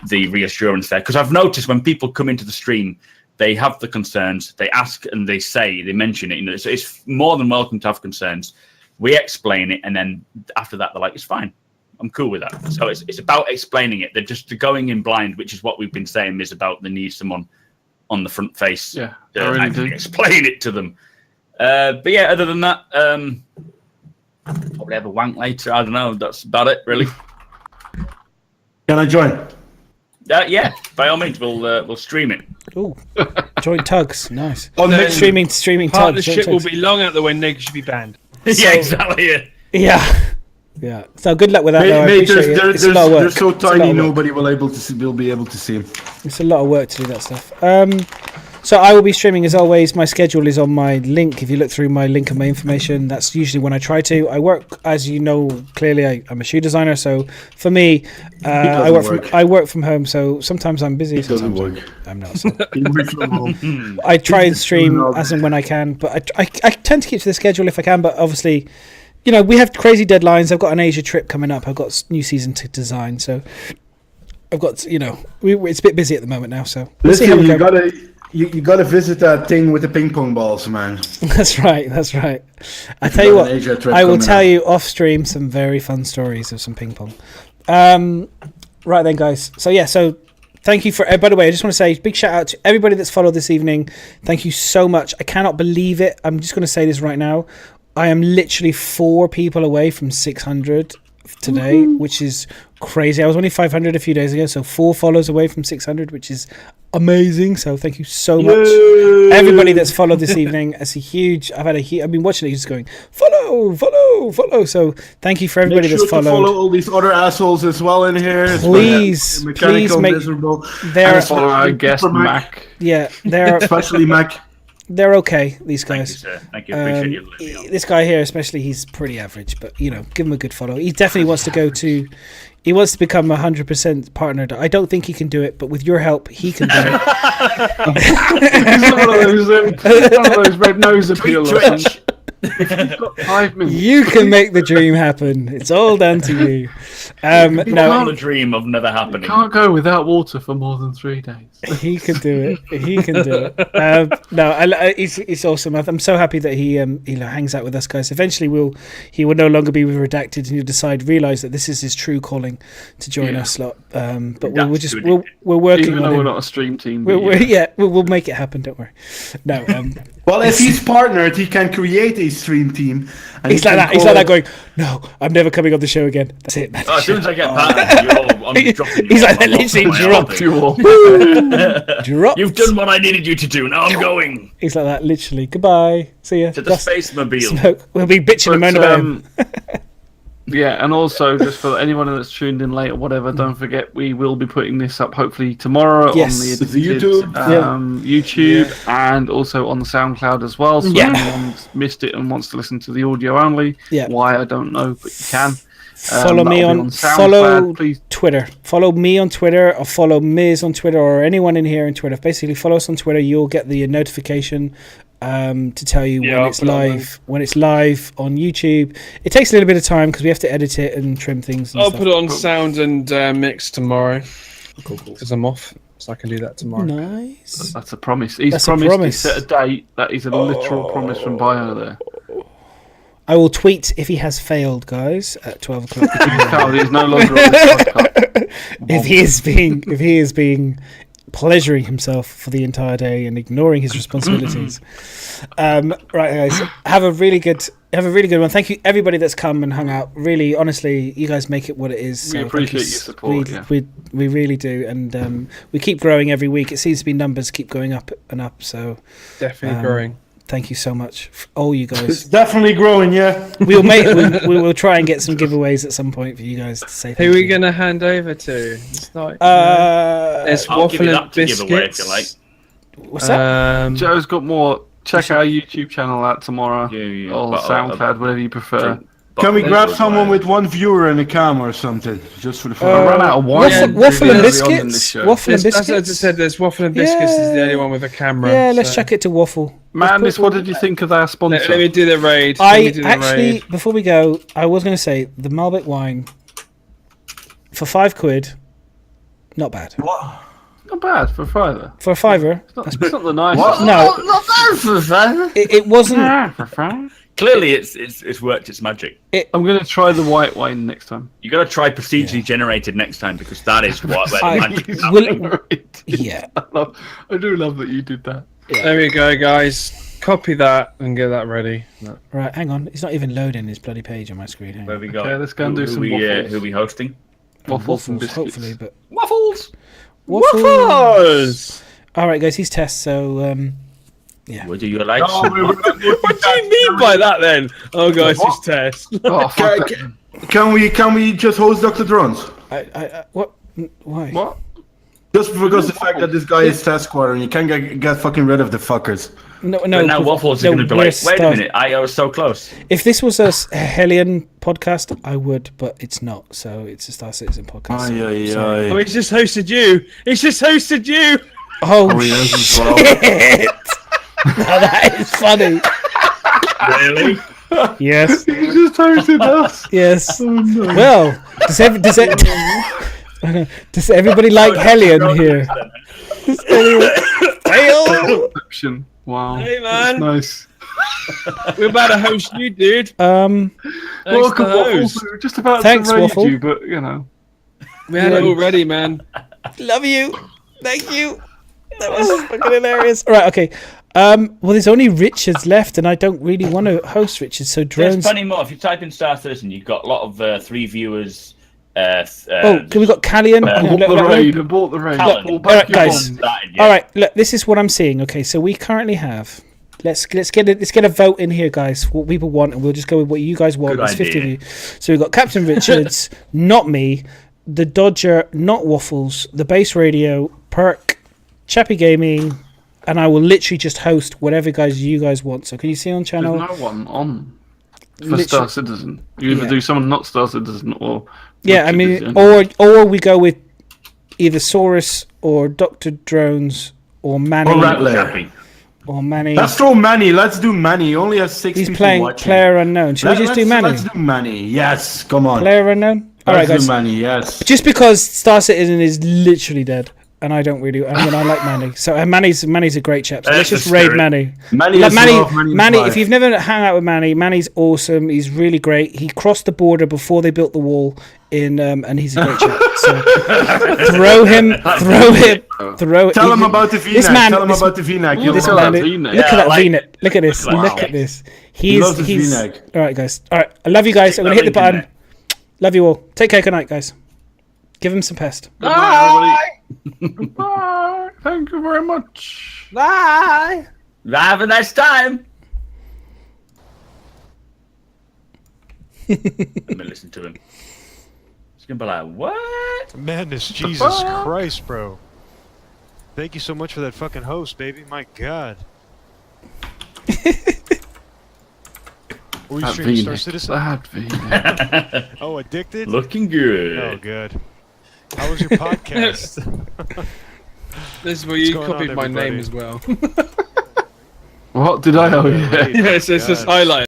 the reassurance there, because I've noticed when people come into the stream, they have the concerns, they ask and they mention it. So it's more than welcome to have concerns. We explain it, and then after that, they're like, it's fine. I'm cool with that. So it's about explaining it. They're just going in blind, which is what we've been saying is about the need someone on the front face yeah, to I really actually do. explain it to them. But yeah, other than that, probably have a wank later. I don't know. That's about it, really. Can I join? Yeah, by all means, we'll stream it. Ooh, joint tugs, nice. On Then Streaming tugs. Partnership joint will tugs. be long out the window because you should be banned. Yeah, exactly. Yeah. Yeah. So good luck with that. Though. I Mate, appreciate it. It's a lot of work. they're so It's a lot tiny, of work. nobody will be able to see them. It's a lot of work to do that stuff. So I will be streaming as always. My schedule is on my link. If you look through my link and my information, that's usually when I try to. I work, as you know, clearly I'm a shoe designer. So for me, I work from home. So sometimes I'm busy. It doesn't Sometimes work. I'm not. So He works from home. I try and stream as and when I can. But I tend to keep to the schedule if I can. But obviously, you know, we have crazy deadlines. I've got an Asia trip coming up. I've got new season to design. So I've got, you know, it's a bit busy at the moment now. So we'll see how Listen, we go. you gotta visit that thing with the ping pong balls, man. That's right. I tell you what, I will tell you off stream some very fun stories of some ping pong. Right then, guys. So thank you for. By the way, I just want to say big shout out to everybody that's followed this evening. Thank you so much. I cannot believe it. I'm just going to say this right now. I am literally 4 people away from 600 today, which is crazy. I was only 500 a few days ago, so 4 follows away from 600, which is amazing. So thank you so much, everybody that's followed this evening. It's a huge. I've been watching it, just going follow. So thank you for everybody Make sure that's to followed. follow all these other assholes as well in here. Please make. Miserable. They're Follow our guest Mac. yeah, they're Especially Mac. they're okay. These Thank you, guys. sir. Thank you. Appreciate you letting me on. This guy here, especially, he's pretty average, but you know, give him a good follow. He definitely wants to go to. He wants to become 100% partner. I don't think he can do it, but with your help, he can do it. He's one of those red nose appeal. Twitch. If you've got 5 minutes. You can make the dream happen. It's all down to you. No, No, the dream of never happening. Can't go without water for more than 3 days. he can do it. He can do it. He's awesome. I'm so happy that he hangs out with us, guys. Eventually, he will no longer be with Redacted, and he'll realize that this is his true calling to join us lot. But we're working Even on though him. we're not a stream team. We'll make it happen. Don't worry. No. Well, if he's partnered, he can create a stream team. And He's like that. He's like that, going, "No, I'm never coming on the show again. That's it." As soon as I get partnered, I'm dropping. He's like that, I'm off literally my dropped holiday. Dropped. You've done what I needed you to do. Now I'm going He's like that, literally. Goodbye. See ya. to the Space Mobile. Smoke. We'll be bitching and moaning about him. Yeah, and also just for anyone that's tuned in late or whatever, don't forget we will be putting this up hopefully tomorrow Yes. on the The edited, YouTube. YouTube and also on the SoundCloud as well. So if anyone's missed it and wants to listen to the audio only, why I don't know, but you can. Follow me that'll be on SoundCloud, please. Twitter. Follow me on Twitter, or follow Myz on Twitter, or anyone in here on Twitter. Basically, follow us on Twitter. You'll get the notification to tell you when it's live. When it's live on YouTube, it takes a little bit of time because we have to edit it and trim things. And I'll stuff. put it on sound and mix tomorrow because I'm off, so I can do that tomorrow. Nice. That's a promise. He's That's a promised promise. to set a date. That is a literal promise from Bio there. I will tweet if he has failed, guys, at 12 o'clock. Carl, he's no longer on this podcast. if he is being pleasuring himself for the entire day and ignoring his responsibilities. Right, guys, have a really good one. Thank you everybody that's come and hung out. Really, honestly, you guys make it what it is. We appreciate your support. We really do, and we keep growing every week. It seems to be numbers keep going up and up. So Definitely growing. thank you so much, all you It's guys. definitely growing, yeah. we will try and get some giveaways at some point for you guys to say. Who thank are we you. gonna hand over to? It's not. There's I'll give waffle you and that to give away if biscuits. you like. What's that? Joe's got more. Check our YouTube channel out tomorrow. Yeah, Or but SoundCloud, whatever you prefer. Can we But- grab someone with 1 viewer and a cam or something? Just for the I fun. ran out of wine. Waffle and really early on in this biscuits. show. Waffle and That's what I biscuits. just said. There's waffle and biscuits is the only one with a camera. Yeah, let's so- chuck it to waffle. Madness, what did you think of our sponsor? Let me do the raid. Let I me do the actually, raid. before we go, I was going to say the Malbec wine for £5, not bad. What? Not bad for a fiver. For a fiver, It's not the nicest. no, Not bad for a fan. it wasn't. Clearly, it's worked its magic. I'm going to try the white wine next time. You got to try procedurally generated next time because that is what where I- the magic's will- happening. Yeah, I do love that you did that. There we go, guys. Copy that and get that ready. right. Hang on, it's not even loading this bloody page on my screen. Hang Where on. we go? Okay, let's go and do some who waffles. we hosting? Waffles and biscuits. hopefully, but Waffles. Waffles! all right, guys, he's test. So Would you like? What do you mean by that then? Oh, guys, it's test. Oh, fuck that. Can we just host Dr. Drones? what? Why? What? Just because the fact that this guy is Test Squadron, you can't get fucking rid of the fuckers. No. But now Waffles is going to be like, wait a minute, I was so close. If this was a Hellion podcast, I would, but it's not. So it's a Star Citizen podcast. Oh, it's just hosted you. It's just hosted you. Oh, he is as well. shit! Now that is funny. Really? Yes. He just hosted us. Yes. Well, does everybody like Hellion here? Fail. Exception. Wow. Hey, man. That's nice. We're about to host you, dude. Welcome, Waffles. Waffles. We were just about Thanks, to raid Waffle. you, but you know. We had it already, man. Love you. Thank you. That was fucking hilarious. All right, okay. Well, there's only Richards left, and I don't really want to host Richards. So There's drones. plenty more. If you type in Star Citizen, you've got a lot of 3 viewers. We got Callian. I bought the raid. Talent. Pull All back right, your guys. bombs. All right, look. This is what I'm seeing. Okay, so we currently have. Let's get a vote in here, guys. What people want, and we'll just go with what you guys want. Good There's 50 of idea. you. So we've got Captain Richards, not me, the Dodger, not Waffles, the Base Radio, Perk, Chappy Gaming, and I will literally just host whatever you guys want. So can you see on channel? There's no one on for Literally- Star Citizen. You either Yeah. do someone not Star Citizen or. Yeah, I mean, or we go with either Saurus or Dr. Drones or Manny Or Rattler. Happy. or Manny. Let's throw Manny. Let's do Manny. He only has 6 He's people playing watching. Player Unknown. Should we just do Manny? Let's do Manny. Yes, come on. Player Unknown? Alright, Let's guys. do Manny, yes. Just because Star Citizen is literally dead, and I don't really. I mean, I like Manny. So Manny's a great chap. So let's That's just the raid spirit. Manny. Manny Like, is Manny, love, Manny is Manny, life. if you've never hung out with Manny, Manny's awesome. He's really great. He crossed the border before they built the wall in, and he's a great chap. So throw him. Tell him about the V-neck. This man- Tell him this- about the V-neck. This Tell man, that look V-neck. at Yeah, that like- V-neck. Look at this. Wow. Look at this. He loves his V-neck. All right, guys. All right. I love you guys. I'm gonna hit the button. Love you all. Take care. Good night, guys. Give him some pest. Good night, everybody. Bye. Thank you very much. Bye. Have a nice time. Let me listen to him. He's gonna be like, "What?" Madness, Jesus Christ, bro. Thank you so much for that fucking host, baby. My God. Were you That streaming Star V-neck. Citizen? That V-neck. Oh, addicted? Looking good. Oh, good. How was your podcast? This is where you going on, copied my name everybody? as well. What did I owe you? Hey, Yes, it's just God. highlight.